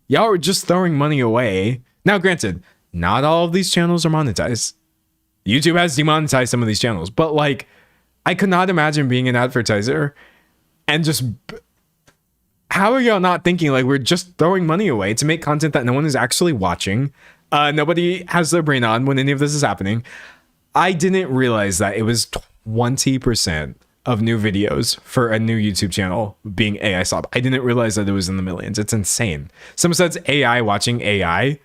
Speaker 1: Y'all are just throwing money away. Now, granted, not all of these channels are monetized. YouTube has demonetized some of these channels, but like, I could not imagine being an advertiser and just, how are y'all not thinking like we're just throwing money away to make content that no one is actually watching? Nobody has their brain on when any of this is happening. I didn't realize that it was 20% of new videos for a new YouTube channel being AI slop. I didn't realize that it was in the millions. It's insane. Someone says AI watching AI.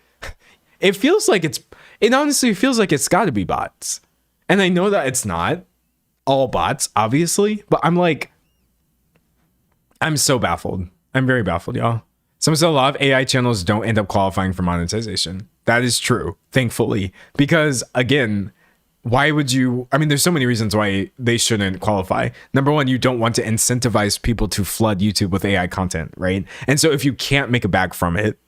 Speaker 1: It feels like it honestly feels like it's got to be bots. And I know that it's not all bots, obviously, but I'm like, I'm so baffled. I'm very baffled, y'all. Someone said a lot of AI channels don't end up qualifying for monetization. That is true, thankfully, because again, why would you? I mean, there's so many reasons why they shouldn't qualify. Number one, you don't want to incentivize people to flood YouTube with AI content, right? And so if you can't make a bag from it,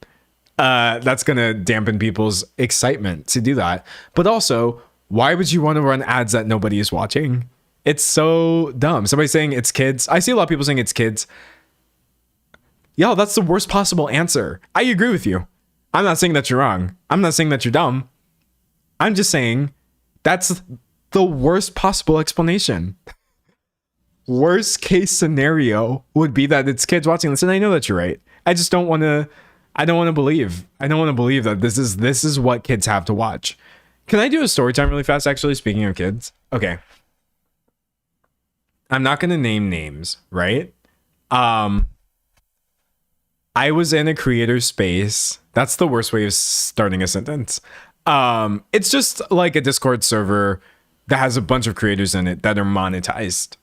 Speaker 1: that's going to dampen people's excitement to do that. But also, why would you want to run ads that nobody is watching? It's so dumb. Somebody's saying it's kids. I see a lot of people saying it's kids. Yo, that's the worst possible answer. I agree with you. I'm not saying that you're wrong. I'm not saying that you're dumb. I'm just saying that's the worst possible explanation. Worst case scenario would be that it's kids watching this. And I know that you're right. I just don't want to. I don't want to believe that this is what kids have to watch. Can I do a story time really fast, actually, speaking of kids? Okay. I'm not going to name names, right? I was in a creator space That's the worst way of starting a sentence. It's just like a Discord server that has a bunch of creators in it that are monetized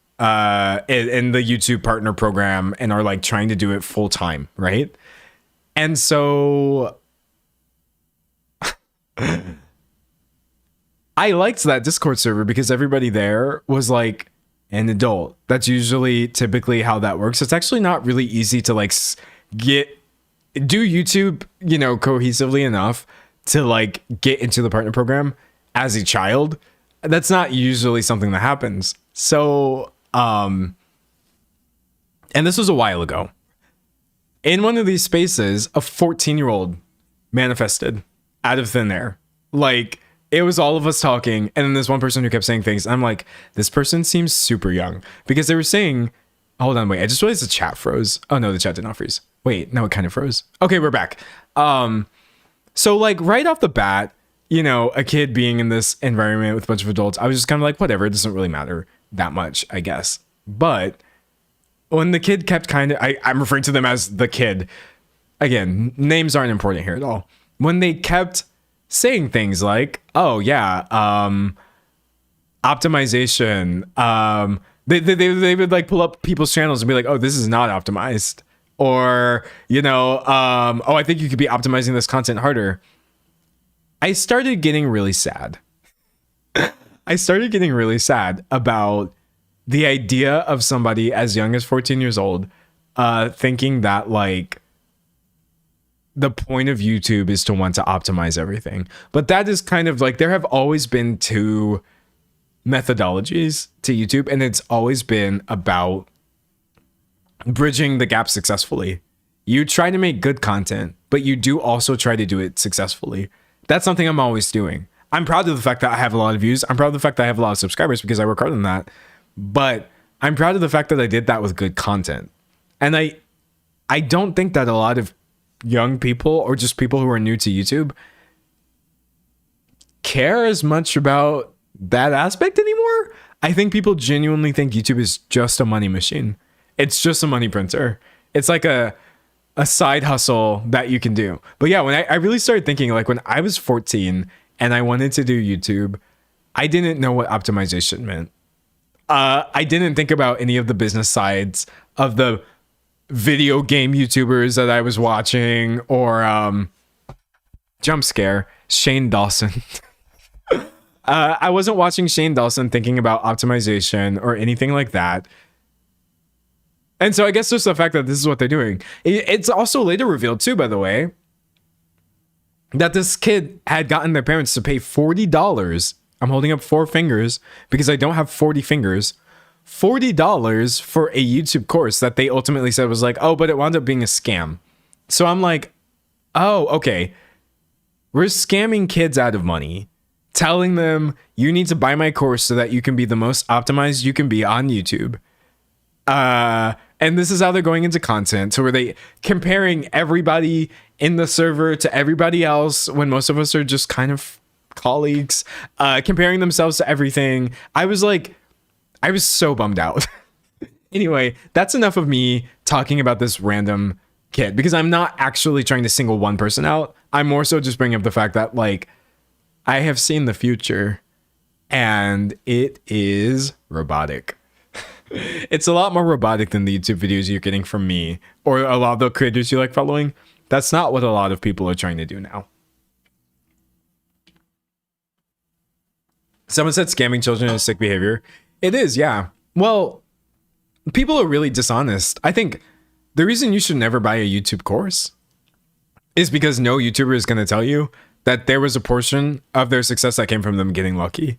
Speaker 1: in the YouTube partner program and are like trying to do it full time, right? And so I liked that Discord server because everybody there was like an adult. That's usually typically how that works. It's actually not really easy to like do YouTube, you know, cohesively enough to like get into the partner program as a child. That's not usually something that happens. So, and this was a while ago. In one of these spaces, a 14-year-old manifested out of thin air. Like, it was all of us talking, and then there's one person who kept saying things. I'm like, this person seems super young. Because they were saying, hold on, wait, I just realized the chat froze. Oh no, the chat did not freeze. Wait, no, it kind of froze. Okay, we're back. So like right off the bat, you know, a kid being in this environment with a bunch of adults, I was just kind of like, whatever, it doesn't really matter that much, I guess. But when the kid kept I'm referring to them as the kid. Again, names aren't important here at all. When they kept saying things like, oh yeah, optimization, they would like pull up people's channels and be like, oh, this is not optimized. Or, you know, oh, I think you could be optimizing this content harder. I started getting really sad. I started getting really sad about the idea of somebody as young as 14 years old thinking that like the point of YouTube is to want to optimize everything. But that is kind of like, there have always been two methodologies to YouTube, and it's always been about bridging the gap successfully. You try to make good content, but you do also try to do it successfully. That's something I'm always doing. I'm proud of the fact that I have a lot of views. I'm proud of the fact that I have a lot of subscribers because I work hard on that. But I'm proud of the fact that I did that with good content. And I don't think that a lot of young people or just people who are new to YouTube care as much about that aspect anymore. I think people genuinely think YouTube is just a money machine. It's just a money printer. It's like a side hustle that you can do. But yeah, when I really started thinking, like when I was 14 and I wanted to do YouTube, I didn't know what optimization meant. I didn't think about any of the business sides of the video game YouTubers that I was watching, or jump scare, Shane Dawson. I wasn't watching Shane Dawson thinking about optimization or anything like that. And so I guess just the fact that this is what they're doing. It's also later revealed too, by the way, that this kid had gotten their parents to pay $40. I'm holding up 4 fingers because I don't have 40 fingers. $40 for a YouTube course that they ultimately said was like, oh, but it wound up being a scam. So I'm like, oh, okay. We're scamming kids out of money, telling them you need to buy my course so that you can be the most optimized you can be on YouTube. And this is how they're going into content. So were they comparing everybody in the server to everybody else when most of us are just kind of colleagues, comparing themselves to everything. I was so bummed out. Anyway, that's enough of me talking about this random kid, because I'm not actually trying to single one person out. I'm more so just bringing up the fact that like I have seen the future and it is robotic. It's a lot more robotic than the YouTube videos you're getting from me or a lot of the creators you like following. That's not what a lot of people are trying to do now. Someone said scamming children is sick behavior. It is, yeah. Well, people are really dishonest. I think the reason you should never buy a YouTube course is because no YouTuber is going to tell you that there was a portion of their success that came from them getting lucky.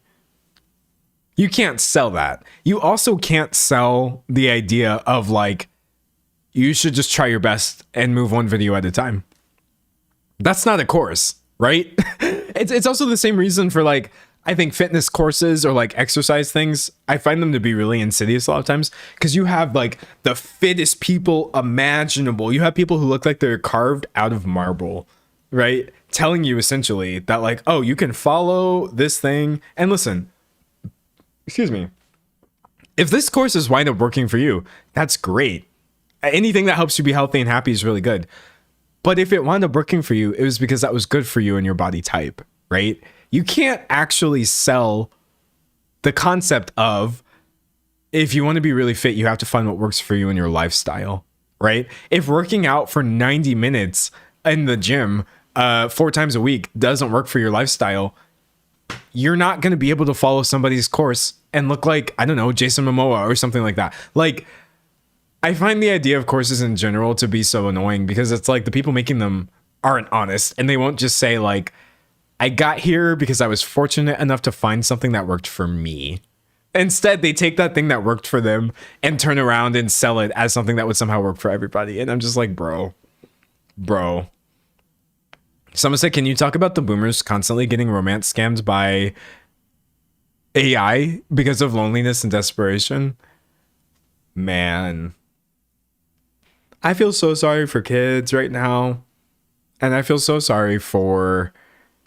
Speaker 1: You can't sell that. You also can't sell the idea of like, you should just try your best and move one video at a time. That's not a course, right? It's also the same reason for like, I think fitness courses or like exercise things, I find them to be really insidious a lot of times because you have like the fittest people imaginable. You have people who look like they're carved out of marble, right? Telling you essentially that like, oh, you can follow this thing. And listen, excuse me, if this course is wind up working for you, that's great. Anything that helps you be healthy and happy is really good. But if it wound up working for you, it was because that was good for you and your body type, right? You can't actually sell the concept of, if you want to be really fit, you have to find what works for you in your lifestyle, right? If working out for 90 minutes in the gym 4 times a week doesn't work for your lifestyle, you're not going to be able to follow somebody's course and look like, I don't know, Jason Momoa or something like that. Like, I find the idea of courses in general to be so annoying because it's like the people making them aren't honest, and they won't just say like, I got here because I was fortunate enough to find something that worked for me. Instead, they take that thing that worked for them and turn around and sell it as something that would somehow work for everybody. And I'm just like, bro. Someone said, can you talk about the boomers constantly getting romance scammed by AI because of loneliness and desperation? Man, I feel so sorry for kids right now. And I feel so sorry for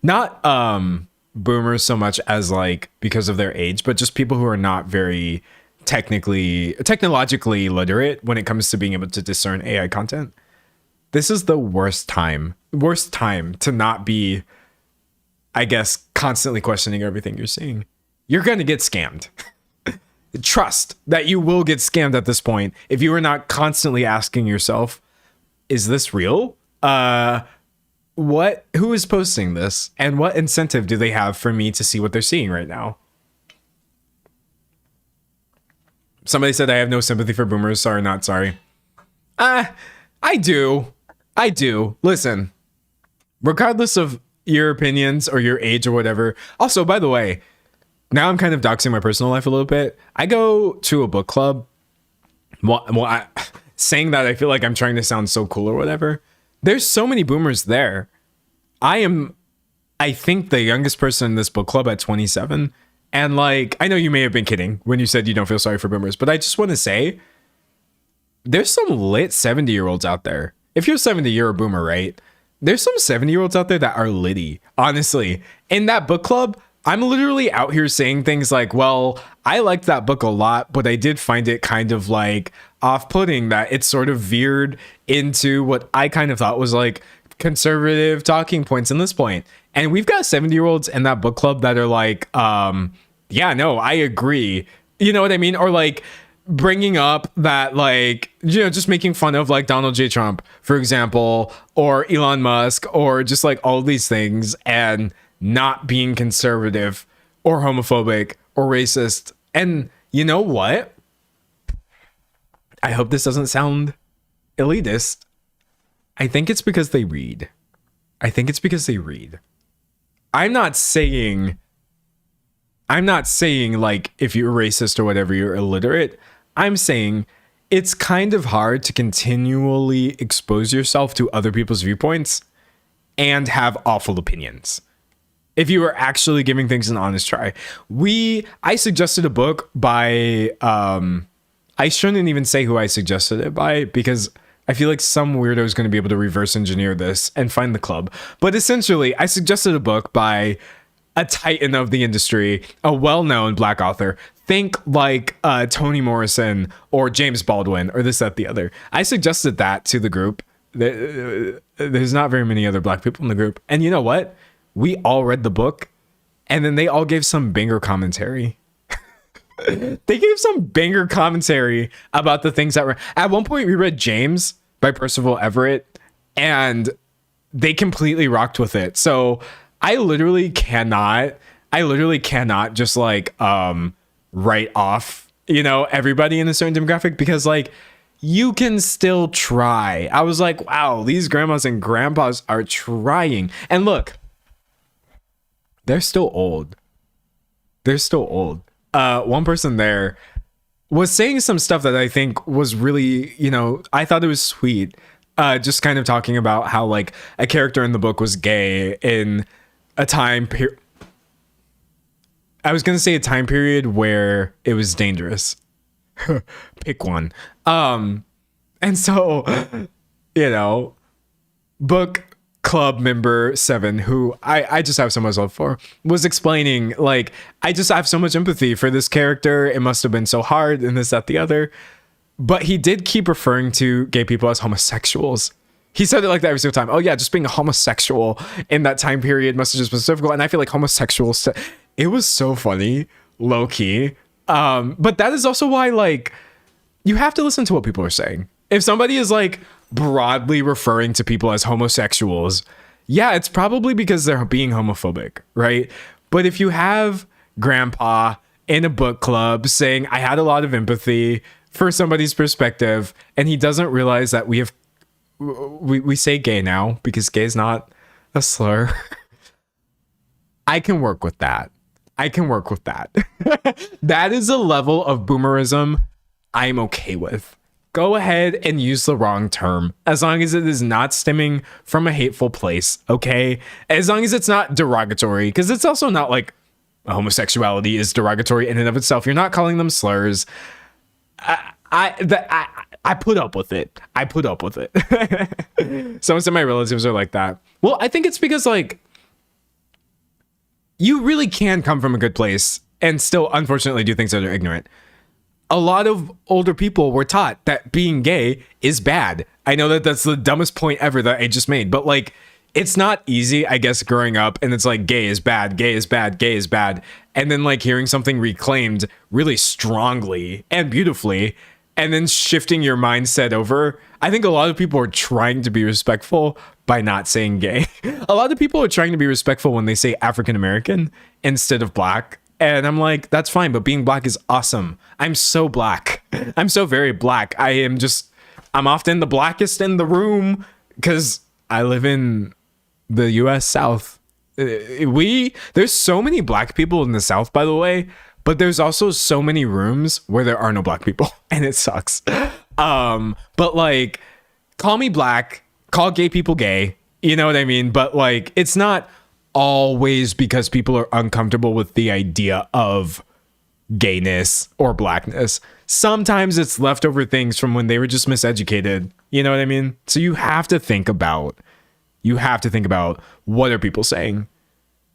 Speaker 1: not boomers so much as like because of their age, but just people who are not very technologically literate when it comes to being able to discern AI content. This is the worst time to not be, I guess, constantly questioning everything you're seeing. You're going to get scammed. Trust that you will get scammed at this point if you are not constantly asking yourself, is this real? Who is posting this? And what incentive do they have for me to see what they're seeing right now? Somebody said I have no sympathy for boomers. Sorry, not sorry. I do. Listen, regardless of your opinions or your age or whatever. Also, by the way, now I'm kind of doxing my personal life a little bit. I go to a book club. Saying that, I feel like I'm trying to sound so cool or whatever. There's so many boomers there. I think, the youngest person in this book club at 27. And like, I know you may have been kidding when you said you don't feel sorry for boomers, but I just want to say there's some lit 70-year-olds out there. If you're 70, you're a boomer, right? There's some 70-year-olds out there that are litty, honestly. In that book club, I'm literally out here saying things like, well, I liked that book a lot, but I did find it kind of like off-putting that it sort of veered into what I kind of thought was like conservative talking points in this point. And we've got 70-year-olds in that book club that are like, yeah, no, I agree. You know what I mean? Or like bringing up that, like, you know, just making fun of like Donald J. Trump, for example, or Elon Musk, or just like all these things, and not being conservative or homophobic or racist. And you know what? I hope this doesn't sound elitist. I think it's because they read. I'm not saying like if you're racist or whatever, you're illiterate. I'm saying it's kind of hard to continually expose yourself to other people's viewpoints and have awful opinions if you are actually giving things an honest try. I suggested a book by, I shouldn't even say who I suggested it by, because I feel like some weirdo is going to be able to reverse engineer this and find the club. But essentially, I suggested a book by a titan of the industry, a well-known Black author. Think like Toni Morrison or James Baldwin or this, that, the other. I suggested that to the group. There's not very many other Black people in the group. And you know what? We all read the book, and then they all gave some banger commentary. They gave some banger commentary about the things that were... At one point, we read James by Percival Everett, and they completely rocked with it. So I literally cannot just like write off, you know, everybody in a certain demographic, because like you can still try. I was like, wow, these grandmas and grandpas are trying. And look, they're still old. One person there was saying some stuff that I think was really, you know, I thought it was sweet. Just kind of talking about how like a character in the book was gay in a time period. I was going to say a time period where it was dangerous. Pick one. And so, you know, book club member 7, who I just have so much love for, was explaining like, I just have so much empathy for this character. It must have been so hard and this, that, the other. But he did keep referring to gay people as homosexuals. He said it like that every single time. Oh yeah, just being a homosexual in that time period must have just been so difficult. And I feel like homosexuals, it was so funny, low key. But that is also why, like, you have to listen to what people are saying. If somebody is like broadly referring to people as homosexuals, yeah, it's probably because they're being homophobic, right? But if you have grandpa in a book club saying, I had a lot of empathy for somebody's perspective, and he doesn't realize that we say gay now because gay is not a slur. I can work with that. That is a level of boomerism I'm okay with. Go ahead and use the wrong term, as long as it is not stemming from a hateful place, okay? As long as it's not derogatory, because it's also not like homosexuality is derogatory in and of itself. You're not calling them slurs. I put up with it. Some of my relatives are like that. Well, I think it's because, like, you really can come from a good place and still, unfortunately, do things that are ignorant. A lot of older people were taught that being gay is bad. I know that that's the dumbest point ever that I just made, but, like, it's not easy, I guess, growing up, and it's like, gay is bad, gay is bad, gay is bad. And then, like, hearing something reclaimed really strongly and beautifully, and then shifting your mindset over. I think a lot of people are trying to be respectful by not saying gay. A lot of people are trying to be respectful when they say African American instead of black. And I'm like, that's fine, but being black is awesome. I'm so black. I'm so very black. I'm often the blackest in the room because I live in the US South. There's so many black people in the South, by the way, but there's also so many rooms where there are no black people, and it sucks. But, like, call me black, call gay people gay, you know what I mean? But, like, it's not always because people are uncomfortable with the idea of gayness or blackness. Sometimes it's leftover things from when they were just miseducated, you know what I mean? So you have to think about what are people saying.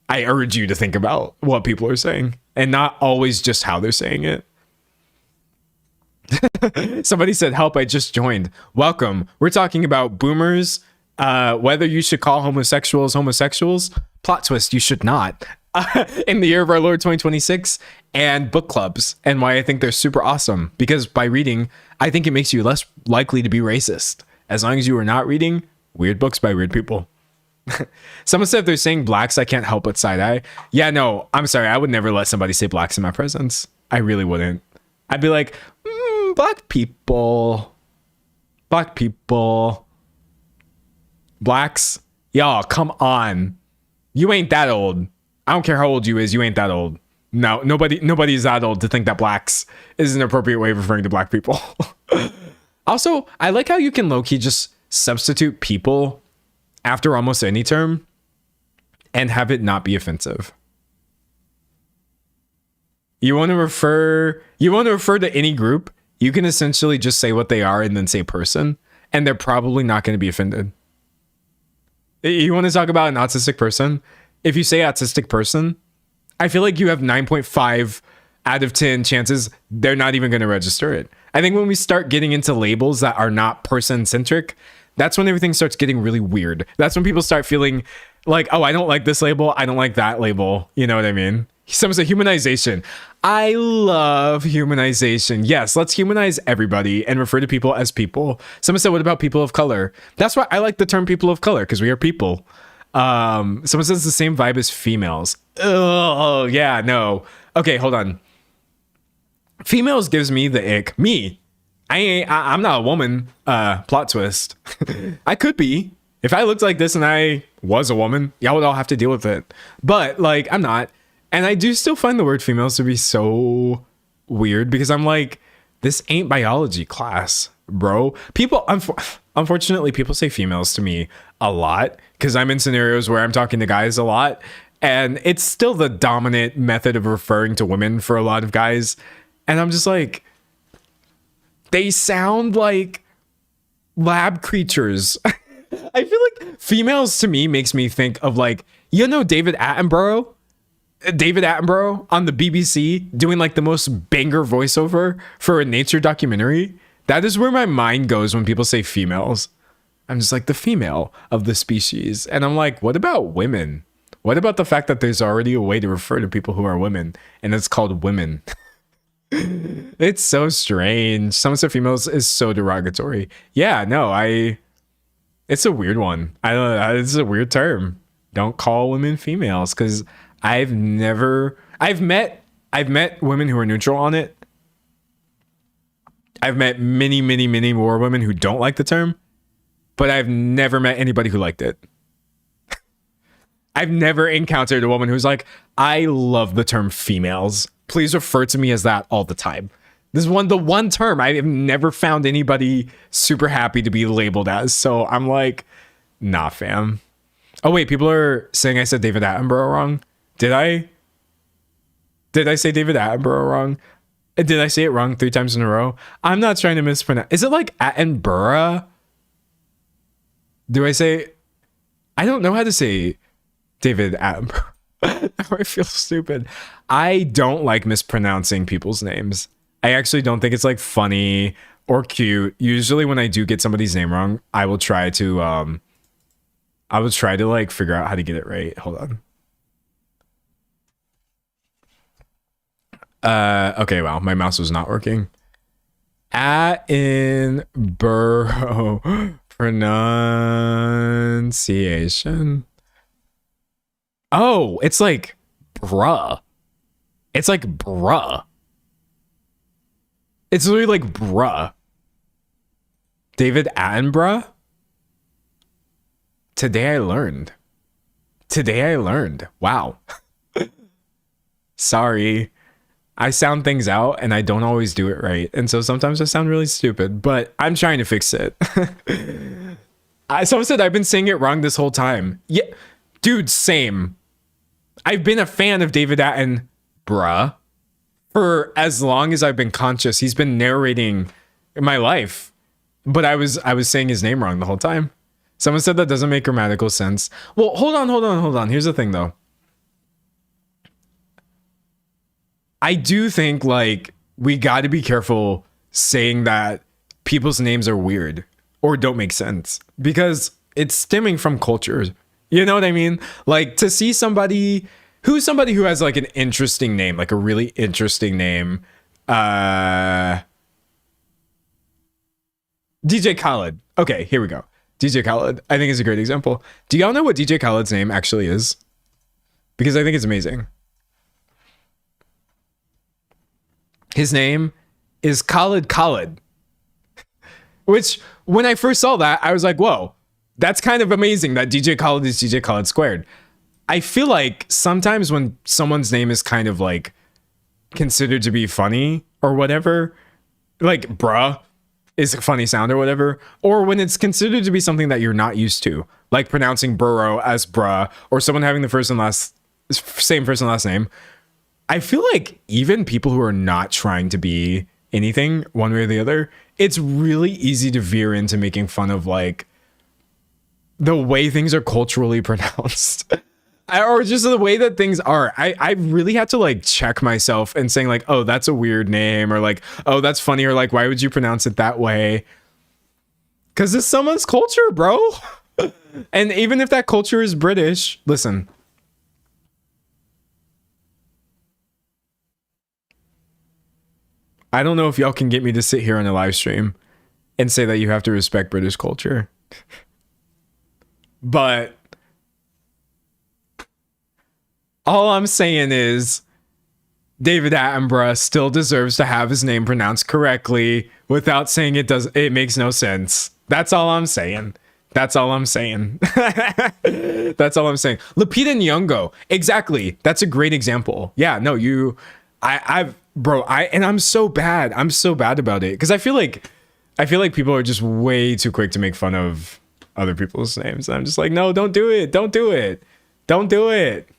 Speaker 1: I urge you to think about what people are saying and not always just how they're saying it. Somebody said, help, I just joined. Welcome. We're talking about boomers, whether you should call homosexuals homosexuals. Plot twist, you should not. In the year of our Lord 2026, and book clubs, and why I think they're super awesome. Because by reading, I think it makes you less likely to be racist. As long as you are not reading weird books by weird people. Someone said if they're saying blacks, I can't help but side eye. Yeah, no, I'm sorry. I would never let somebody say blacks in my presence. I really wouldn't. I'd be like, black people. Blacks. Y'all, come on. You ain't that old. I don't care how old you is. You ain't that old. No, nobody is that old to think that blacks is an appropriate way of referring to black people. Also, I like how you can low-key just substitute people after almost any term and have it not be offensive. You want to refer to any group, you can essentially just say what they are and then say person, and they're probably not going to be offended. You want to talk about an autistic person? If you say autistic person, I feel like you have 9.5 out of 10 chances they're not even going to register it. I think when we start getting into labels that are not person-centric, that's when everything starts getting really weird. That's when people start feeling like, oh, I don't like this label, I don't like that label. You know what I mean? Someone said humanization. I love humanization. Yes, let's humanize everybody and refer to people as people. Someone said, what about people of color? That's why I like the term people of color, because we are people. Someone says the same vibe as females. Oh, yeah, no. Okay, hold on. Females gives me the ick. Me. I'm not a woman. Plot twist. I could be. If I looked like this and I was a woman, y'all would all have to deal with it. But, like, I'm not. And I do still find the word females to be so weird because I'm like, this ain't biology class, bro. People, unfortunately, people say females to me a lot because I'm in scenarios where I'm talking to guys a lot. And it's still the dominant method of referring to women for a lot of guys. And I'm just like, they sound like lab creatures. I feel like females to me makes me think of, like, you know, David Attenborough on the BBC doing like the most banger voiceover for a nature documentary. That is where my mind goes when people say females. I'm just like the female of the species. And I'm like, what about women? What about the fact that there's already a way to refer to people who are women, and it's called women? It's so strange. Someone said females is so derogatory. Yeah, no, it's a weird one. I don't know. It's a weird term. Don't call women females, because I've met women who are neutral on it. I've met many, many, many more women who don't like the term, but I've never met anybody who liked it. I've never encountered a woman who's like, I love the term females. Please refer to me as that all the time. This is the one term I have never found anybody super happy to be labeled as. So I'm like, nah, fam. Oh wait, people are saying I said David Attenborough wrong. Did I say David Attenborough wrong? Did I say it wrong 3 times in a row? I'm not trying to mispronounce. Is it like Attenborough? I don't know how to say David Attenborough. I feel stupid. I don't like mispronouncing people's names. I actually don't think it's like funny or cute. Usually when I do get somebody's name wrong, I will try to like figure out how to get it right. Hold on. Okay, wow, my mouse was not working. Attenborough pronunciation. Oh, it's like bruh. It's like bruh. It's literally like bruh. David Attenborough? Today I learned. Wow. Sorry. I sound things out and I don't always do it right. And so sometimes I sound really stupid, but I'm trying to fix it. Someone said I've been saying it wrong this whole time. Yeah, dude, same. I've been a fan of David Attenborough for as long as I've been conscious. He's been narrating my life, but I was saying his name wrong the whole time. Someone said that doesn't make grammatical sense. Well, hold on. Here's the thing though. I do think like we got to be careful saying that people's names are weird or don't make sense because it's stemming from culture. You know what I mean? Like to see somebody who has like an interesting name, like a really interesting name. DJ Khaled. Okay, here we go. DJ Khaled, I think is a great example. Do y'all know what DJ Khaled's name actually is? Because I think it's amazing. His name is Khaled. Which, when I first saw that, I was like, whoa, that's kind of amazing that DJ Khaled is DJ Khaled squared. I feel like sometimes when someone's name is kind of like considered to be funny or whatever, like bruh is a funny sound or whatever, or when it's considered to be something that you're not used to, like pronouncing burrow as bruh, or someone having the same first and last name, I feel like even people who are not trying to be anything one way or the other, it's really easy to veer into making fun of like the way things are culturally pronounced or just the way that things are. I really had to like check myself and saying like, oh, that's a weird name, or like, oh, that's funny, or like, why would you pronounce it that way? Because it's someone's culture, bro. And even if that culture is British, listen. I don't know if y'all can get me to sit here on a live stream and say that you have to respect British culture. But all I'm saying is David Attenborough still deserves to have his name pronounced correctly without saying it makes no sense. That's all I'm saying. That's all I'm saying. That's all I'm saying. Lupita Nyong'o. Exactly. That's a great example. Yeah, no, I'm so bad. I'm so bad about it because I feel like people are just way too quick to make fun of other people's names. And I'm just like, no, don't do it. Don't do it. Don't do it.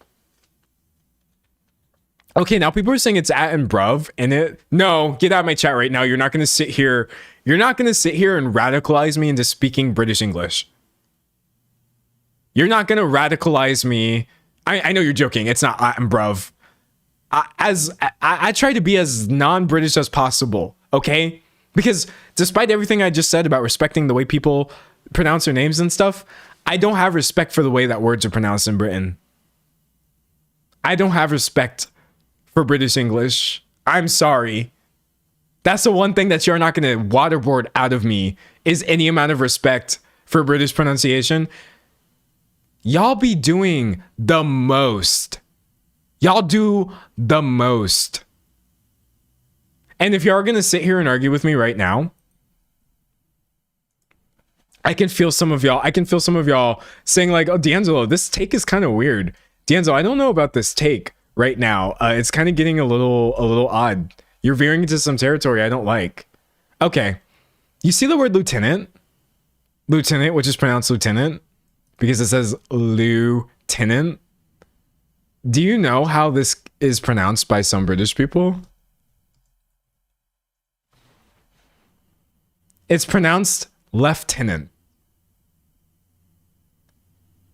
Speaker 1: Okay, now people are saying it's Attenborough in it. No, get out of my chat right now. You're not going to sit here. You're not going to sit here and radicalize me into speaking British English. You're not going to radicalize me. I know you're joking. It's not Attenborough. I try to be as non-British as possible, okay? Because despite everything I just said about respecting the way people pronounce their names and stuff, I don't have respect for the way that words are pronounced in Britain. I don't have respect for British English. I'm sorry. That's the one thing that you're not going to waterboard out of me, is any amount of respect for British pronunciation. Y'all be doing the most. Y'all do the most. And if you are going to sit here and argue with me right now, I can feel some of y'all saying like, oh, D'Angelo, this take is kind of weird. D'Angelo, I don't know about this take right now. It's kind of getting a little odd. You're veering into some territory I don't like. Okay. You see the word lieutenant? Lieutenant, which is pronounced lieutenant because it says lieutenant. Do you know how this is pronounced by some British people? It's pronounced lieutenant.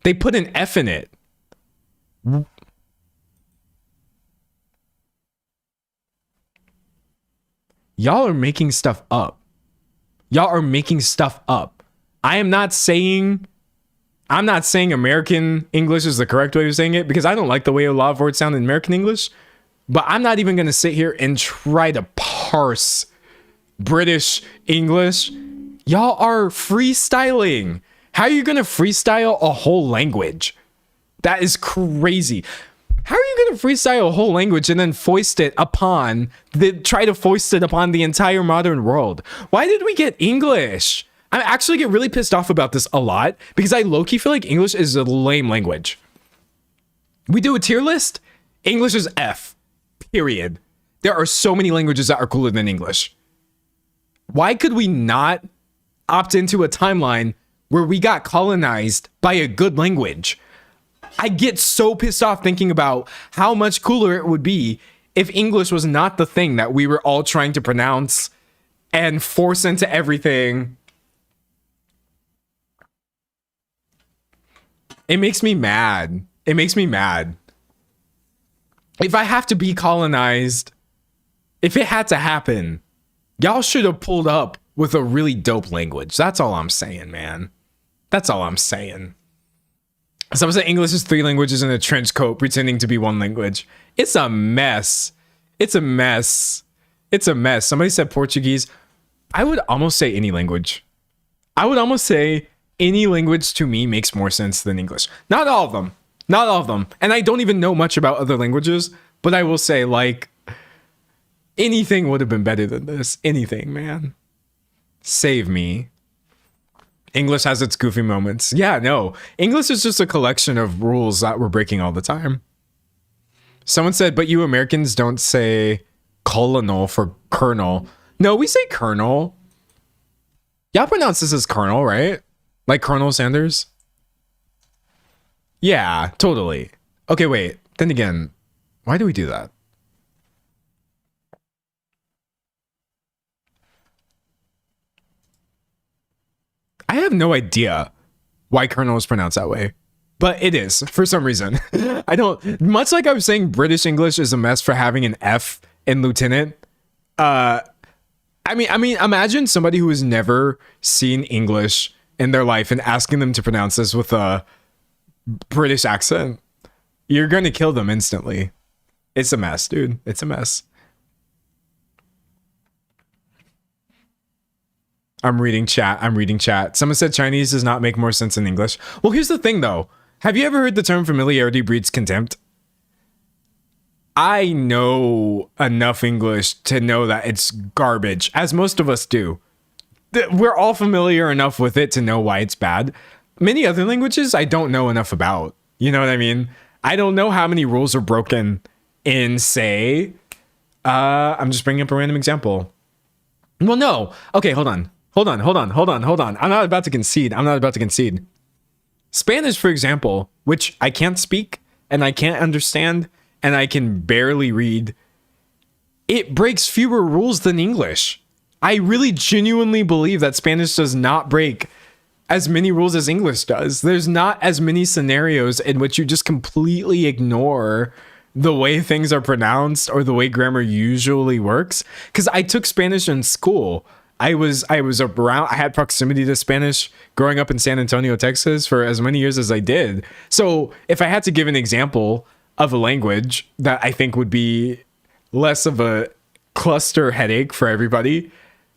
Speaker 1: They put an F in it. Y'all are making stuff up. Y'all are making stuff up. I'm not saying American English is the correct way of saying it, because I don't like the way a lot of words sound in American English, but I'm not even going to sit here and try to parse British English. Y'all are freestyling. How are you going to freestyle a whole language? That is crazy. How are you going to freestyle a whole language and then try to foist it upon the entire modern world? Why did we get English? I actually get really pissed off about this a lot because I low-key feel like English is a lame language. We do a tier list. English is F, period. There are so many languages that are cooler than English. Why could we not opt into a timeline where we got colonized by a good language? I get so pissed off thinking about how much cooler it would be if English was not the thing that we were all trying to pronounce and force into everything. It makes me mad. It makes me mad. If I have to be colonized, if it had to happen, y'all should have pulled up with a really dope language. That's all I'm saying, man. That's all I'm saying. Someone said English is 3 languages in a trench coat pretending to be 1 language. It's a mess. It's a mess. It's a mess. Somebody said Portuguese. I would almost say any language. I would almost say any language to me makes more sense than English. Not all of them. Not all of them. And I don't even know much about other languages, but I will say, like, anything would have been better than this. Anything, man. Save me. English has its goofy moments. Yeah, no. English is just a collection of rules that we're breaking all the time. Someone said, but you Americans don't say colonel for colonel. No, we say colonel. Y'all pronounce this as colonel, right? Like Colonel Sanders? Yeah, totally. Okay, wait. Then again, why do we do that? I have no idea why Colonel is pronounced that way, but it is for some reason. I don't, much like I was saying, British English is a mess for having an F in lieutenant. I mean, imagine somebody who has never seen English in their life and asking them to pronounce this with a British accent. You're going to kill them instantly. It's a mess, dude. It's a mess. I'm reading chat. Someone said Chinese does not make more sense in English. Well, here's the thing, though. Have you ever heard the term familiarity breeds contempt? I know enough English to know that it's garbage, as most of us do. We're all familiar enough with it to know why it's bad. Many other languages I don't know enough about. You know what I mean? I don't know how many rules are broken in, say, I'm just bringing up a random example. Well, no. Okay, hold on. I'm not about to concede. Spanish, for example, which I can't speak and I can't understand and I can barely read, it breaks fewer rules than English. I really genuinely believe that Spanish does not break as many rules as English does. There's not as many scenarios in which you just completely ignore the way things are pronounced or the way grammar usually works. Because I took Spanish in school. I was around, I had proximity to Spanish growing up in San Antonio, Texas for as many years as I did. So if I had to give an example of a language that I think would be less of a cluster headache for everybody,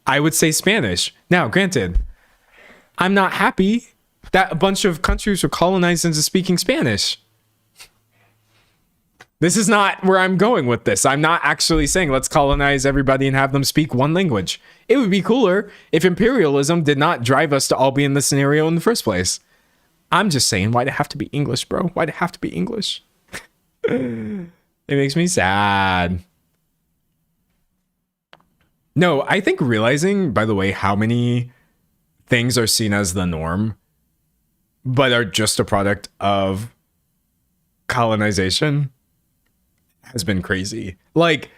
Speaker 1: I would say Spanish. Now, granted, I'm not happy that a bunch of countries were colonized into speaking Spanish. This is not where I'm going with this. I'm not actually saying let's colonize everybody and have them speak one language. It would be cooler if imperialism did not drive us to all be in this scenario in the first place. I'm just saying, why'd it have to be English, bro? Why'd it have to be English? It makes me sad. No, I think realizing, by the way, how many things are seen as the norm, but are just a product of colonization has been crazy. Like,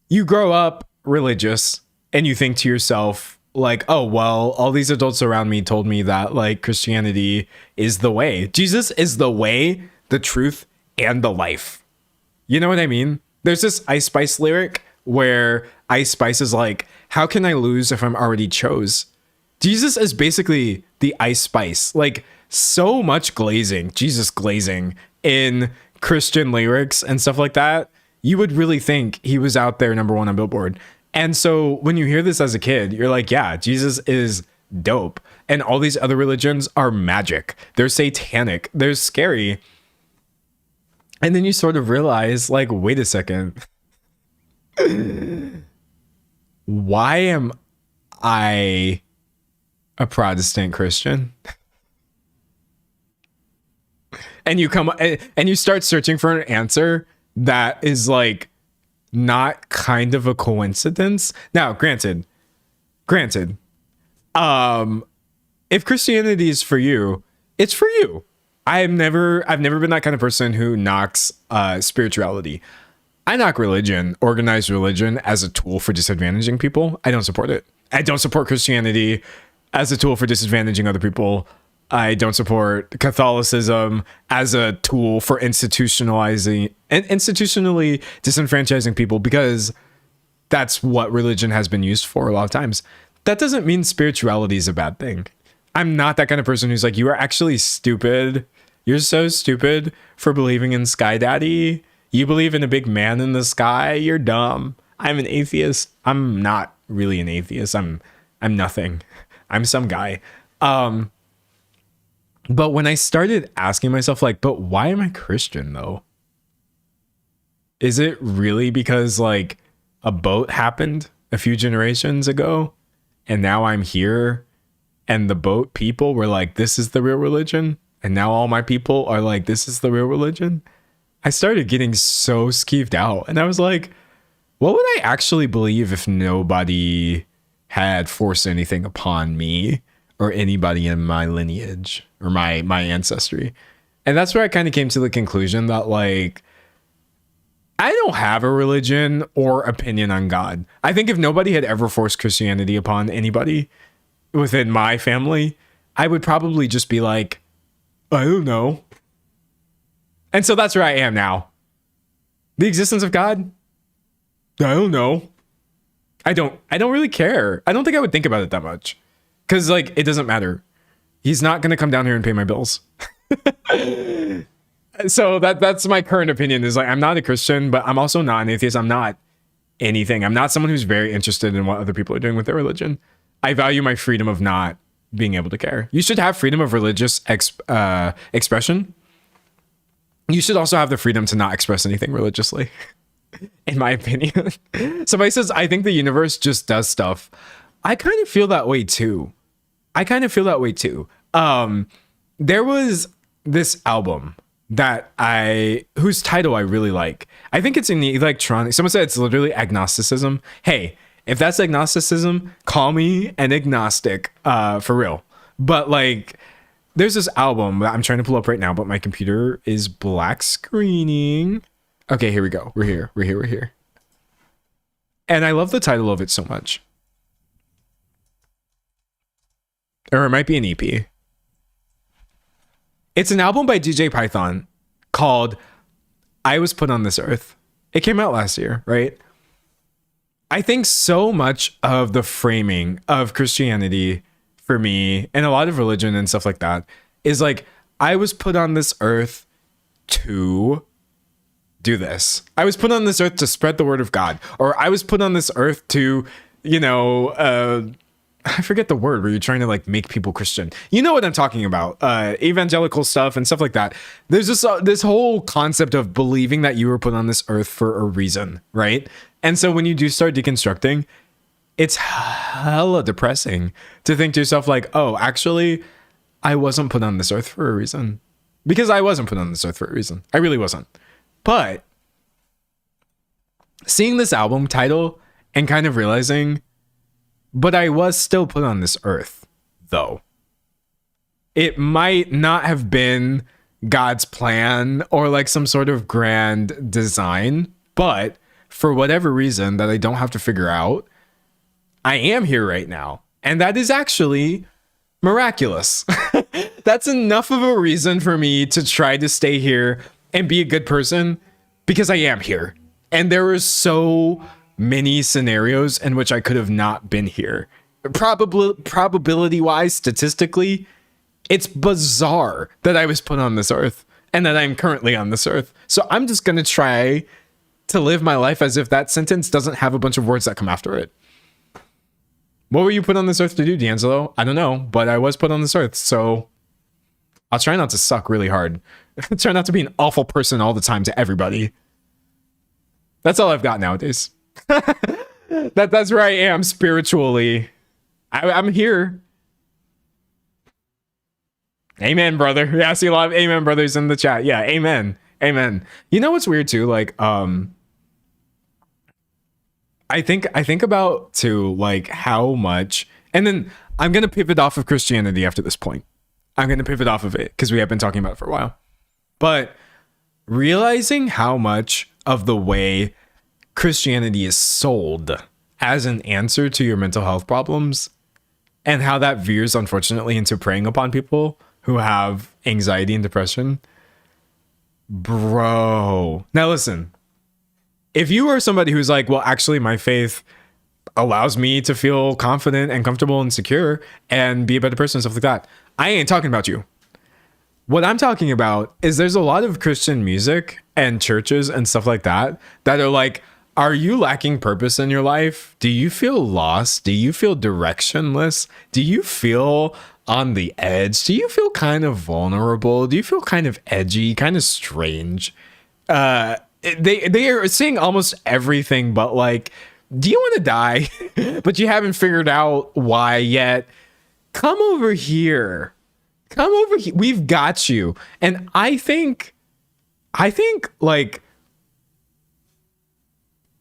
Speaker 1: you grow up religious and you think to yourself, like, oh, well, all these adults around me told me that, like, Christianity is the way. Jesus is the way, the truth, and the life. You know what I mean? There's this Ice Spice lyric where Ice Spice is like, how can I lose if I'm already chose? Jesus is basically the Ice Spice. Like, so much glazing, Jesus glazing in Christian lyrics and stuff like that. You would really think he was out there #1 on Billboard. And so when you hear this as a kid, you're like, yeah, Jesus is dope. And all these other religions are magic. They're satanic. They're scary. And then you sort of realize, like, wait a second. Why am I a Protestant Christian? And you come and you start searching for an answer that is like not kind of a coincidence. Now, granted, if Christianity is for you, it's for you. I've never been that kind of person who knocks spirituality. I knock religion, organized religion, as a tool for disadvantaging people. I don't support it. I don't support Christianity as a tool for disadvantaging other people. I don't support Catholicism as a tool for institutionally disenfranchising people, because that's what religion has been used for a lot of times. That doesn't mean spirituality is a bad thing. I'm not that kind of person who's like, you are actually stupid. You're so stupid for believing in Sky Daddy. You believe in a big man in the sky. You're dumb. I'm an atheist. I'm not really an atheist. I'm nothing. I'm some guy. But when I started asking myself, like, but why am I Christian though? Is it really because like a boat happened a few generations ago and now I'm here and the boat people were like, this is the real religion? And now all my people are like, this is the real religion? I started getting so skeeved out. And I was like, what would I actually believe if nobody had forced anything upon me or anybody in my lineage or my ancestry? And that's where I kind of came to the conclusion that, like, I don't have a religion or opinion on God. I think if nobody had ever forced Christianity upon anybody within my family, I would probably just be like, I don't know. And so that's where I am now. The existence of God? I don't know. I don't really care. I don't think I would think about it that much. Because, like, it doesn't matter. He's not going to come down here and pay my bills. So that's my current opinion, is like, I'm not a Christian, but I'm also not an atheist. I'm not anything. I'm not someone who's very interested in what other people are doing with their religion. I value my freedom of not being able to care. You should have freedom of religious expression. You should also have the freedom to not express anything religiously, in my opinion. Somebody says, I think the universe just does stuff. I kind of feel that way too. There was this album that whose title I really like. I think it's in the electronic. Someone said it's literally agnosticism. Hey, if that's agnosticism, call me an agnostic, for real. But like, there's this album that I'm trying to pull up right now, but my computer is black screening. Okay, here we go. We're here. And I love the title of it so much. Or it might be an EP. It's an album by DJ Python called I Was Put on This Earth. It came out last year, right? I think so much of the framing of Christianity for me and a lot of religion and stuff like that is like, I was put on this earth to do this. I was put on this earth to spread the word of God, or I was put on this earth to, you know, I forget the word where you're trying to like make people Christian. You know what I'm talking about? Evangelical stuff and stuff like that. There's just this whole concept of believing that you were put on this earth for a reason, right? And so when you do start deconstructing, it's hella depressing to think to yourself like, oh, actually, I wasn't put on this earth for a reason. Because I wasn't put on this earth for a reason. I really wasn't. But seeing this album title and kind of realizing, but I was still put on this earth, though. It might not have been God's plan or like some sort of grand design, but for whatever reason that I don't have to figure out, I am here right now. And that is actually miraculous. That's enough of a reason for me to try to stay here and be a good person because I am here. And there were so many scenarios in which I could have not been here. Probability wise, statistically, it's bizarre that I was put on this earth and that I'm currently on this earth. So I'm just going to try to live my life as if that sentence doesn't have a bunch of words that come after it. What were you put on this earth to do, D'Angelo? I don't know, but I was put on this earth, so I'll try not to suck really hard. Try not to be an awful person all the time to everybody. That's all I've got nowadays. That's where I am spiritually. I'm here. Amen, brother. Yeah, I see a lot of amen brothers in the chat. Yeah, amen. Amen. You know what's weird too? Like, I think about too, like how much, and then I'm going to pivot off of Christianity after this point. I'm going to pivot off of it because we have been talking about it for a while. But realizing how much of the way Christianity is sold as an answer to your mental health problems and how that veers, unfortunately, into preying upon people who have anxiety and depression. Bro. Now listen, if you are somebody who's like, well, actually my faith allows me to feel confident and comfortable and secure and be a better person and stuff like that, I ain't talking about you. What I'm talking about is there's a lot of Christian music and churches and stuff like that that are like, are you lacking purpose in your life? Do you feel lost? Do you feel directionless? Do you feel on the edge? Do you feel kind of vulnerable? Do you feel kind of edgy, kind of strange? They are saying almost everything, but like, do you want to die? But you haven't figured out why yet. Come over here. Come over here. We've got you. And I think like,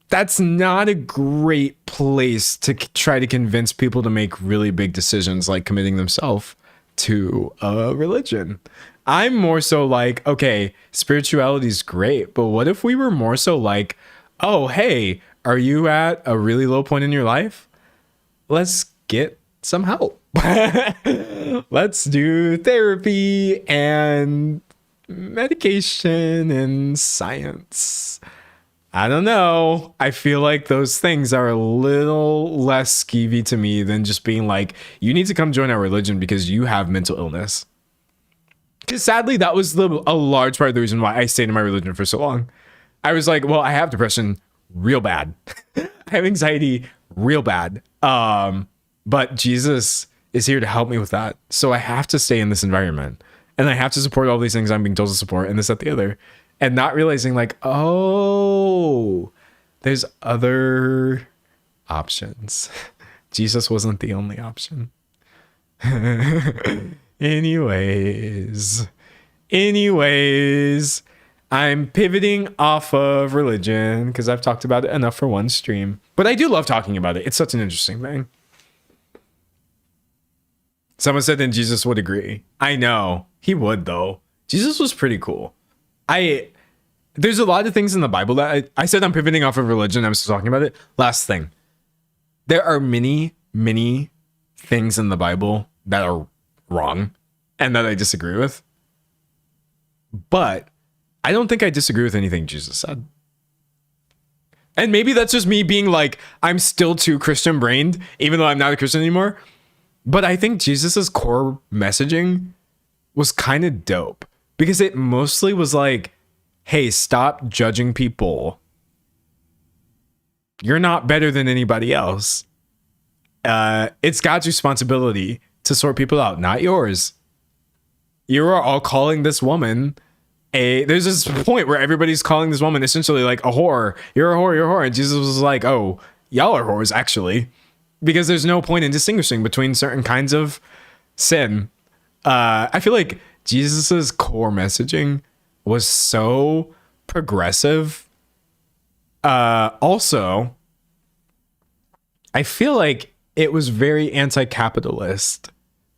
Speaker 1: that's not a great place to try to convince people to make really big decisions like committing themselves to a religion. I'm more so like, okay, spirituality is great, but what if we were more so like, oh, hey, are you at a really low point in your life? Let's get some help. Let's do therapy and medication and science. I don't know. I feel like those things are a little less skeevy to me than just being like, you need to come join our religion because you have mental illness. Because sadly, that was a large part of the reason why I stayed in my religion for so long. I was like, well, I have depression real bad. I have anxiety real bad. But Jesus is here to help me with that. So I have to stay in this environment. And I have to support all these things I'm being told to support and this, that, the other. And not realizing like, oh, there's other options. Jesus wasn't the only option. Anyways, I'm pivoting off of religion because I've talked about it enough for one stream. But I do love talking about it. It's such an interesting thing. Someone said that Jesus would agree. I know. He would, though. Jesus was pretty cool. There's a lot of things in the Bible that I said I'm pivoting off of religion. I'm still talking about it. Last thing. There are many, many things in the Bible that are wrong and that I disagree with. But I don't think I disagree with anything Jesus said. And maybe that's just me being like, I'm still too Christian brained, even though I'm not a Christian anymore. But I think Jesus's core messaging was kind of dope because it mostly was like, hey, stop judging people. You're not better than anybody else. It's God's responsibility to sort people out, not yours. You are all calling this woman there's this point where everybody's calling this woman essentially like a whore. You're a whore, you're a whore. And Jesus was like, oh, y'all are whores, actually. Because there's no point in distinguishing between certain kinds of sin. I feel like Jesus's core messaging was so progressive. Also, I feel like it was very anti-capitalist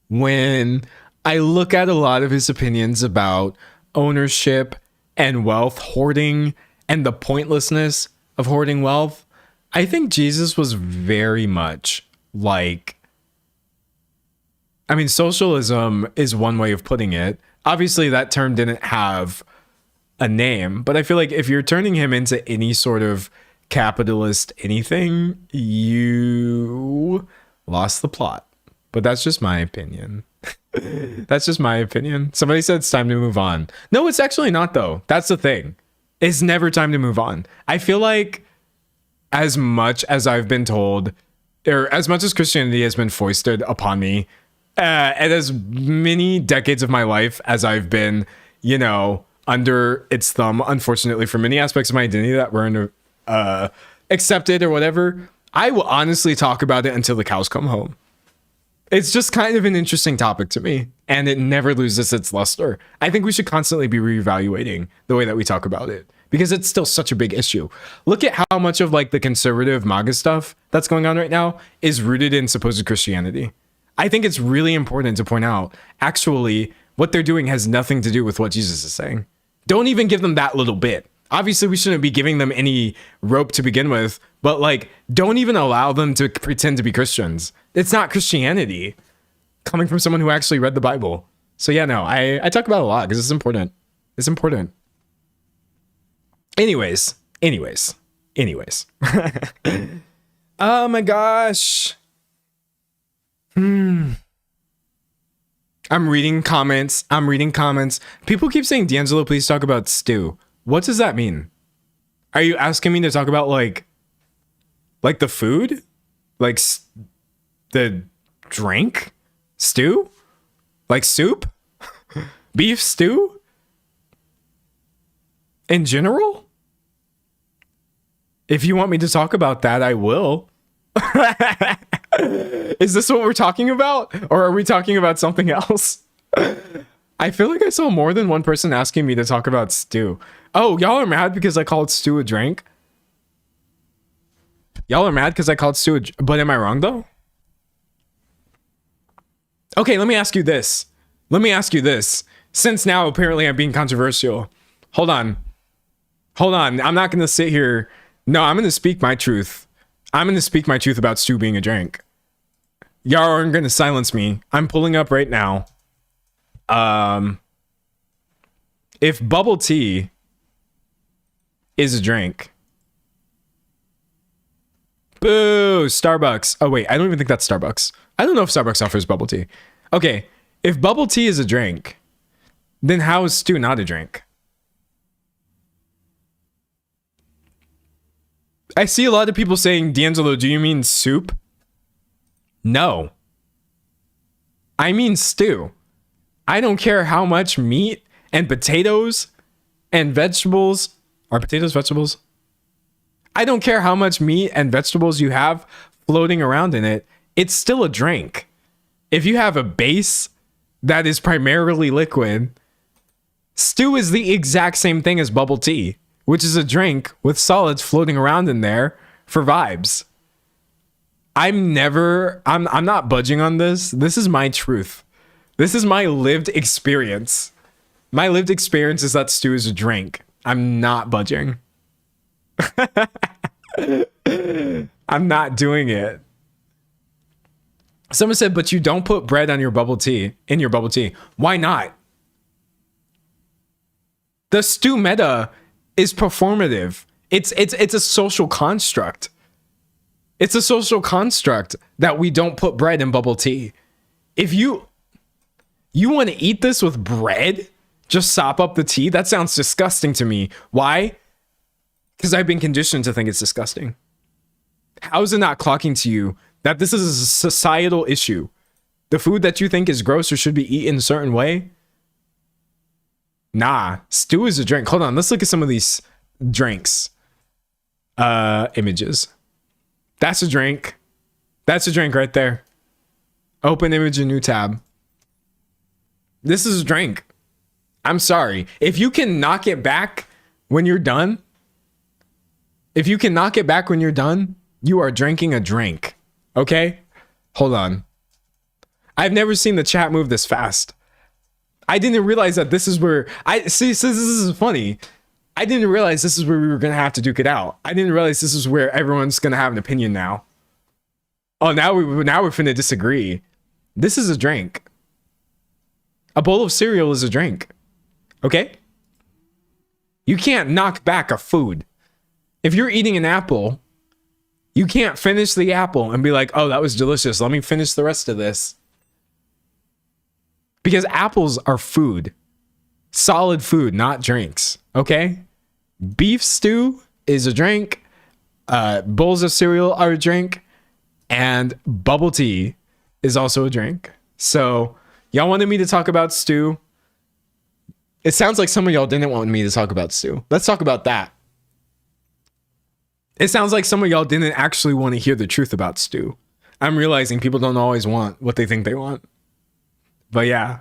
Speaker 1: when I look at a lot of his opinions about ownership and wealth hoarding and the pointlessness of hoarding wealth. I think Jesus was very much like, I mean, socialism is one way of putting it. Obviously, that term didn't have a name, but I feel like if you're turning him into any sort of capitalist anything, you lost the plot. But that's just my opinion. That's just my opinion. Somebody said it's time to move on. No, it's actually not, though. That's the thing. It's never time to move on. I feel like as much as I've been told, or as much as Christianity has been foisted upon me, and as many decades of my life as I've been, you know, under its thumb, unfortunately, for many aspects of my identity that weren't accepted or whatever, I will honestly talk about it until the cows come home. It's just kind of an interesting topic to me, and it never loses its luster. I think we should constantly be reevaluating the way that we talk about it because it's still such a big issue. Look at how much of like the conservative MAGA stuff that's going on right now is rooted in supposed Christianity. I think it's really important to point out, actually, what they're doing has nothing to do with what Jesus is saying. Don't even give them that little bit. Obviously, we shouldn't be giving them any rope to begin with, but like, don't even allow them to pretend to be Christians. It's not Christianity coming from someone who actually read the Bible. So yeah, no, I talk about it a lot because it's important. It's important. Anyways. Oh my gosh. I'm reading comments. People keep saying, D'Angelo, please talk about stew. What does that mean? Are you asking me to talk about like the food? Like the drink? Stew? Like soup? Beef stew? In general? If you want me to talk about that, I will. Is this what we're talking about? Or are we talking about something else? I feel like I saw more than one person asking me to talk about stew. Oh, y'all are mad because I called stew a drink? Y'all are mad because I called stew a drink? But am I wrong though? Okay, let me ask you this. Since now apparently I'm being controversial. Hold on. I'm not going to sit here. No, I'm going to speak my truth. I'm going to speak my truth about stew being a drink. Y'all aren't going to silence me. I'm pulling up right now. If bubble tea is a drink. Boo, Starbucks. Oh wait, I don't even think that's Starbucks. I don't know if Starbucks offers bubble tea. Okay, if bubble tea is a drink, then how is stew not a drink? I see a lot of people saying, D'Angelo, do you mean soup? No. I mean stew. I don't care how much meat and potatoes and vegetables. Are potatoes vegetables? I don't care how much meat and vegetables you have floating around in it. It's still a drink. If you have a base that is primarily liquid, stew is the exact same thing as bubble tea, which is a drink with solids floating around in there for vibes. I'm not budging on this. This is my truth. This is my lived experience. My lived experience is that stew is a drink. I'm not budging. I'm not doing it. Someone said, but you don't put bread on your bubble tea, in your bubble tea. Why not? The stew meta is performative. It's a social construct. It's a social construct that we don't put bread in bubble tea. If you want to eat this with bread, just sop up the tea, that sounds disgusting to me. Why? Because I've been conditioned to think it's disgusting. How is it not clocking to you that this is a societal issue? The food that you think is gross or should be eaten a certain way? Nah, stew is a drink. Hold on, let's look at some of these drinks. Images. That's a drink. That's a drink right there. Open image, a new tab. This is a drink. I'm sorry. If you can knock it back when you're done, you are drinking a drink. Okay? Hold on. I've never seen the chat move this fast. I didn't realize that this is where this is funny. I didn't realize this is where we were gonna have to duke it out. I didn't realize this is where everyone's gonna have an opinion now. Oh, now we're finna disagree. This is a drink. A bowl of cereal is a drink. Okay? You can't knock back a food. If you're eating an apple, you can't finish the apple and be like, oh, that was delicious. Let me finish the rest of this. Because apples are food. Solid food, not drinks. Okay? Beef stew is a drink. Bowls of cereal are a drink. And bubble tea is also a drink. So, y'all wanted me to talk about stew. It sounds like some of y'all didn't want me to talk about stew. Let's talk about that. It sounds like some of y'all didn't actually want to hear the truth about stew. I'm realizing people don't always want what they think they want. But yeah.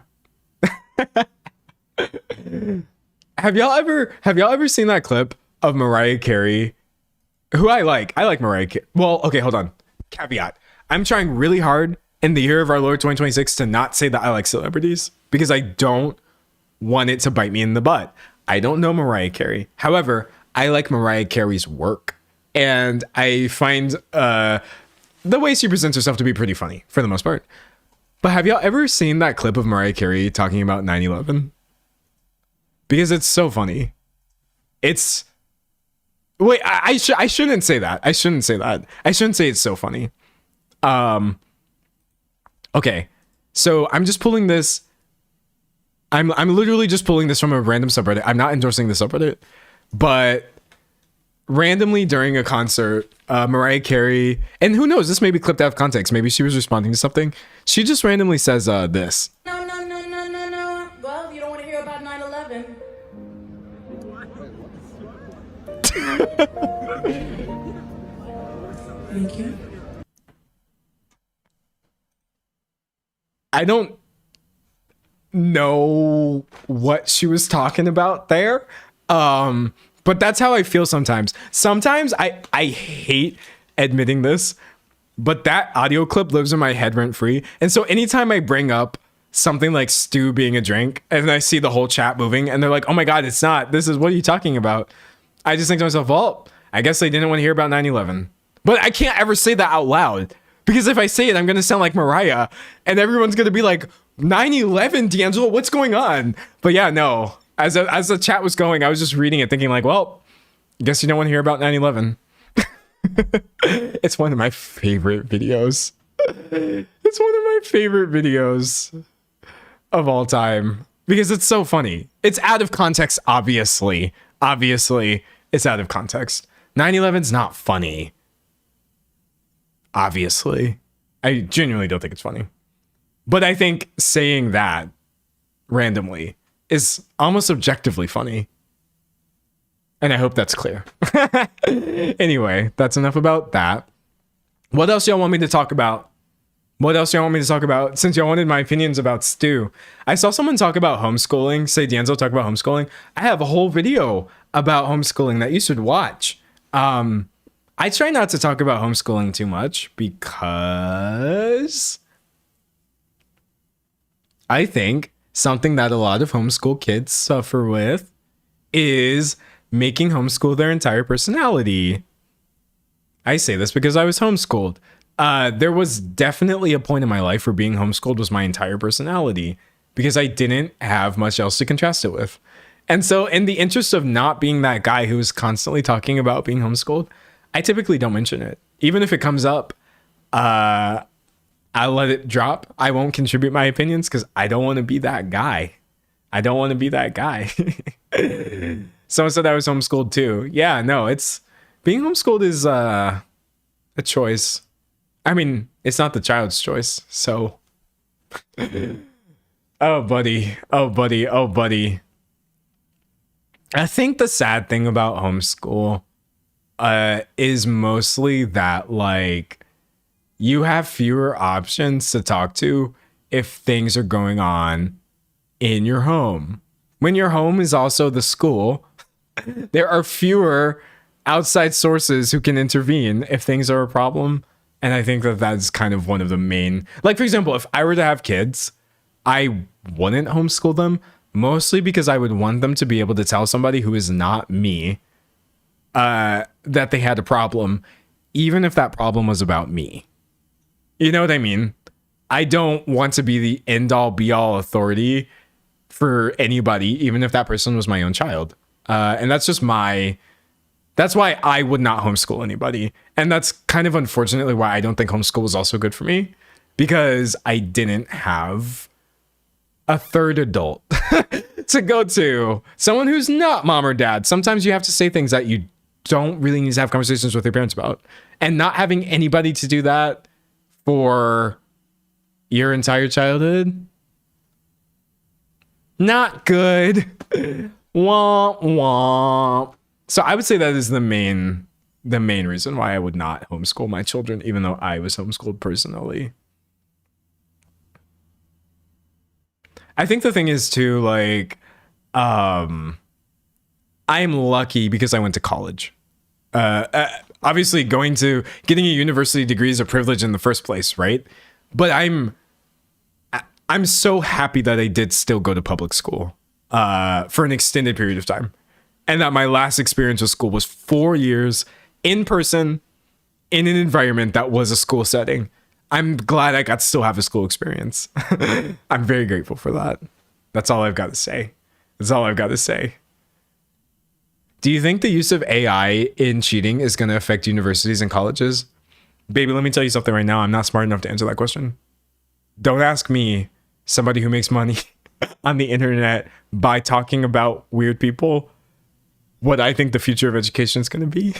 Speaker 1: Have y'all ever seen that clip of Mariah Carey? Who I like Mariah Carey. Well, okay, hold on. Caveat. I'm trying really hard in the year of our Lord 2026 to not say that I like celebrities because I don't want it to bite me in the butt. I don't know Mariah Carey. However, I like Mariah Carey's work. And I find the way she presents herself to be pretty funny for the most part. But have y'all ever seen that clip of Mariah Carey talking about 9/11? Because it's so funny. It's... Wait, I shouldn't say that. I shouldn't say it's so funny. Okay. So I'm just pulling this. I'm literally just pulling this from a random subreddit. I'm not endorsing the subreddit. But randomly during a concert, Mariah Carey, and who knows, this may be clipped out of context. Maybe she was responding to something. She just randomly says this.
Speaker 11: No. Well, you don't want to hear about 9/11. Thank you.
Speaker 1: I don't know what she was talking about there. But that's how I feel sometimes. Sometimes I hate admitting this, but that audio clip lives in my head rent free. And so anytime I bring up something like stew being a drink and I see the whole chat moving and they're like, oh my God, it's not. This is, what are you talking about? I just think to myself, well, I guess they didn't want to hear about 9/11. But I can't ever say that out loud because if I say it, I'm going to sound like Mariah and everyone's going to be like, 9/11, D'Angelo, what's going on? But yeah, no. As the chat was going, I was just reading it thinking like, well, I guess you don't want to hear about 9/11. It's one of my favorite videos. It's one of my favorite videos of all time because it's so funny. It's out of context, obviously. Obviously, it's out of context. 9/11's not funny. Obviously. I genuinely don't think it's funny. But I think saying that randomly is almost objectively funny. And I hope that's clear. Anyway, that's enough about that. What else y'all want me to talk about? Since y'all wanted my opinions about stew. I saw someone talk about homeschooling. Say D'Angelo talk about homeschooling. I have a whole video about homeschooling that you should watch. I try not to talk about homeschooling too much because I think something that a lot of homeschool kids suffer with is making homeschool their entire personality. I say this because I was homeschooled. There was definitely a point in my life where being homeschooled was my entire personality because I didn't have much else to contrast it with. And so in the interest of not being that guy who's constantly talking about being homeschooled, I typically don't mention it. Even if it comes up, I let it drop. I won't contribute my opinions because I don't want to be that guy. I don't want to be that guy. Someone said I was homeschooled too. Yeah, no, it's being homeschooled is a choice. I mean, it's not the child's choice. So, oh buddy, oh buddy, oh buddy. I think the sad thing about homeschool is mostly that like you have fewer options to talk to if things are going on in your home. When your home is also the school, there are fewer outside sources who can intervene if things are a problem. And I think that that's kind of one of the main, like, for example, if I were to have kids, I wouldn't homeschool them, mostly because I would want them to be able to tell somebody who is not me that they had a problem, even if that problem was about me. You know what I mean? I don't want to be the end all be all authority for anybody, even if that person was my own child. And that's just that's why I would not homeschool anybody. And that's kind of unfortunately why I don't think homeschool was also good for me, because I didn't have a third adult to go to, someone who's not mom or dad. Sometimes you have to say things that you don't really need to have conversations with your parents about. And not having anybody to do that for your entire childhood, not good. Womp womp. So I would say that is the main reason why I would not homeschool my children, even though I was homeschooled personally. I think the thing is too, like, I'm lucky because I went to college. Obviously getting a university degree is a privilege in the first place, right? But I'm so happy that I did still go to public school for an extended period of time. And that my last experience with school was 4 years in person in an environment that was a school setting. I'm glad I got to still have a school experience. I'm very grateful for that. That's all I've got to say. That's all I've got to say. Do you think the use of AI in cheating is going to affect universities and colleges? Baby, let me tell you something right now. I'm not smart enough to answer that question. Don't ask me, somebody who makes money on the internet by talking about weird people, what I think the future of education is going to be.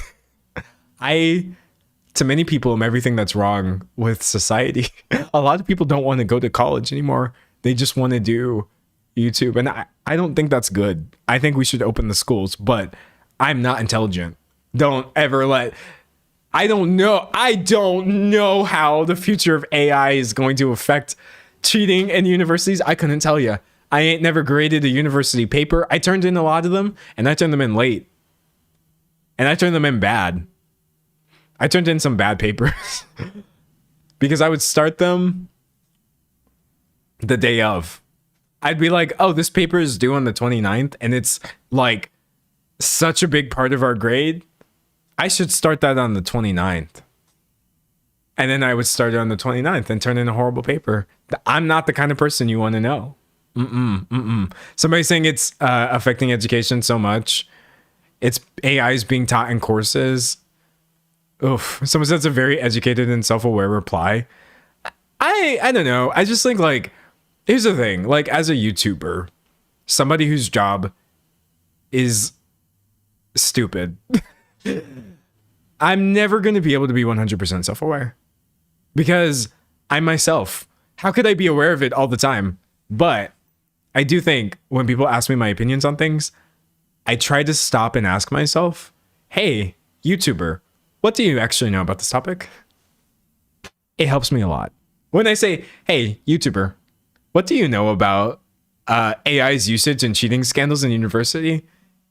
Speaker 1: To many people, am everything that's wrong with society. A lot of people don't want to go to college anymore. They just want to do YouTube. And I don't think that's good. I think we should open the schools, but I'm not intelligent. Don't ever I don't know how the future of AI is going to affect cheating in universities. I couldn't tell you. I ain't never graded a university paper. I turned in a lot of them, and I turned them in late. And I turned them in bad. I turned in some bad papers because I would start them the day of. I'd be like, oh, this paper is due on the 29th, and it's like such a big part of our grade. I should start that on the 29th. And then I would start it on the 29th and turn in a horrible paper. I'm not the kind of person you want to know. Somebody's saying it's affecting education so much. It's AI is being taught in courses. Oof. Someone says a very educated and self-aware reply. I don't know. I just think, like, here's the thing. Like, as a YouTuber, somebody whose job is stupid, I'm never going to be able to be 100% self-aware because I'm myself. How could I be aware of it all the time? But I do think when people ask me my opinions on things, I try to stop and ask myself, hey, YouTuber, what do you actually know about this topic? It helps me a lot. When I say, hey, YouTuber, what do you know about AI's usage and cheating scandals in university?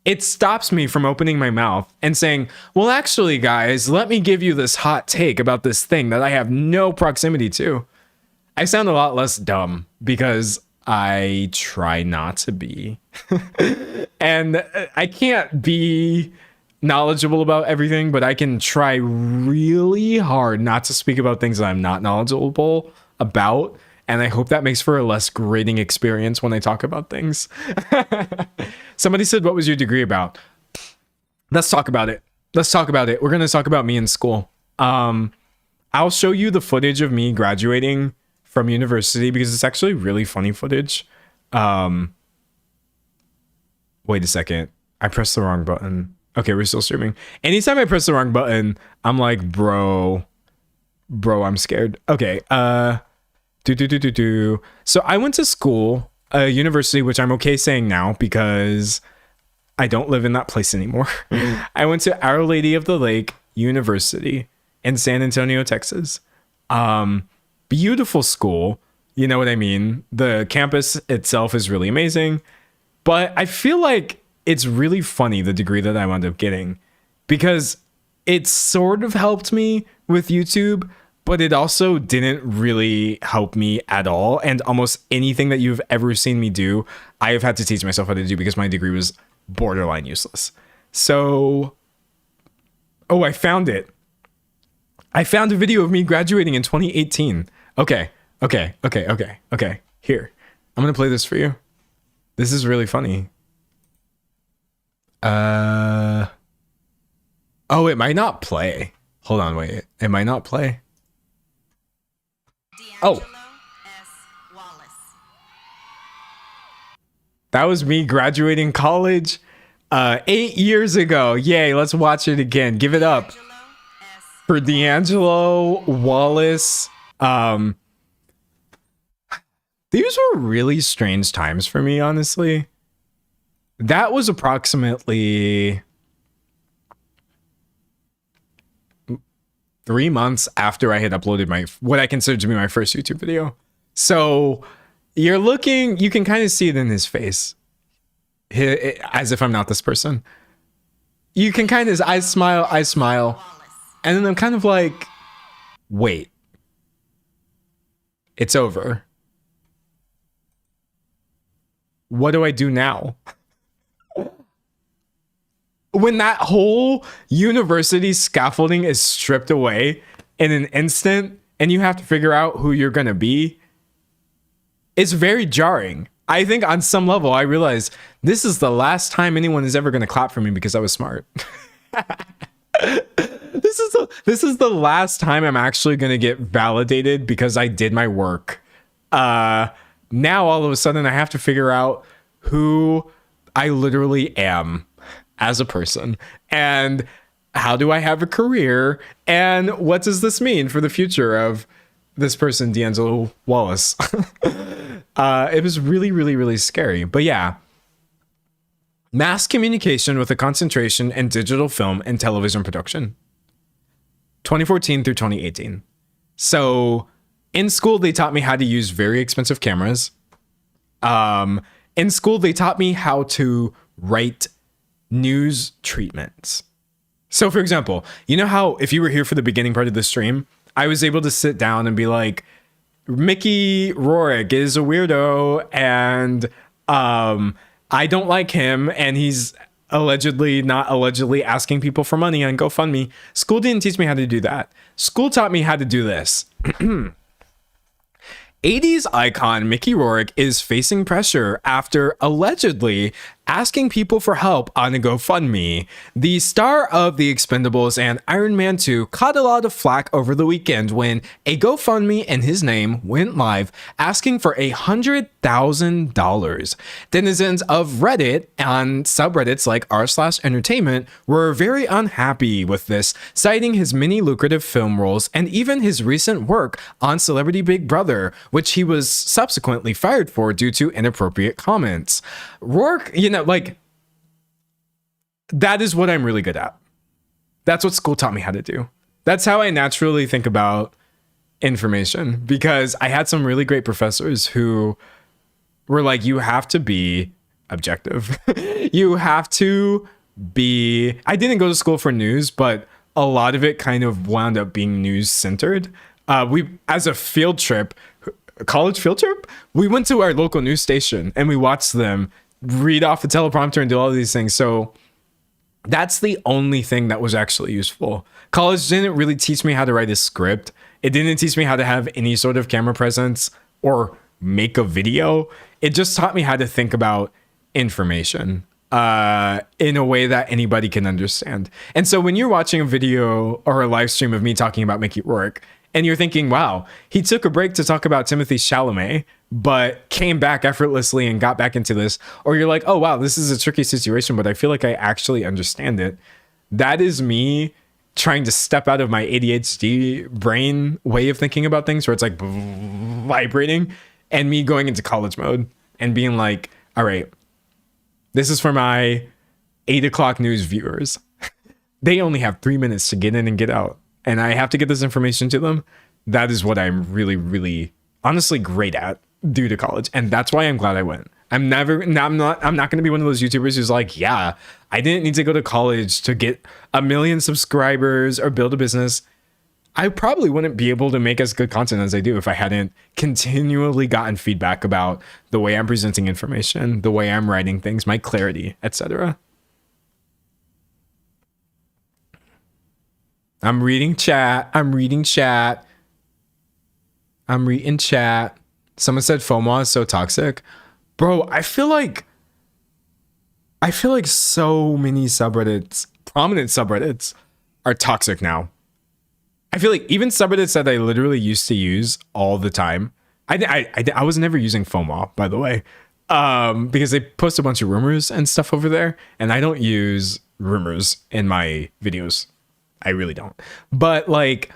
Speaker 1: It stops me from opening my mouth and saying, well, actually, guys, let me give you this hot take about this thing that I have no proximity to. I sound a lot less dumb because I try not to be. And I can't be knowledgeable about everything, but I can try really hard not to speak about things that I'm not knowledgeable about. and I hope that makes for a less grating experience when I talk about things. Somebody said, what was your degree about? Let's talk about it. Let's talk about it. We're going to talk about me in school. I'll show you the footage of me graduating from university because it's actually really funny footage. Wait a second. I pressed the wrong button. Okay, we're still streaming. Anytime I press the wrong button, I'm like, bro, I'm scared. Okay. So I went to school, a university, which I'm okay saying now because I don't live in that place anymore. I went to Our Lady of the Lake University in San Antonio, Texas. Beautiful school. You know what I mean? The campus itself is really amazing, but I feel like it's really funny, the degree that I wound up getting, because it sort of helped me with YouTube, but it also didn't really help me at all. And almost anything that you've ever seen me do, I have had to teach myself how to do because my degree was borderline useless. So, oh, I found it. I found a video of me graduating in 2018. Okay. Here, I'm gonna play this for you. This is really funny. Oh, it might not play. Hold on, wait. It might not play. Oh. That was me graduating college 8 years ago. Yay, let's watch it again. Give it up for D'Angelo Wallace. These were really strange times for me, honestly. That was approximately 3 months after I had uploaded what I consider to be my first YouTube video. So you can kind of see it in his face, as if I'm not this person. You can kind of, I smile, and then I'm kind of like, wait, it's over. What do I do now? When that whole university scaffolding is stripped away in an instant and you have to figure out who you're going to be, it's very jarring. I think on some level I realized this is the last time anyone is ever going to clap for me because I was smart. This is the last time I'm actually going to get validated because I did my work. Now all of a sudden I have to figure out who I literally am as a person, and how do I have a career, and what does this mean for the future of this person, D'Angelo Wallace. It was really, really, really scary. But yeah, mass communication with a concentration in digital film and television production, 2014 through 2018. So in school, they taught me how to use very expensive cameras. In school, they taught me how to write news treatments. So for example, you know how if you were here for the beginning part of the stream, I was able to sit down and be like, Mickey Rourke is a weirdo and I don't like him and he's not allegedly asking people for money on GoFundMe. School didn't teach me how to do that. School taught me how to do this. 80s icon Mickey Rourke is facing pressure after allegedly asking people for help on a GoFundMe. The star of The Expendables and Iron Man 2 caught a lot of flack over the weekend when a GoFundMe in his name went live asking for $100,000. Denizens of Reddit on subreddits like r/entertainment were very unhappy with this, citing his many lucrative film roles and even his recent work on Celebrity Big Brother, which he was subsequently fired for due to inappropriate comments. Rourke, that is what I'm really good at. That's what school taught me how to do. That's how I naturally think about information, because I had some really great professors who were like, you have to be objective. You have to be, I didn't go to school for news, but a lot of it kind of wound up being news centered. As a field trip, a college field trip, we went to our local news station and we watched them read off the teleprompter and do all of these things. So that's the only thing that was actually useful. College didn't really teach me how to write a script. It didn't teach me how to have any sort of camera presence or make a video. It just taught me how to think about information in a way that anybody can understand. And so when you're watching a video or a live stream of me talking about Mickey Rourke, and you're thinking, wow, he took a break to talk about Timothy Chalamet, but came back effortlessly and got back into this. Or you're like, oh, wow, this is a tricky situation, but I feel like I actually understand it. That is me trying to step out of my ADHD brain way of thinking about things, where it's like vibrating, and me going into college mode and being like, all right, this is for my 8 o'clock news viewers. They only have 3 minutes to get in and get out, and I have to get this information to them. That is what I'm really, really honestly great at due to college. And that's why I'm glad I went. I'm not going to be one of those YouTubers who's like, yeah, I didn't need to go to college to get 1 million subscribers or build a business. I probably wouldn't be able to make as good content as I do if I hadn't continually gotten feedback about the way I'm presenting information, the way I'm writing things, my clarity, etc. I'm reading chat. Someone said FOMO is so toxic. Bro, I feel like so many subreddits, prominent subreddits, are toxic now. I feel like even subreddits that I literally used to use all the time. I was never using FOMO, by the way, because they post a bunch of rumors and stuff over there, and I don't use rumors in my videos. I really don't. But like,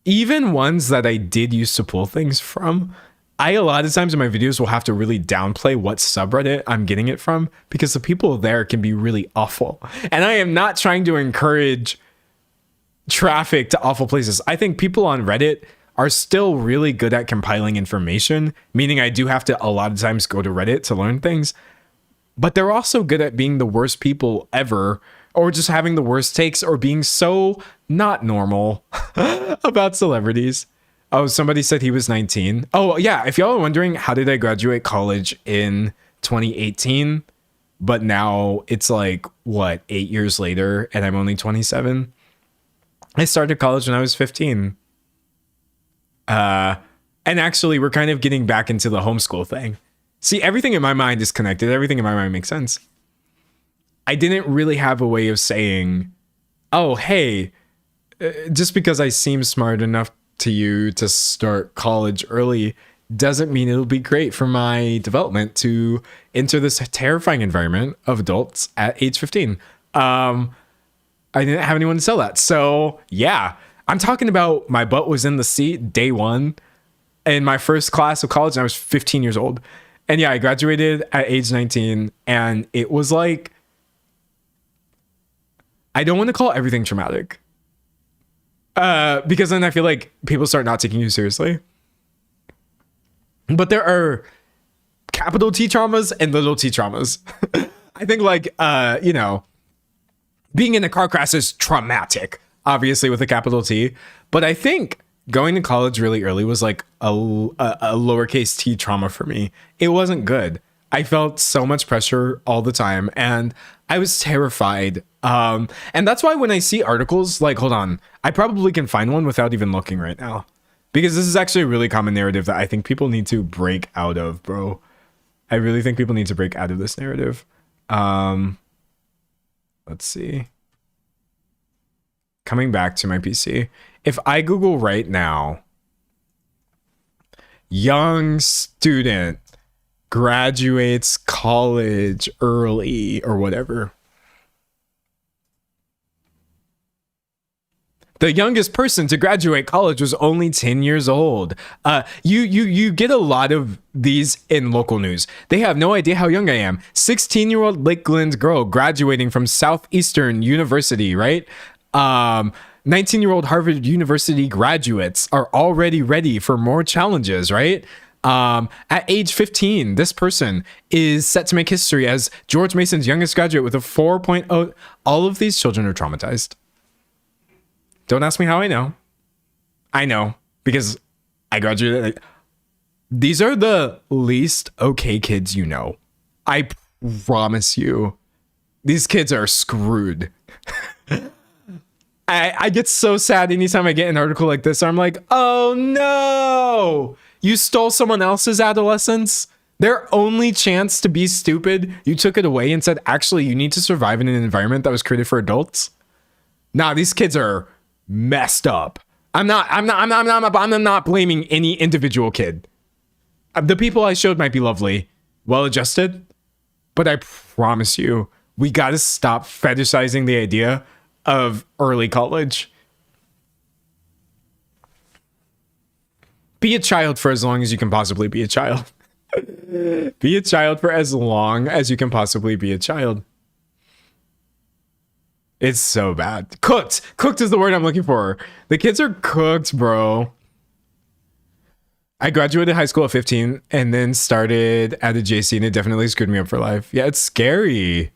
Speaker 1: even ones that I did used to pull things from, I a lot of times in my videos will have to really downplay what subreddit I'm getting it from, because the people there can be really awful. And I am not trying to encourage traffic to awful places. I think people on Reddit are still really good at compiling information, meaning I do have to a lot of times go to Reddit to learn things, but they're also good at being the worst people ever, or just having the worst takes, or being so not normal about celebrities. Oh, somebody said he was 19. Oh, yeah. If y'all are wondering, how did I graduate college in 2018? But now it's like, what, 8 years later, and I'm only 27? I started college when I was 15. And actually, we're kind of getting back into the homeschool thing. See, everything in my mind is connected. Everything in my mind makes sense. I didn't really have a way of saying, oh, hey, just because I seem smart enough to you to start college early doesn't mean it'll be great for my development to enter this terrifying environment of adults at age 15. I didn't have anyone to tell that. So yeah, I'm talking about my butt was in the seat day one in my first class of college, and I was 15 years old. And yeah, I graduated at age 19, and it was like, I don't want to call everything traumatic. Because then I feel like people start not taking you seriously. But there are capital T traumas and little t traumas. I think like, being in a car crash is traumatic, obviously with a capital T. But I think going to college really early was like a lowercase t trauma for me. It wasn't good. I felt so much pressure all the time, and I was terrified. And that's why when I see articles, like, hold on, I probably can find one without even looking right now, because this is actually a really common narrative that I think people need to break out of, bro. I really think people need to break out of this narrative. Let's see. Coming back to my PC. If I Google right now, young student graduates college early or whatever. The youngest person to graduate college was only 10 years old. You get a lot of these in local news. They have no idea how young I am. 16-year-old Lakeland girl graduating from Southeastern University, right? 19-year-old Harvard University graduates are already ready for more challenges, right? At age 15, this person is set to make history as George Mason's youngest graduate with a 4.0. All of these children are traumatized. Don't ask me how I know. I know because I graduated. These are the least okay kids you know. I promise you. These kids are screwed. I get so sad anytime I get an article like this. I'm like, oh no, You stole someone else's adolescence. Their only chance to be stupid, you took it away and said, actually, you need to survive in an environment that was created for adults. Nah, these kids are messed up. I'm not blaming any individual kid. The people I showed might be lovely, well-adjusted, but I promise you, we got to stop fetishizing the idea of early college. Be a child for as long as you can possibly be a child. Be a child for as long as you can possibly be a child. It's so bad. Cooked. Cooked is the word I'm looking for. The kids are cooked, bro. I graduated high school at 15 and then started at a JC, and it definitely screwed me up for life. Yeah, it's scary.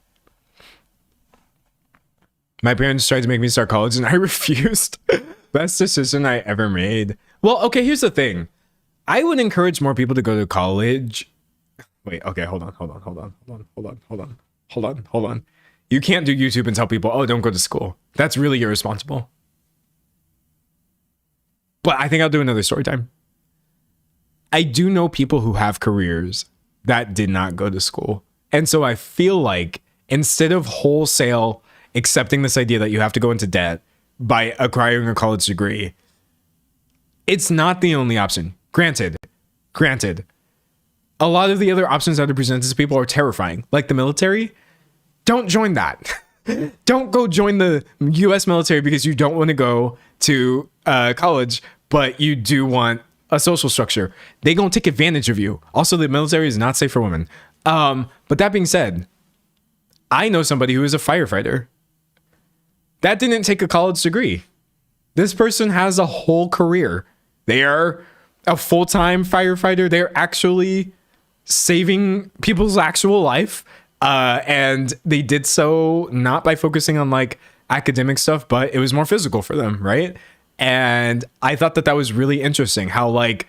Speaker 1: My parents tried to make me start college and I refused. Best decision I ever made. Well, okay, here's the thing. I would encourage more people to go to college. Wait, okay, hold on. You can't do YouTube and tell people, oh, don't go to school. That's really irresponsible. But I think I'll do another story time. I do know people who have careers that did not go to school. And so I feel like instead of wholesale accepting this idea that you have to go into debt by acquiring a college degree, it's not the only option. Granted, a lot of the other options that are presented to people are terrifying, like the military. Don't join that. Don't go join the US military because you don't want to go to college, but you do want a social structure. They gonna take advantage of you. Also, the military is not safe for women. But that being said, I know somebody who is a firefighter. That didn't take a college degree. This person has a whole career. They are a full-time firefighter. They're actually saving people's actual life. And they did so not by focusing on like academic stuff, but it was more physical for them, right? And I thought that was really interesting how, like,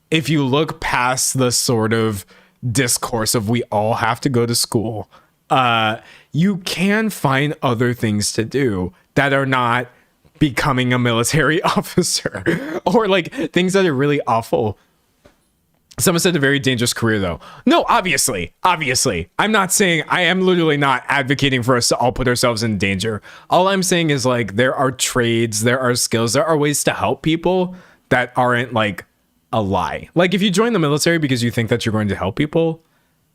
Speaker 1: if you look past the sort of discourse of we all have to go to school, you can find other things to do that are not becoming a military officer or like things that are really awful. Someone said a very dangerous career, though. No, obviously. I'm not saying, I am literally not advocating for us to all put ourselves in danger. All I'm saying is, like, there are trades, there are skills, there are ways to help people that aren't like a lie. Like, if you join the military because you think that you're going to help people,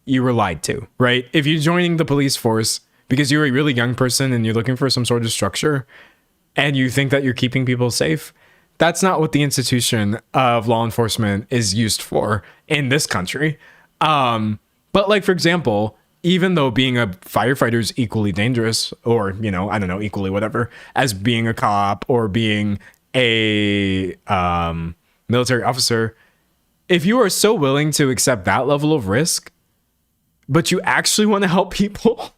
Speaker 1: you were lied to, right? If you're joining the police force because you're a really young person and you're looking for some sort of structure and you think that you're keeping people safe, that's not what the institution of law enforcement is used for in this country. But like, for example, even though being a firefighter is equally dangerous, or, you know, I don't know, equally whatever, as being a cop or being a military officer, if you are so willing to accept that level of risk, but you actually want to help people,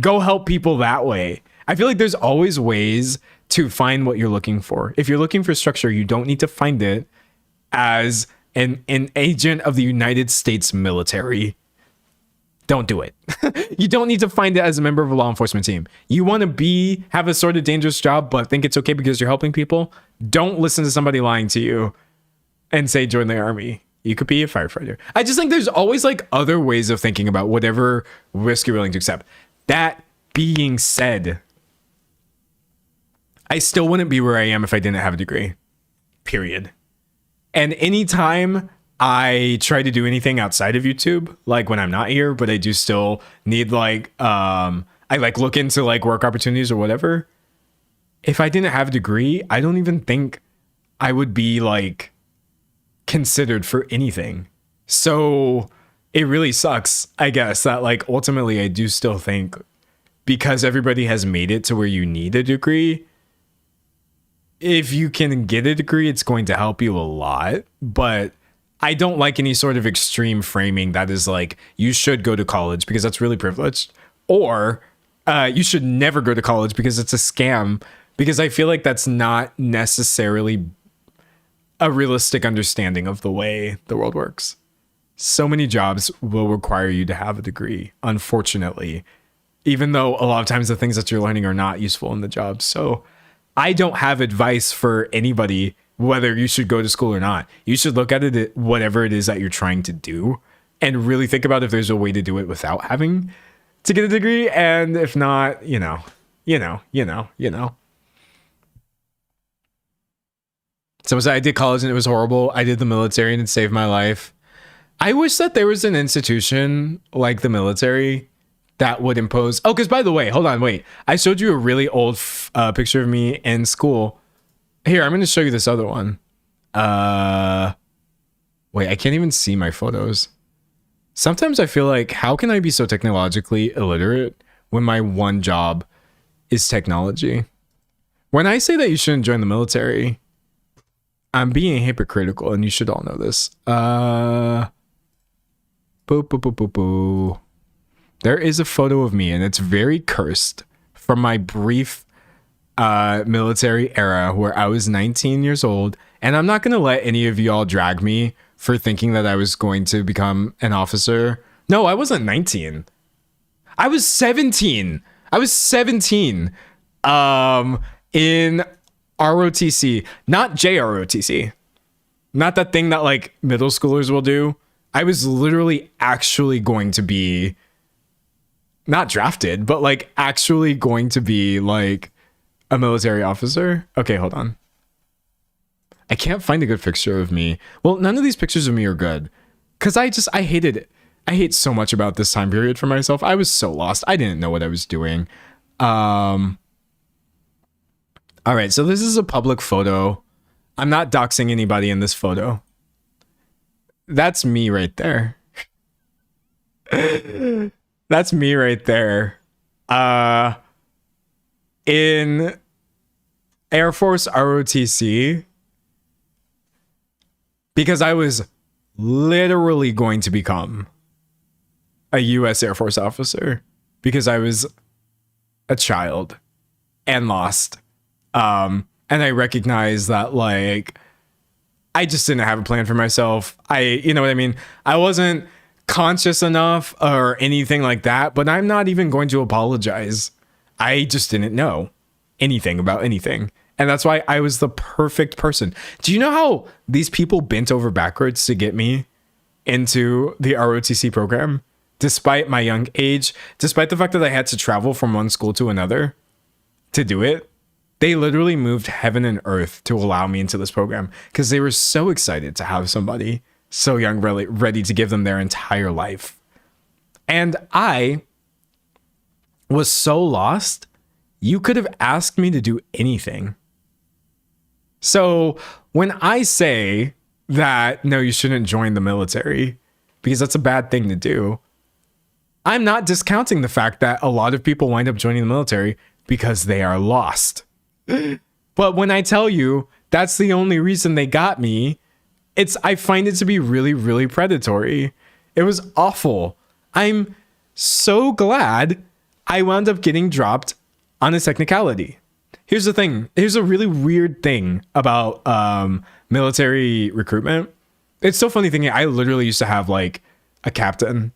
Speaker 1: go help people that way. I feel like there's always ways to find what you're looking for. If you're looking for structure, you don't need to find it as an agent of the United States military. Don't do it. You don't need to find it as a member of a law enforcement team. You want to have a sort of dangerous job, but think it's okay because you're helping people. Don't listen to somebody lying to you and say, join the army. You could be a firefighter. I just think there's always like other ways of thinking about whatever risk you're willing to accept. That being said, I still wouldn't be where I am if I didn't have a degree, period. And anytime I try to do anything outside of YouTube, like when I'm not here, but I do still need like, I like look into like work opportunities or whatever. If I didn't have a degree, I don't even think I would be like considered for anything. So it really sucks, I guess, that like ultimately I do still think because everybody has made it to where you need a degree, if you can get a degree, it's going to help you a lot. But I don't like any sort of extreme framing that is like, you should go to college because that's really privileged, or you should never go to college because it's a scam, because I feel like that's not necessarily a realistic understanding of the way the world works. So many jobs will require you to have a degree, unfortunately, even though a lot of times the things that you're learning are not useful in the job. So I don't have advice for anybody whether you should go to school or not. You should look at it, whatever it is that you're trying to do, and really think about if there's a way to do it without having to get a degree. And if not, you know. So I did college and it was horrible. I did the military and it saved my life. I wish that there was an institution like the military that would impose. Oh, because by the way, hold on, wait. I showed you a really old picture of me in school. Here, I'm going to show you this other one. Wait, I can't even see my photos. Sometimes I feel like, how can I be so technologically illiterate when my one job is technology? When I say that you shouldn't join the military, I'm being hypocritical, and you should all know this. There is a photo of me, and it's very cursed from my brief military era where I was 19 years old. And I'm not going to let any of y'all drag me for thinking that I was going to become an officer. No, I wasn't 19. I was 17. I was 17 in ROTC, not JROTC. Not that thing that like middle schoolers will do. I was literally actually going to be not drafted, but like actually going to be like a military officer. Okay, hold on. I can't find a good picture of me. Well, none of these pictures of me are good because I hated it. I hate so much about this time period for myself. I was so lost. I didn't know what I was doing. All right, so this is a public photo. I'm not doxing anybody in this photo. That's me right there. That's me right there. In Air Force ROTC, because I was literally going to become a U.S. Air Force officer because I was a child and lost. And I recognized that, like, I just didn't have a plan for myself. You know what I mean? I wasn't conscious enough or anything like that, but I'm not even going to apologize. I just didn't know anything about anything. And that's why I was the perfect person. Do you know how these people bent over backwards to get me into the ROTC program? Despite my young age, despite the fact that I had to travel from one school to another to do it, they literally moved heaven and earth to allow me into this program because they were so excited to have somebody so young, really ready to give them their entire life. And I was so lost, you could have asked me to do anything. So when I say that, no, you shouldn't join the military because that's a bad thing to do, I'm not discounting the fact that a lot of people wind up joining the military because they are lost. But when I tell you that's the only reason they got me, I find it to be really, really predatory. It was awful. I'm so glad I wound up getting dropped on a technicality. Here's the thing. Here's a really weird thing about military recruitment. It's so funny thinking I literally used to have like a captain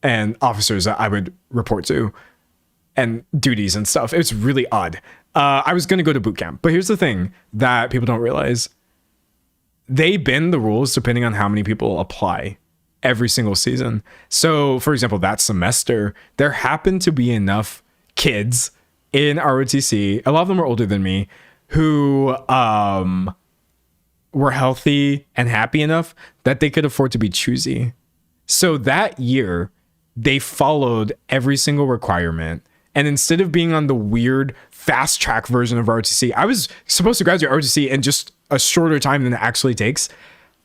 Speaker 1: and officers that I would report to and duties and stuff. It's really odd. I was going to go to boot camp, but here's the thing that people don't realize. They bend the rules depending on how many people apply every single season. So for example, that semester, there happened to be enough kids in ROTC, a lot of them were older than me, who were healthy and happy enough that they could afford to be choosy. So that year, they followed every single requirement. And instead of being on the weird fast track version of ROTC, I was supposed to graduate ROTC in just a shorter time than it actually takes.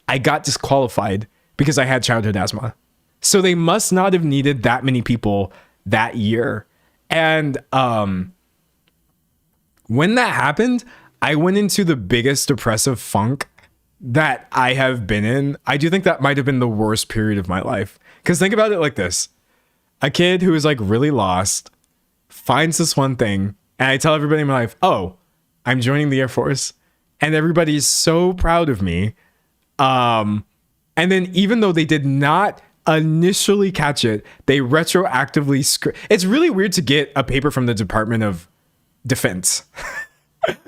Speaker 1: I got disqualified because I had childhood asthma. So they must not have needed that many people that year. And when that happened, I went into the biggest depressive funk that I have been in. I do think that might have been the worst period of my life. Because think about it like this. A kid who is like really lost finds this one thing, and I tell everybody in my life, oh, I'm joining the Air Force. And everybody's so proud of me. And then even though they did not initially catch it, they retroactively it's really weird to get a paper from the Department of Defense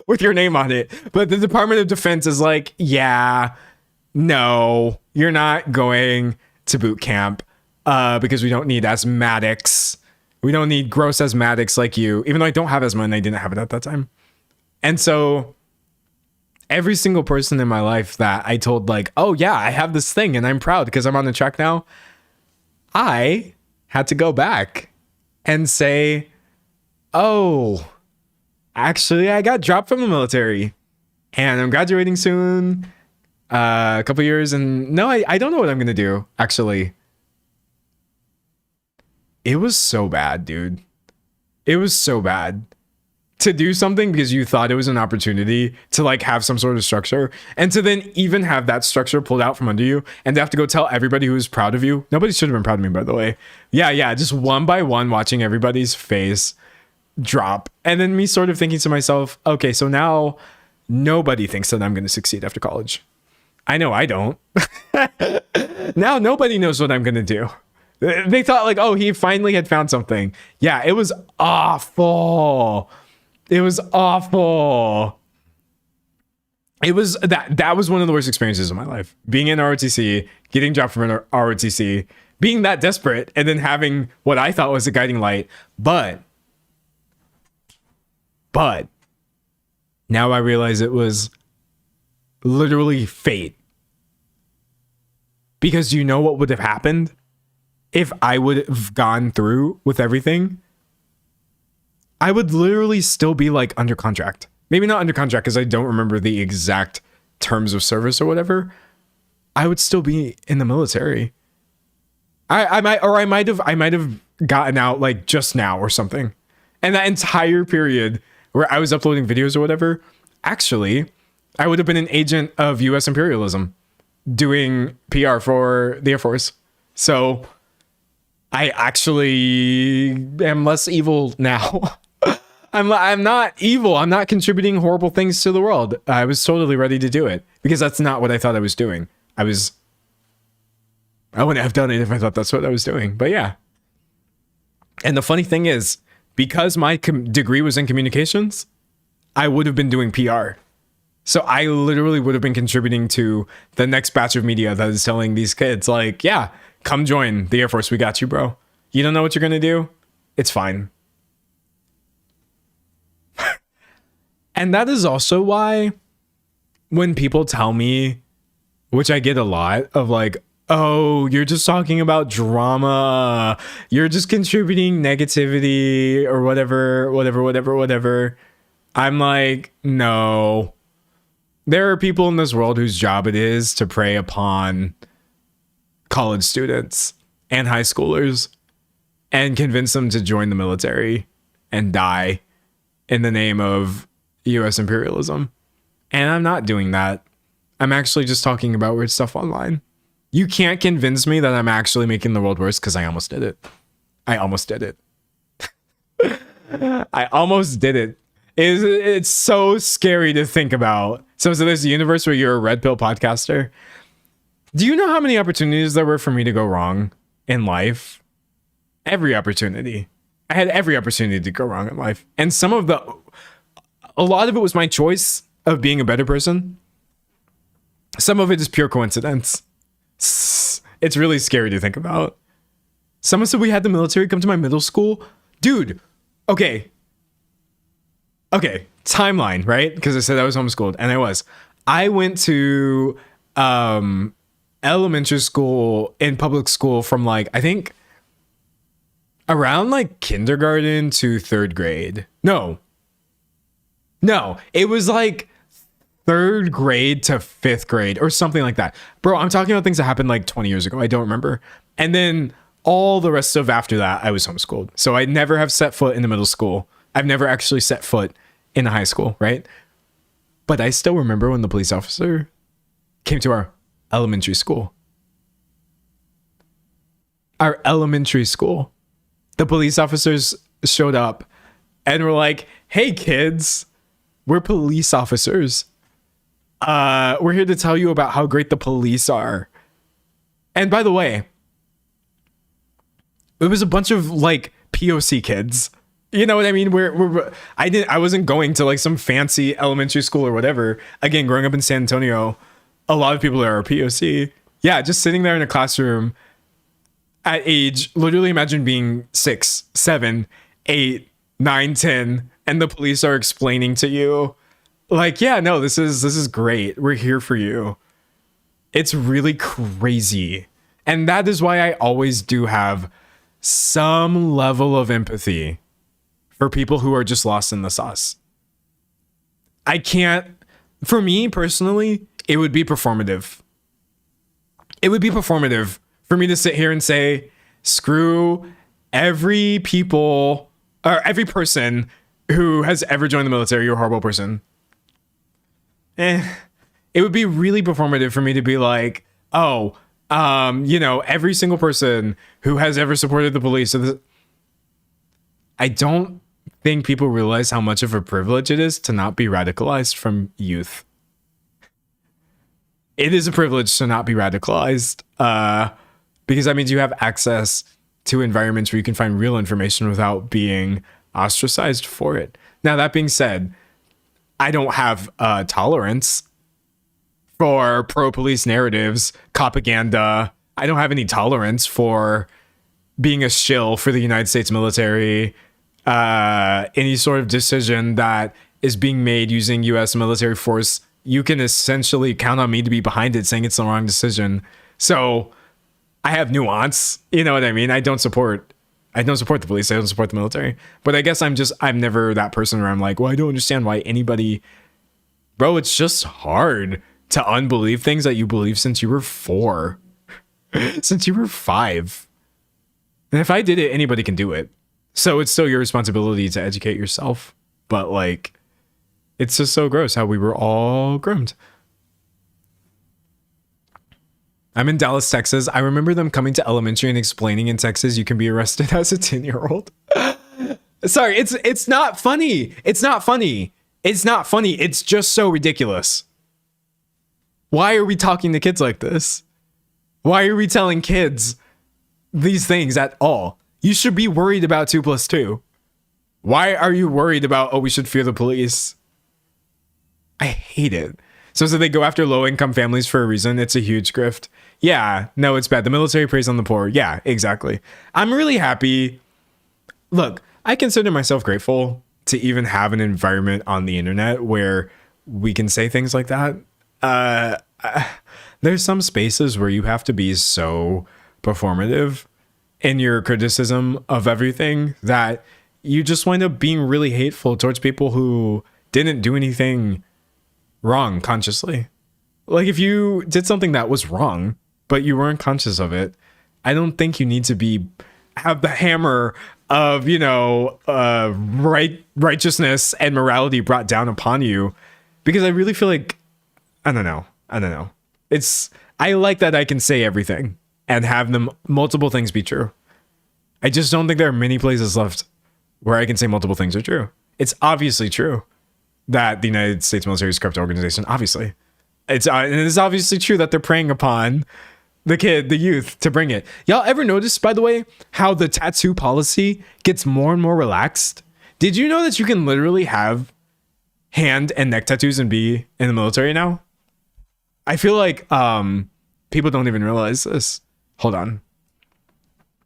Speaker 1: with your name on it. But the Department of Defense is like, yeah, no, you're not going to boot camp because we don't need asthmatics. We don't need gross asthmatics like you, even though I don't have asthma and I didn't have it at that time. And so every single person in my life that I told like, oh yeah, I have this thing and I'm proud because I'm on the track now, I had to go back and say, oh, actually I got dropped from the military and I'm graduating soon, a couple years, and no, I don't know what I'm gonna do. Actually, it was so bad, dude. It was so bad to do something because you thought it was an opportunity to like have some sort of structure, and to then even have that structure pulled out from under you and to have to go tell everybody who was proud of you. Nobody should have been proud of me, by the way. Yeah, just one by one watching everybody's face drop, and then me sort of thinking to myself, okay, so now nobody thinks that I'm going to succeed after college. I know I don't. Now nobody knows what I'm going to do. They thought like, oh, he finally had found something. Yeah, it was awful. It was awful. It was that was one of the worst experiences of my life. Being in ROTC, getting dropped from an ROTC, being that desperate, and then having what I thought was a guiding light. But now I realize it was literally fate. Because you know what would have happened if I would have gone through with everything? I would literally still be like under contract. Maybe not under contract because I don't remember the exact terms of service or whatever. I would still be in the military. I might have gotten out like just now or something. And that entire period where I was uploading videos or whatever, actually, I would have been an agent of US imperialism doing PR for the Air Force. So I actually am less evil now. I'm not evil. I'm not contributing horrible things to the world. I was totally ready to do it because that's not what I thought I was doing. I wouldn't have done it if I thought that's what I was doing. But yeah. And the funny thing is, because my degree was in communications, I would have been doing PR. So I literally would have been contributing to the next batch of media that is telling these kids like, yeah, come join the Air Force. We got you, bro. You don't know what you're going to do? It's fine. And that is also why when people tell me, which I get a lot of like, oh, you're just talking about drama. You're just contributing negativity or whatever. I'm like, no. There are people in this world whose job it is to prey upon college students and high schoolers and convince them to join the military and die in the name of US imperialism. And I'm not doing that. I'm actually just talking about weird stuff online. You can't convince me that I'm actually making the world worse because I almost did it. I almost did it. It's so scary to think about. So there's a universe where you're a red pill podcaster. Do you know how many opportunities there were for me to go wrong in life? Every opportunity. I had every opportunity to go wrong in life. And a lot of it was my choice of being a better person. Some of it is pure coincidence. It's really scary to think about. Someone said we had the military come to my middle school. Dude, okay, timeline, right? Because I said I was homeschooled, and I was. I went to elementary school and public school from like, I think around like kindergarten to third grade. No, it was like third grade to fifth grade or something like that. Bro, I'm talking about things that happened like 20 years ago. I don't remember. And then all the rest of after that, I was homeschooled. So I never have set foot in the middle school. I've never actually set foot in a high school, right? But I still remember when the police officer came to our elementary school. Our elementary school. The police officers showed up and were like, hey kids, we're police officers. We're here to tell you about how great the police are. And by the way, it was a bunch of like POC kids. You know what I mean? I wasn't going to like some fancy elementary school or whatever. Again, growing up in San Antonio, a lot of people are POC. Yeah, just sitting there in a classroom at age, literally imagine being 6, 7, 8, 9, 10, and the police are explaining to you, like, yeah, no, this is great. We're here for you. It's really crazy. And that is why I always do have some level of empathy for people who are just lost in the sauce. I can't, for me personally, it would be performative. It would be performative for me to sit here and say, screw every person who has ever joined the military, you're a horrible person. It would be really performative for me to be like, oh, every single person who has ever supported the police. I don't think people realize how much of a privilege it is to not be radicalized from youth. It is a privilege to not be radicalized, because that means you have access to environments where you can find real information without being ostracized for it. Now, that being said, I don't have tolerance for pro-police narratives, propaganda. I don't have any tolerance for being a shill for the United States military, any sort of decision that is being made using U.S. military force. You can essentially count on me to be behind it, saying it's the wrong decision. So I have nuance. You know what I mean? I don't support the police. I don't support the military. But I guess I'm never that person where I'm like, well, I don't understand why anybody, bro, it's just hard to unbelieve things that you believe since you were 4, since you were 5. And if I did it, anybody can do it. So it's still your responsibility to educate yourself. But like, it's just so gross how we were all groomed. I'm in Dallas, Texas. I remember them coming to elementary and explaining in Texas you can be arrested as a 10-year-old. Sorry, it's not funny. It's not funny. It's not funny. It's just so ridiculous. Why are we talking to kids like this? Why are we telling kids these things at all? You should be worried about 2 + 2. Why are you worried about, oh, we should fear the police? I hate it. So they go after low-income families for a reason. It's a huge grift. Yeah, no, it's bad. The military preys on the poor. Yeah, exactly. I'm really happy. Look, I consider myself grateful to even have an environment on the internet where we can say things like that. There's some spaces where you have to be so performative in your criticism of everything that you just wind up being really hateful towards people who didn't do anything wrong consciously. Like if you did something that was wrong, but you weren't conscious of it, I don't think you need to have the hammer of, righteousness and morality brought down upon you, because I really feel like, I don't know. I like that I can say everything and have them multiple things be true. I just don't think there are many places left where I can say multiple things are true. It's obviously true that the United States military is a corrupt organization. Obviously, it's obviously true that they're preying upon the youth to bring it. Y'all ever notice, by the way, how the tattoo policy gets more and more relaxed? Did you know that you can literally have hand and neck tattoos and be in the military now? I feel like people don't even realize this. Hold on.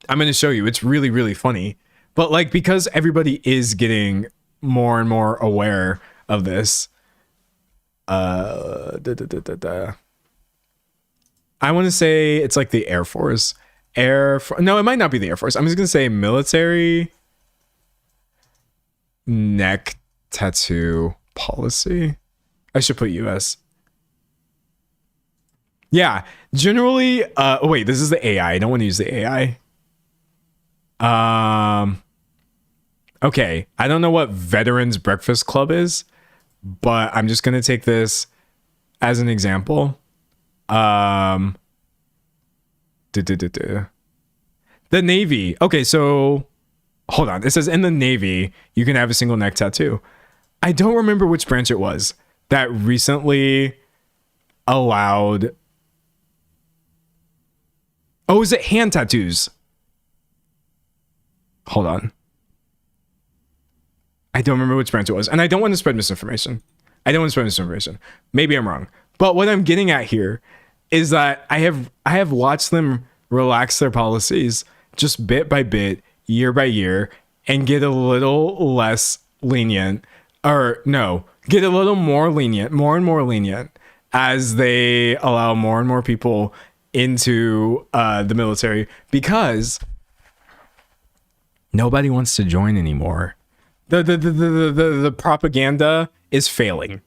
Speaker 1: I'm going to show you. It's really, really funny. But like, because everybody is getting more and more aware of this, I want to say it's like the Air Force. No, it might not be the Air Force. I'm just going to say military neck tattoo policy. I should put US. Yeah, generally, wait, this is the AI. I don't want to use the AI. Okay, I don't know what Veterans Breakfast Club is, but I'm just going to take this as an example. The Navy. Okay, so hold on. It says in the Navy, you can have a single neck tattoo. I don't remember which branch it was that recently allowed. Oh, is it hand tattoos? Hold on. I don't remember which branch it was. And I don't want to spread misinformation. Maybe I'm wrong. But what I'm getting at here is that I have watched them relax their policies just bit by bit, year by year, and get a little less lenient, or no, get a little more lenient, more and more lenient, as they allow more and more people into the military, because nobody wants to join anymore. The propaganda is failing.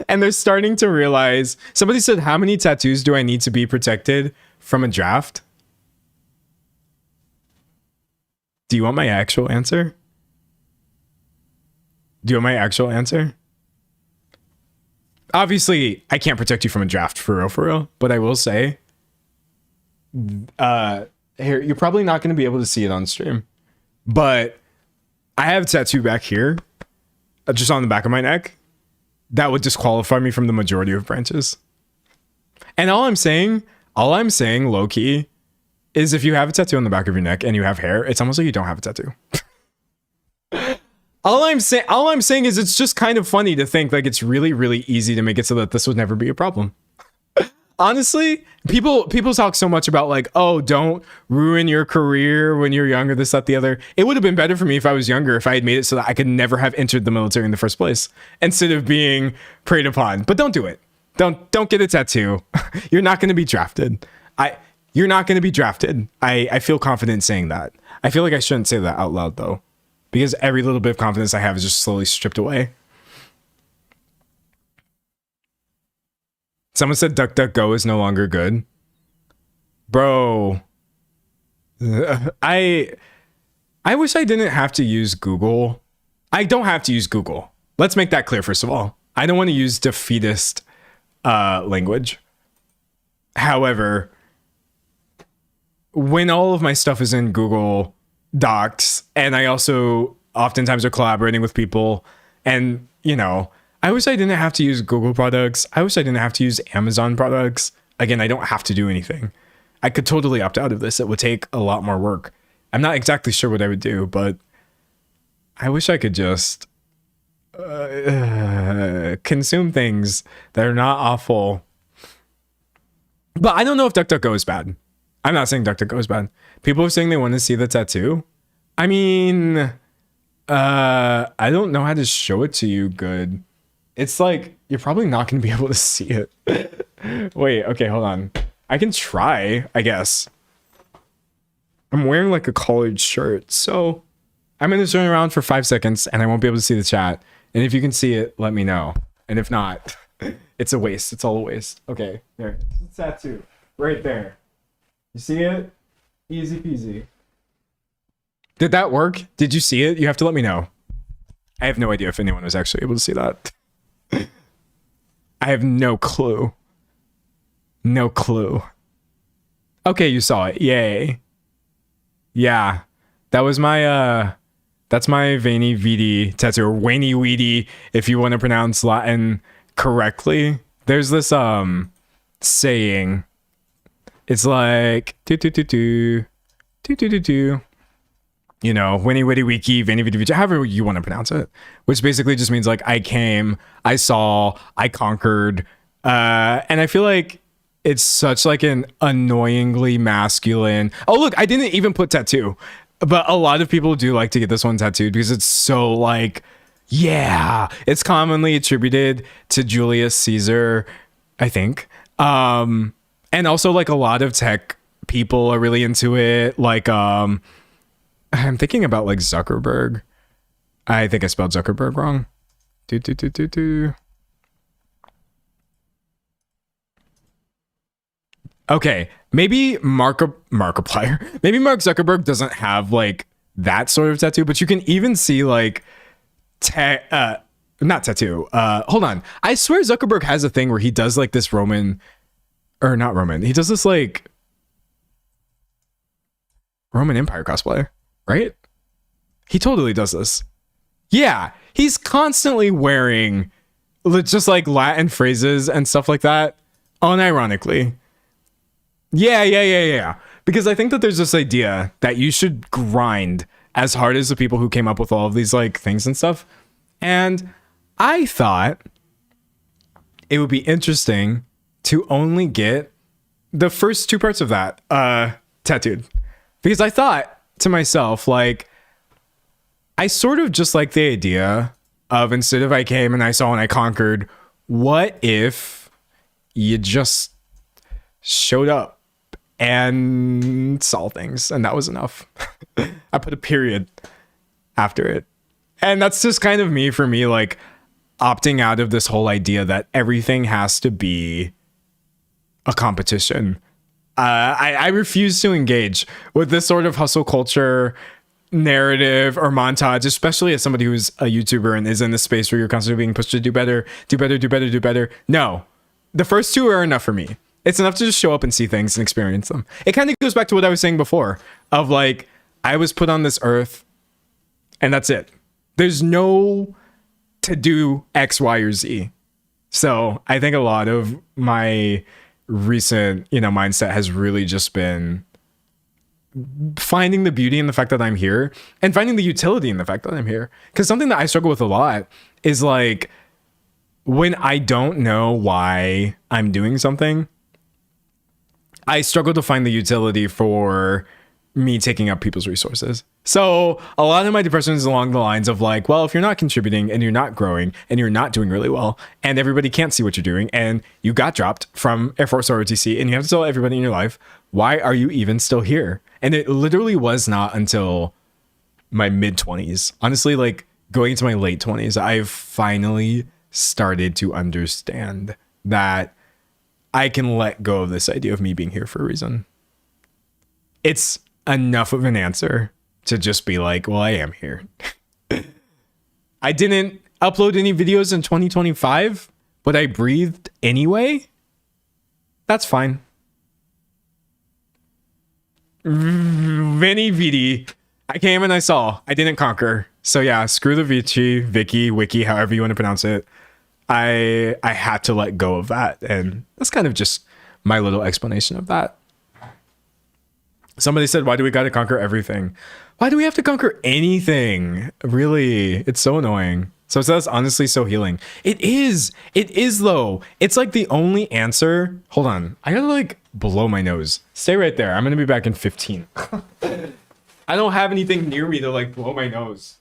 Speaker 1: And they're starting to realize. Somebody said, how many tattoos do I need to be protected from a draft? Do you want my actual answer? Obviously, I can't protect you from a draft for real, but I will say, here, you're probably not going to be able to see it on stream, but I have a tattoo back here, just on the back of my neck, that would disqualify me from the majority of branches. And all I'm saying, low key, is if you have a tattoo on the back of your neck and you have hair, it's almost like you don't have a tattoo. All I'm saying is it's just kind of funny to think like it's really, really easy to make it so that this would never be a problem. Honestly, people talk so much about like, oh, don't ruin your career when you're younger, this, that, the other. It would have been better for me if I was younger, if I had made it so that I could never have entered the military in the first place, instead of being preyed upon. But don't do it. Don't get a tattoo. You're not going to be drafted. You're not going to be drafted. I feel confident saying that. I feel like I shouldn't say that out loud though, because every little bit of confidence I have is just slowly stripped away. Someone said DuckDuckGo is no longer good. Bro, I wish I didn't have to use Google. I don't have to use Google. Let's make that clear first of all. I don't want to use defeatist language. However, when all of my stuff is in Google Docs, and I also oftentimes are collaborating with people, and you know, I wish I didn't have to use Google products. I wish I didn't have to use Amazon products. Again, I don't have to do anything. I could totally opt out of this. It would take a lot more work. I'm not exactly sure what I would do, but I wish I could just consume things that are not awful. But I don't know if DuckDuckGo is bad. I'm not saying DuckDuckGo is bad. People are saying they want to see the tattoo. I mean, I don't know how to show it to you good. It's like, you're probably not going to be able to see it. Wait, okay, hold on. I can try, I guess. I'm wearing like a collared shirt, so I'm going to turn around for 5 seconds and I won't be able to see the chat. And if you can see it, let me know. And if not, it's a waste. It's all a waste. Okay, there. It's a tattoo. Right there. You see it? Easy peasy. Did that work? Did you see it? You have to let me know. I have no idea if anyone was actually able to see that. I have no clue. No clue. Okay, you saw it. Yay. Yeah. That was my that's my Veni Vidi tattoo, or Wani Weedy, if you want to pronounce Latin correctly. There's this saying. It's like do. You know, Winnie Witty Wiki, Veni Vidi Vici, however you want to pronounce it, which basically just means like I came, I saw, I conquered, and I feel like it's such like an annoyingly masculine. Oh look, I didn't even put tattoo, but a lot of people do like to get this one tattooed because it's so like, yeah, it's commonly attributed to Julius Caesar, I think, and also like a lot of tech people are really into it, like I'm thinking about like Zuckerberg. I think I spelled Zuckerberg wrong. Okay, maybe Markiplier. Maybe Mark Zuckerberg doesn't have like that sort of tattoo, but you can even see like not tattoo. Hold on. I swear Zuckerberg has a thing where he does like this Roman, or not Roman. He does this like Roman Empire cosplay. Right? He totally does this. Yeah, he's constantly wearing just like Latin phrases and stuff like that, unironically. Yeah. Because I think that there's this idea that you should grind as hard as the people who came up with all of these like things and stuff. And I thought it would be interesting to only get the first two parts of that tattooed, because I thought to myself, like, I sort of just like the idea of, instead of I came and I saw and I conquered, what if you just showed up and saw things and that was enough? I put a period after it. And that's just kind of me, for me, like opting out of this whole idea that everything has to be a competition. I refuse to engage with this sort of hustle culture narrative or montage, especially as somebody who's a YouTuber and is in the space where you're constantly being pushed to do better, do better, do better, do better. No, the first two are enough for me. It's enough to just show up and see things and experience them. It kind of goes back to what I was saying before of like, I was put on this earth and that's it. There's no to do X, Y, or Z. So I think a lot of my recent, mindset has really just been finding the beauty in the fact that I'm here and finding the utility in the fact that I'm here. Because something that I struggle with a lot is like, when I don't know why I'm doing something, I struggle to find the utility for me taking up people's resources. So a lot of my depression is along the lines of like, well, if you're not contributing and you're not growing and you're not doing really well and everybody can't see what you're doing and you got dropped from Air Force or ROTC and you have to tell everybody in your life, why are you even still here? And it literally was not until my mid-20s, honestly, like going into my late 20s, I've finally started to understand that I can let go of this idea of me being here for a reason. It's enough of an answer to just be like, well, I am here. I didn't upload any videos in 2025, but I breathed anyway. That's fine. Vinny Vidi. I came and I saw. I didn't conquer. So yeah, screw the Vicky, Wiki, however you want to pronounce it. I had to let go of that. And that's kind of just my little explanation of that. Somebody said, why do we got to conquer everything? Why do we have to conquer anything? Really, it's so annoying. So that's honestly so healing. It is though. It's like the only answer. Hold on. I gotta like blow my nose. Stay right there. I'm gonna be back in 15. I don't have anything near me to like blow my nose.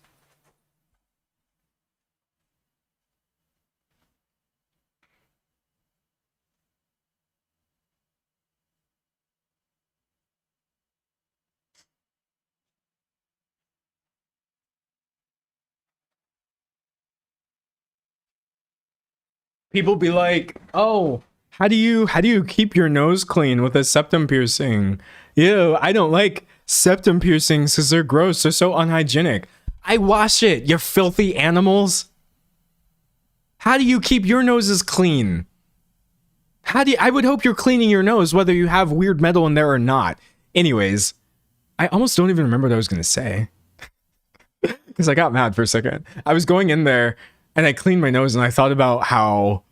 Speaker 1: People be like, oh, how do you keep your nose clean with a septum piercing? Ew, I don't like septum piercings because they're gross. They're so unhygienic. I wash it, you filthy animals. How do you keep your noses clean? I would hope you're cleaning your nose whether you have weird metal in there or not. Anyways, I almost don't even remember what I was going to say. Because I got mad for a second. I was going in there and I cleaned my nose and I thought about how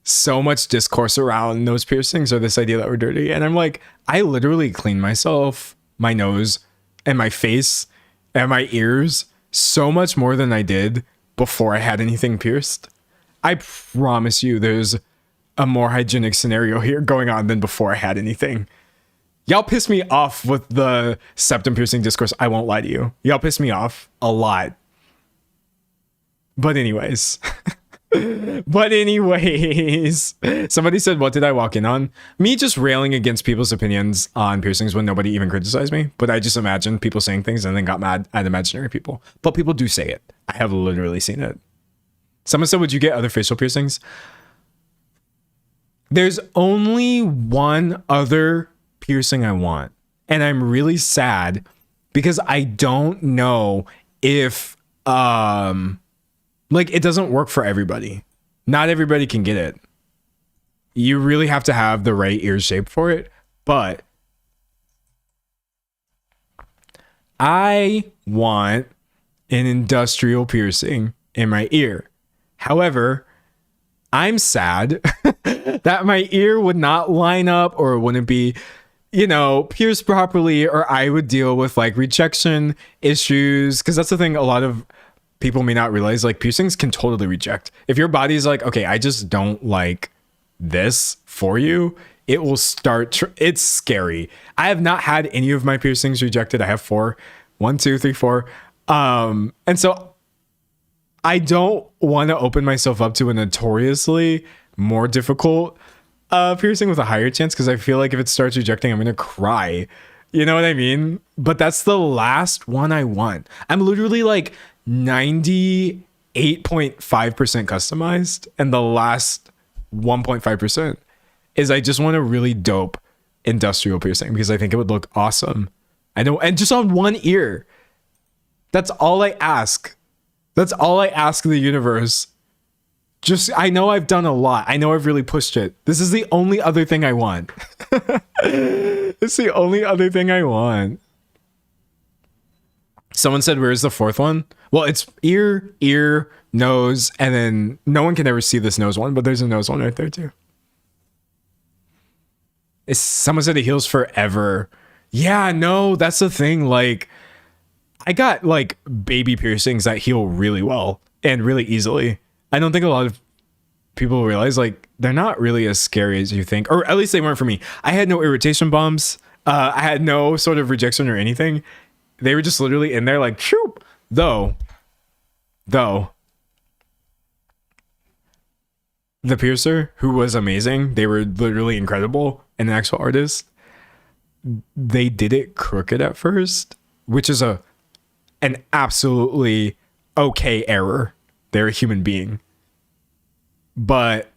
Speaker 1: so much discourse around nose piercings or this idea that we're dirty. And I'm like, I literally clean myself, my nose and my face and my ears so much more than I did before I had anything pierced. I promise you there's a more hygienic scenario here going on than before I had anything. Y'all piss me off with the septum piercing discourse. I won't lie to you. Y'all piss me off a lot. But anyways, somebody said, what did I walk in on? Me just railing against people's opinions on piercings when nobody even criticized me. But I just imagined people saying things and then got mad at imaginary people. But people do say it. I have literally seen it. Someone said, would you get other facial piercings? There's only one other piercing I want. And I'm really sad because I don't know if, like, it doesn't work for everybody. Not everybody can get it. You really have to have the right ear shape for it. But I want an industrial piercing in my ear. However, I'm sad that my ear would not line up or it wouldn't be, you know, pierce properly, or I would deal with like rejection issues. Cause that's the thing a lot of people may not realize, like piercings can totally reject. If your body's like, okay, I just don't like this for you, it will start, it's scary. I have not had any of my piercings rejected. I have 4, 1, 2, 3, 4. And so I don't want to open myself up to a notoriously more difficult piercing with a higher chance, because I feel like if it starts rejecting, I'm gonna cry. You know what I mean? But that's the last one I want. I'm literally like 98.5% customized, and the last 1.5% is I just want a really dope industrial piercing because I think it would look awesome. I know, and just on one ear. That's all I ask. That's all I ask the universe. Just, I know I've done a lot. I know I've really pushed it. This is the only other thing I want. It's the only other thing I want. Someone said, where's the 4th one? Well, it's ear, nose, and then no one can ever see this nose one, but there's a nose one right there too. Someone said it heals forever. Yeah, no, that's the thing. Like, I got like baby piercings that heal really well and really easily. I don't think a lot of people realize, like, they're not really as scary as you think, or at least they weren't for me. I had no irritation bombs. I had no sort of rejection or anything. They were just literally in there like, shoop. Though, the piercer, who was amazing, they were literally incredible, and an actual artist, they did it crooked at first, which is an absolutely okay error. They're a human being. But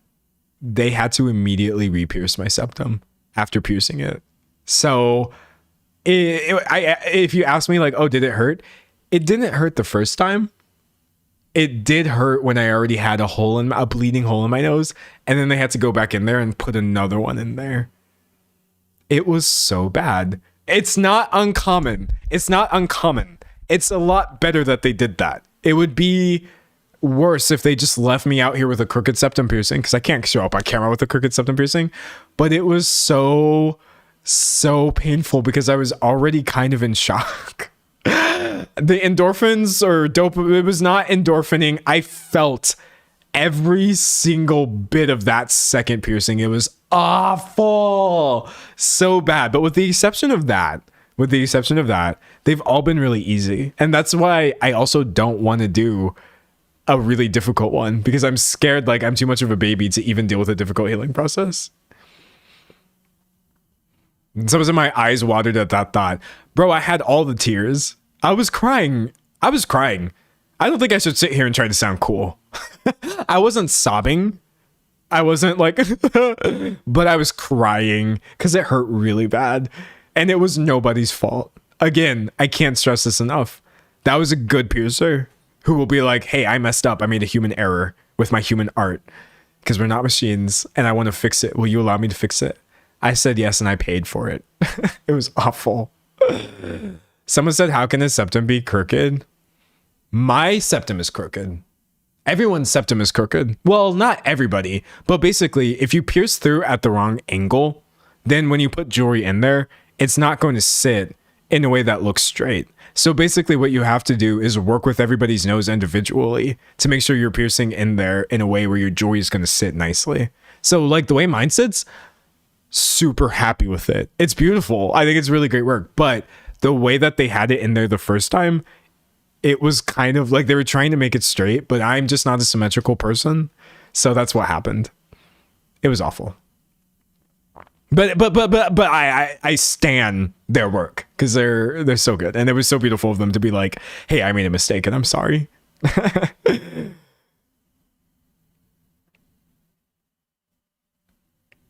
Speaker 1: they had to immediately re-pierce my septum after piercing it. So if you ask me like, oh, did it hurt? It didn't hurt the first time. It did hurt when I already had a bleeding hole in my nose. And then they had to go back in there and put another one in there. It was so bad. It's not uncommon. It's not uncommon. It's a lot better that they did that. It would be worse if they just left me out here with a crooked septum piercing, because I can't show up on camera with a crooked septum piercing. But it was so painful because I was already kind of in shock. The endorphins or dope, it was not endorphining. I felt every single bit of that second piercing. It was awful, so bad. But with the exception of that, they've all been really easy. And that's why I also don't want to do a really difficult one, because I'm scared like I'm too much of a baby to even deal with a difficult healing process. Some of my eyes watered at that thought. Bro, I had all the tears. I was crying. I don't think I should sit here and try to sound cool. I wasn't sobbing. I wasn't like, but I was crying because it hurt really bad. And it was nobody's fault. Again, I can't stress this enough. That was a good piercer who will be like, hey, I messed up. I made a human error with my human art because we're not machines and I want to fix it. Will you allow me to fix it? I said yes, and I paid for it. It was awful. Someone said, how can a septum be crooked? My septum is crooked. Everyone's septum is crooked. Well, not everybody, but basically, if you pierce through at the wrong angle, then when you put jewelry in there, it's not going to sit in a way that looks straight. So basically what you have to do is work with everybody's nose individually to make sure you're piercing in there in a way where your jewelry is going to sit nicely. So like the way mine sits, super happy with it. It's beautiful. I think it's really great work. But the way that they had it in there the first time, it was kind of like they were trying to make it straight, but I'm just not a symmetrical person. So that's what happened. It was awful. But I stan their work because they're so good, and it was so beautiful of them to be like, hey, I made a mistake and I'm sorry.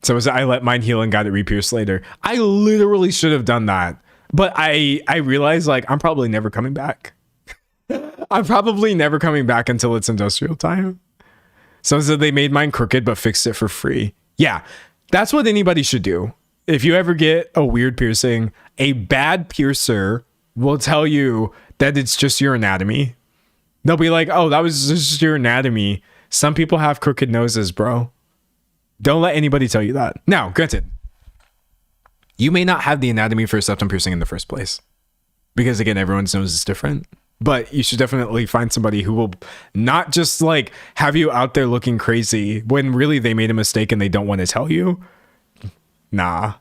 Speaker 1: So I let mine heal and got it re-pierced later. I literally should have done that, but I realized like I'm probably never coming back. I'm probably never coming back until it's industrial time. So they made mine crooked but fixed it for free. Yeah. That's what anybody should do. If you ever get a weird piercing, a bad piercer will tell you that it's just your anatomy. They'll be like, oh, that was just your anatomy. Some people have crooked noses, bro. Don't let anybody tell you that. Now, granted, you may not have the anatomy for a septum piercing in the first place. Because again, everyone's nose is different. But you should definitely find somebody who will not just like have you out there looking crazy when really they made a mistake and they don't want to tell you. Nah.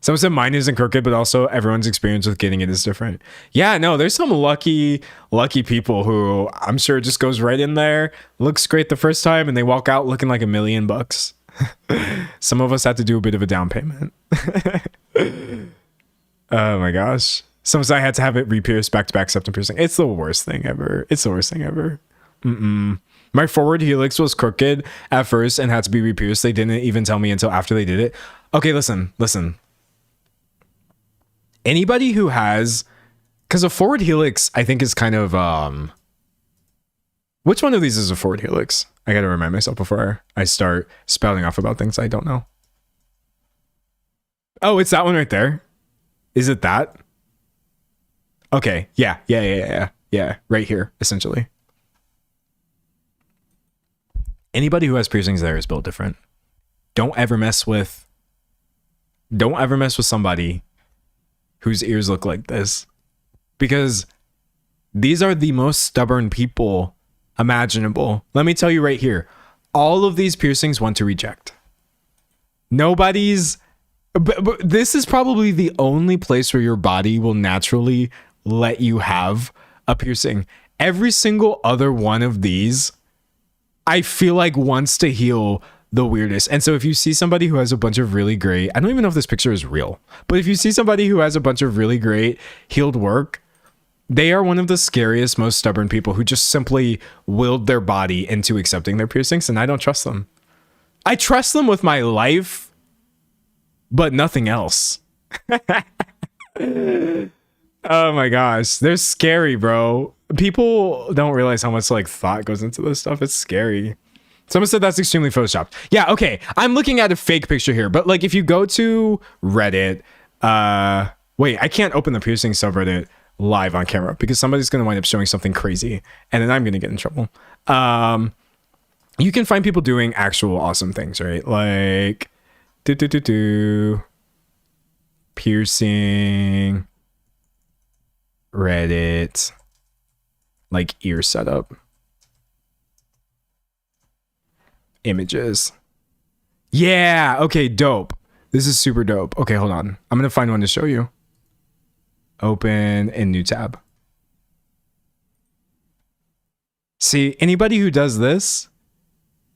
Speaker 1: Someone said mine isn't crooked, but also everyone's experience with getting it is different. Yeah, no, there's some lucky people who I'm sure just goes right in there, looks great the first time, and they walk out looking like $1 million. Some of us had to do a bit of a down payment. Oh my gosh. Someone said I had to have it re-pierced back-to-back septum piercing. It's the worst thing ever. It's the worst thing ever. My forward helix was crooked at first and had to be re-pierced. They didn't even tell me until after they did it. Okay, listen. Anybody who has, because a forward helix, I think is kind of, which one of these is a forward helix? I got to remind myself before I start spouting off about things I don't know. Oh, it's that one right there. Is it that? Okay. Yeah. Right here, essentially. Anybody who has piercings there is built different. Don't ever mess with somebody whose ears look like this, because these are the most stubborn people imaginable. Let me tell you right here, all of these piercings want to reject. Nobody's, but this is probably the only place where your body will naturally let you have a piercing. Every single other one of these, I feel like wants to heal the weirdest. And so if you see somebody who has a bunch of really great, I don't even know if this picture is real, but if you see somebody who has a bunch of really great healed work, they are one of the scariest, most stubborn people who just simply willed their body into accepting their piercings. And I don't trust them. I trust them with my life, but nothing else. Oh my gosh. They're scary, bro. People don't realize how much like thought goes into this stuff. It's scary. Someone said that's extremely photoshopped. Yeah, okay. I'm looking at a fake picture here, but like if you go to Reddit, wait, I can't open the piercing subreddit live on camera because somebody's going to wind up showing something crazy and then I'm going to get in trouble. You can find people doing actual awesome things, right? Like piercing, Reddit, like ear setup. Images. Yeah, okay, dope. This is super dope. Okay, hold on. I'm gonna find one to show you. Open a new tab. See, anybody who does this,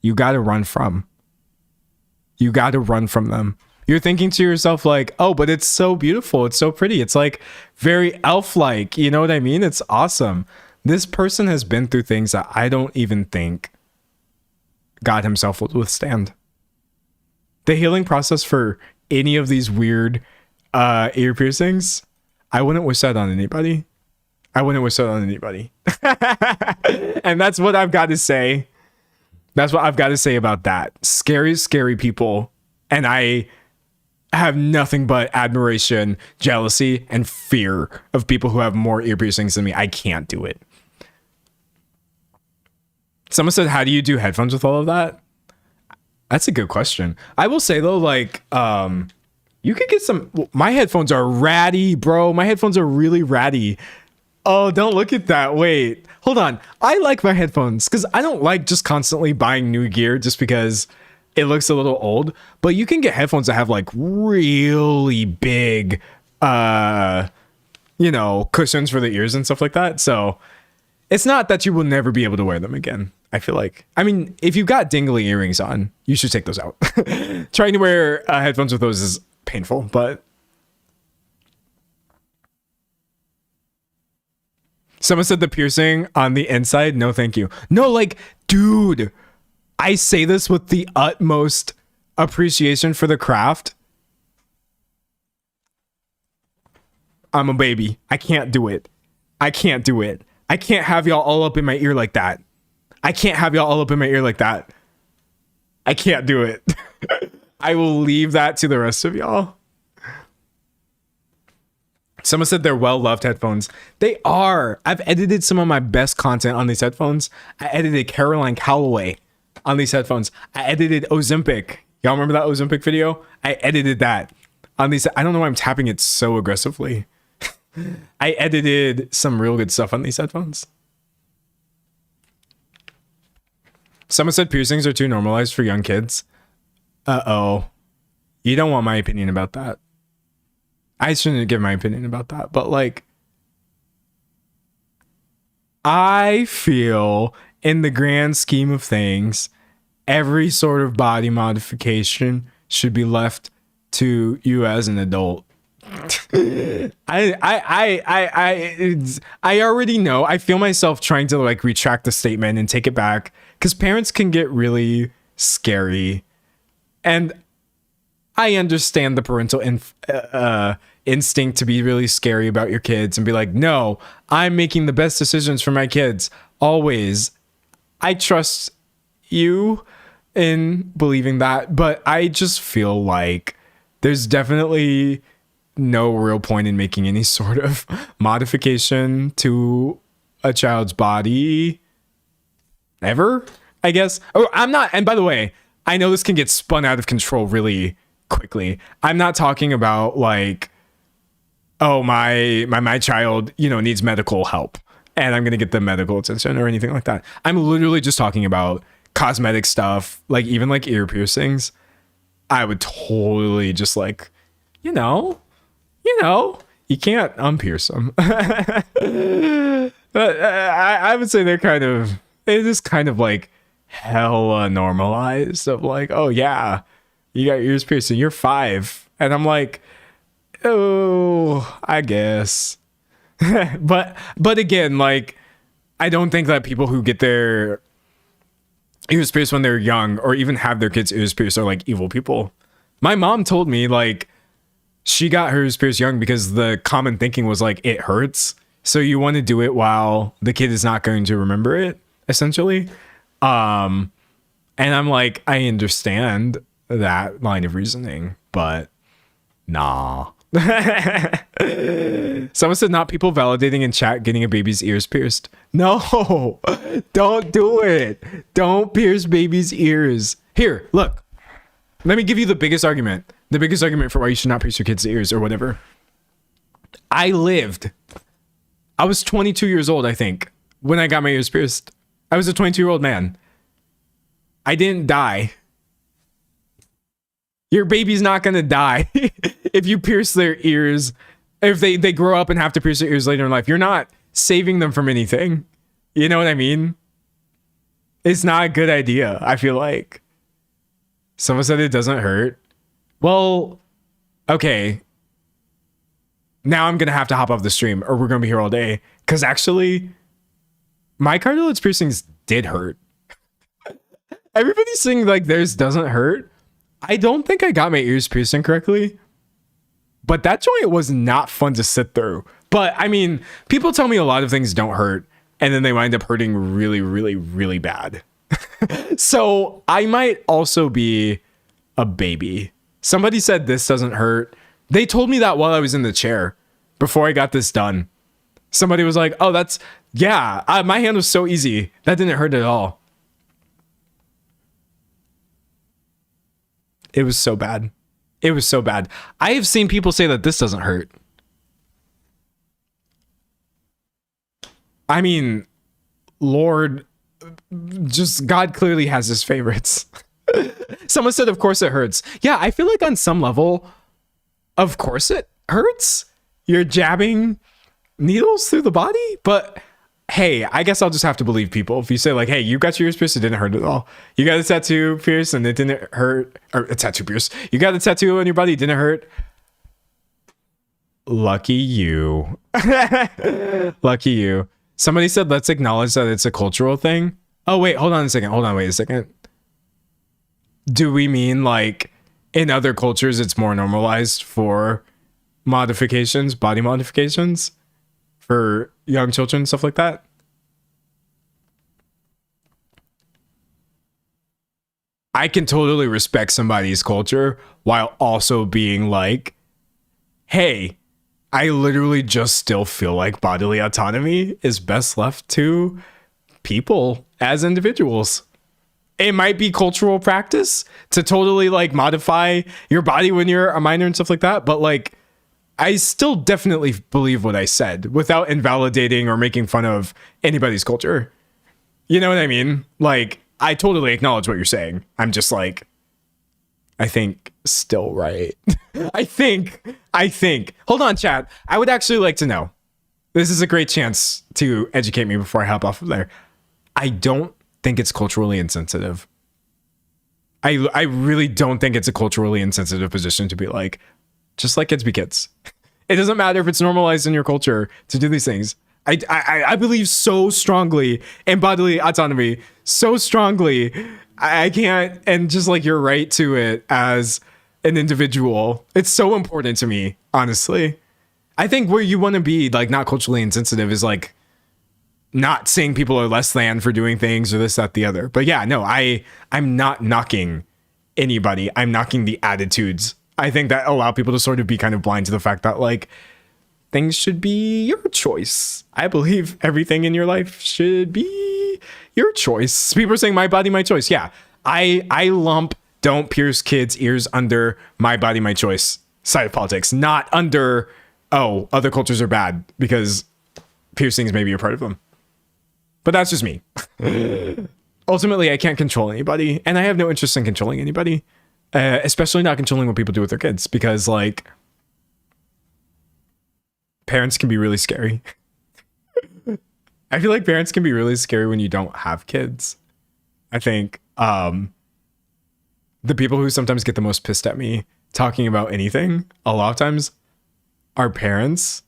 Speaker 1: you gotta run from. You gotta run from them. You're thinking to yourself like, oh, but it's so beautiful. It's so pretty. It's like very elf-like. You know what I mean? It's awesome. This person has been through things that I don't even think God himself will withstand. The healing process for any of these weird ear piercings, I wouldn't wish that on anybody. I wouldn't wish that on anybody. And that's what I've got to say. That's what I've got to say about that. Scary, scary people. And I have nothing but admiration, jealousy, and fear of people who have more ear piercings than me. I can't do it. Someone said, how do you do headphones with all of that? That's a good question. I will say though, like, you could get some, my headphones are ratty, bro. My headphones are really ratty. Oh, don't look at that. Wait, hold on. I like my headphones because I don't like just constantly buying new gear just because it looks a little old, but you can get headphones that have like really big, you know, cushions for the ears and stuff like that. So it's not that you will never be able to wear them again. I feel like, I mean, if you've got dingly earrings on, you should take those out. Trying to wear headphones with those is painful, but someone said the piercing on the inside. No, thank you. No, like, dude, I say this with the utmost appreciation for the craft. I'm a baby. I can't do it. I can't do it. I can't have y'all all up in my ear like that. I can't have y'all all up in my ear like that. I can't do it. I will leave that to the rest of y'all. Someone said they're well-loved headphones. They are. I've edited some of my best content on these headphones. I edited Caroline Calloway on these headphones. I edited Ozempic Y'all remember that Ozempic video? I edited that on these. I don't know why I'm tapping it so aggressively. I edited some real good stuff on these headphones. Someone said piercings are too normalized for young kids. Uh-oh. You don't want my opinion about that. I shouldn't give my opinion about that, but like, I feel in the grand scheme of things, every sort of body modification should be left to you as an adult. I already know. I feel myself trying to like retract the statement and take it back because parents can get really scary, and I understand the parental instinct to be really scary about your kids and be like, no, I'm making the best decisions for my kids always. I trust you in believing that, but I just feel like there's definitely no real point in making any sort of modification to a child's body ever, I guess. Oh, I'm not, and by the way, I know this can get spun out of control really quickly. I'm not talking about like, oh, my child, you know, needs medical help and I'm going to get the medical attention or anything like that. I'm literally just talking about cosmetic stuff, like even like ear piercings. I would totally just like, you know, you can't unpierce them. But I would say it is kind of like hella normalized of like, oh yeah, you got your ears pierced and you're 5. And I'm like, oh, I guess. but again, like, I don't think that people who get their ears pierced when they're young or even have their kids' ears pierced are like evil people. My mom told me like she got hers pierced young because the common thinking was like it hurts. So you want to do it while the kid is not going to remember it, essentially. And I'm like, I understand that line of reasoning, but nah. Someone said not people validating in chat getting a baby's ears pierced. No, don't do it. Don't pierce baby's ears. Here, look. Let me give you the biggest argument. The biggest argument for why you should not pierce your kids' ears or whatever. I was 22 years old, I think, when I got my ears pierced. I was a 22-year-old man. I didn't die. Your baby's not gonna die if you pierce their ears. If they grow up and have to pierce their ears later in life, you're not saving them from anything. You know what I mean? It's not a good idea, I feel like. Someone said it doesn't hurt. Well, okay. Now I'm gonna have to hop off the stream or we're gonna be here all day. Cause actually, my cartilage piercings did hurt. Everybody's saying like theirs doesn't hurt. I don't think I got my ears pierced incorrectly, but that joint was not fun to sit through. But I mean, people tell me a lot of things don't hurt and then they wind up hurting really, really, really bad. So I might also be a baby. Somebody said this doesn't hurt. They told me that while I was in the chair before I got this done. Somebody was like, oh, my hand was so easy. That didn't hurt at all. It was so bad. It was so bad. I have seen people say that this doesn't hurt. I mean, Lord, just God clearly has his favorites. Someone said, of course it hurts. Yeah, I feel like on some level, of course it hurts. You're jabbing needles through the body, but hey, I guess I'll just have to believe people. If you say like, hey, you got your ears pierced, it didn't hurt at all. You got a tattoo pierced and it didn't hurt, or a tattoo pierced. You got a tattoo on your body, it didn't hurt. Lucky you. Lucky you. Somebody said, let's acknowledge that it's a cultural thing. Oh, wait, hold on a second. Wait a second. Do we mean like in other cultures, it's more normalized for modifications, body modifications for young children, stuff like that? I can totally respect somebody's culture while also being like, hey, I literally just still feel like bodily autonomy is best left to people as individuals. it might be cultural practice to totally like modify your body when you're a minor and stuff like that. But like, I still definitely believe what I said without invalidating or making fun of anybody's culture. You know what I mean? Like, I totally acknowledge what you're saying. I'm just like, I think still right. I think. Hold on, chat. I would actually like to know. This is a great chance to educate me before I hop off of there. I don't think it's culturally insensitive. I really don't think it's a culturally insensitive position to be like, just let kids be kids. It doesn't matter if it's normalized in your culture to do these things. I believe so strongly in bodily autonomy, so strongly. I can't, and just like you're right to it as an individual. It's so important to me, honestly. I think where you want to be like not culturally insensitive is like not saying people are less than for doing things or this, that, the other. But yeah, no, I'm not knocking anybody. I'm knocking the attitudes. I think that allow people to sort of be kind of blind to the fact that like things should be your choice. I believe everything in your life should be your choice. People are saying my body, my choice. Yeah, I lump don't pierce kids' ears under my body, my choice side of politics, not under, oh, other cultures are bad because piercings may be a part of them. But that's just me. Ultimately, I can't control anybody, and I have no interest in controlling anybody, especially not controlling what people do with their kids, because like parents can be really scary. I feel like parents can be really scary when you don't have kids. I think the people who sometimes get the most pissed at me talking about anything a lot of times are parents.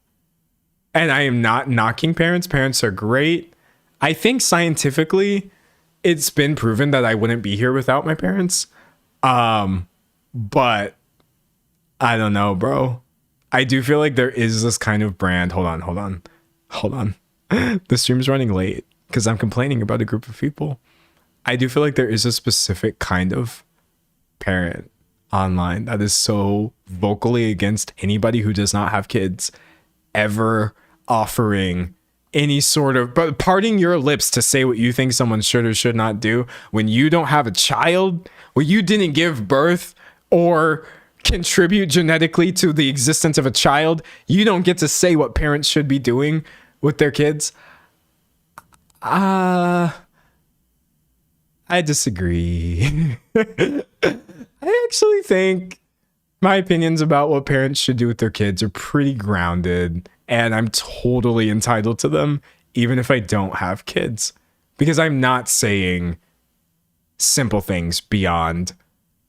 Speaker 1: And I am not knocking parents. Parents are great. I think scientifically it's been proven that I wouldn't be here without my parents. But I don't know, bro. I do feel like there is this kind of brand. Hold on. The stream's running late because I'm complaining about a group of people. I do feel like there is a specific kind of parent online that is so vocally against anybody who does not have kids ever offering any sort of, but parting your lips to say what you think someone should or should not do when you don't have a child, when you didn't give birth or contribute genetically to the existence of a child. You don't get to say what parents should be doing with their kids. I disagree. I actually think my opinions about what parents should do with their kids are pretty grounded, and I'm totally entitled to them, even if I don't have kids, because I'm not saying simple things beyond,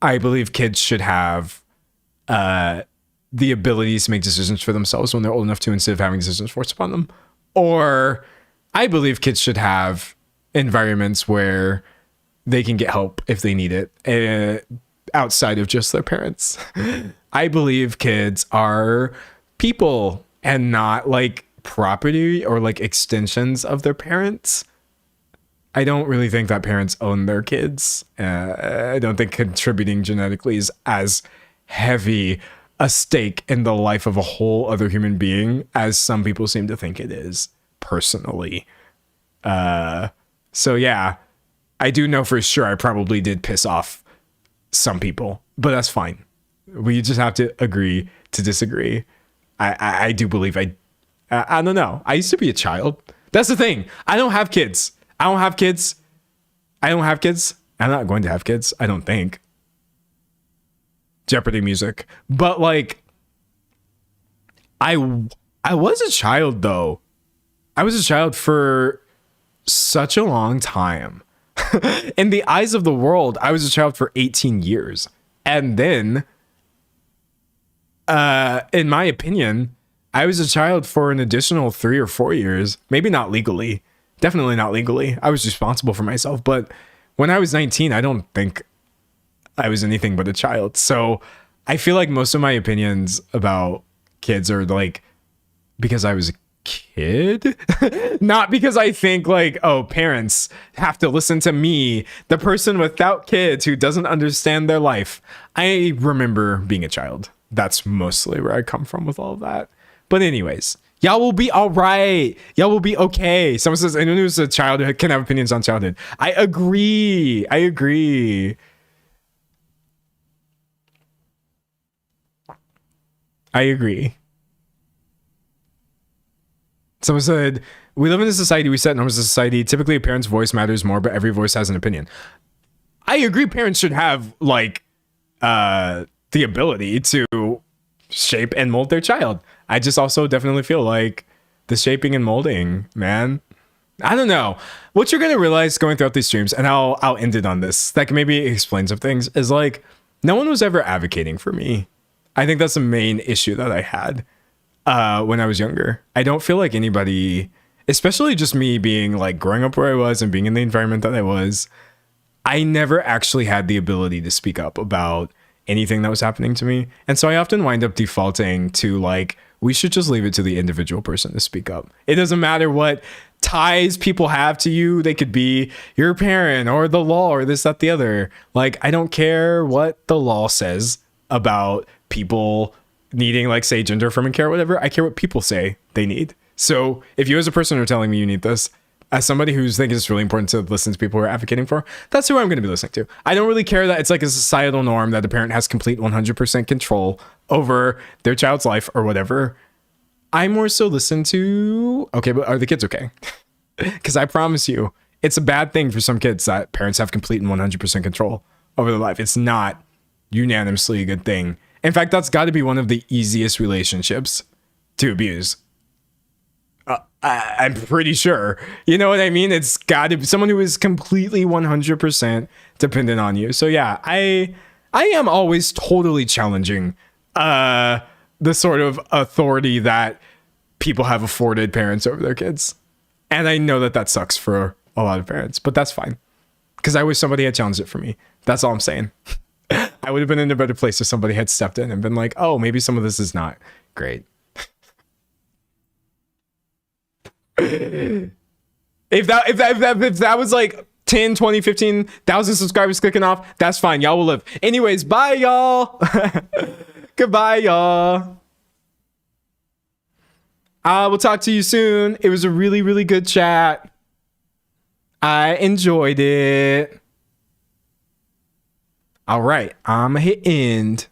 Speaker 1: I believe kids should have the abilities to make decisions for themselves when they're old enough to, instead of having decisions forced upon them. Or I believe kids should have environments where they can get help if they need it, outside of just their parents. I believe kids are people and not like property or like extensions of their parents. I don't really think that parents own their kids. I don't think contributing genetically is as heavy a stake in the life of a whole other human being as some people seem to think it is, personally. So yeah, I do know for sure I probably did piss off some people, but that's fine. We just have to agree to disagree. I do believe I don't know. I used to be a child. That's the thing. I don't have kids. I'm not going to have kids, I don't think. Jeopardy music. But like, I was a child though. I was a child for such a long time. In the eyes of the world, I was a child for 18 years. And then, in my opinion, I was a child for an additional 3 or 4 years. Maybe not legally. Definitely not legally. I was responsible for myself. But when I was 19, I don't think I was anything but a child. So I feel like most of my opinions about kids are like because I was a kid, not because I think like, oh, parents have to listen to me, the person without kids who doesn't understand their life. I remember being a child. That's mostly where I come from with all of that. But anyways, Y'all will be all right. Y'all will be okay. Someone says anyone who's a child can have opinions on childhood. I agree. I agree. I agree. Someone said, we live in a society, we set norms as a society. Typically, a parent's voice matters more, but every voice has an opinion. I agree parents should have, like, the ability to shape and mold their child. I just also definitely feel like the shaping and molding, man. I don't know. What you're going to realize going throughout these streams, and I'll end it on this, that can maybe explain some things, is like, no one was ever advocating for me. I think that's the main issue that I had when I was younger. I don't feel like anybody, especially just me being like growing up where I was and being in the environment that I was, I never actually had the ability to speak up about anything that was happening to me. And so I often wind up defaulting to like, we should just leave it to the individual person to speak up. It doesn't matter what ties people have to you. They could be your parent or the law or this, that, the other. Like, I don't care what the law says about people needing, like, say, gender affirming care or whatever. I care what people say they need. So if you as a person are telling me you need this, as somebody who's thinking it's really important to listen to people who are advocating for, that's who I'm going to be listening to. I don't really care that it's like a societal norm that a parent has complete 100% control over their child's life or whatever. I more so listen to, okay, but are the kids okay? Because I promise you, it's a bad thing for some kids that parents have complete and 100% control over their life. It's not unanimously a good thing. In fact, that's got to be one of the easiest relationships to abuse. I'm pretty sure. You know what I mean? It's got to be someone who is completely 100% dependent on you. So yeah, I am always totally challenging the sort of authority that people have afforded parents over their kids. And I know that sucks for a lot of parents, but that's fine. Because I wish somebody had challenged it for me. That's all I'm saying. I would have been in a better place if somebody had stepped in and been like, oh, maybe some of this is not great. If that was like 10, 20, 15,000 subscribers clicking off, that's fine. Y'all will live. Anyways, bye, y'all. Goodbye, y'all. We'll talk to you soon. It was a really, really good chat. I enjoyed it. All right, I'm gonna hit end.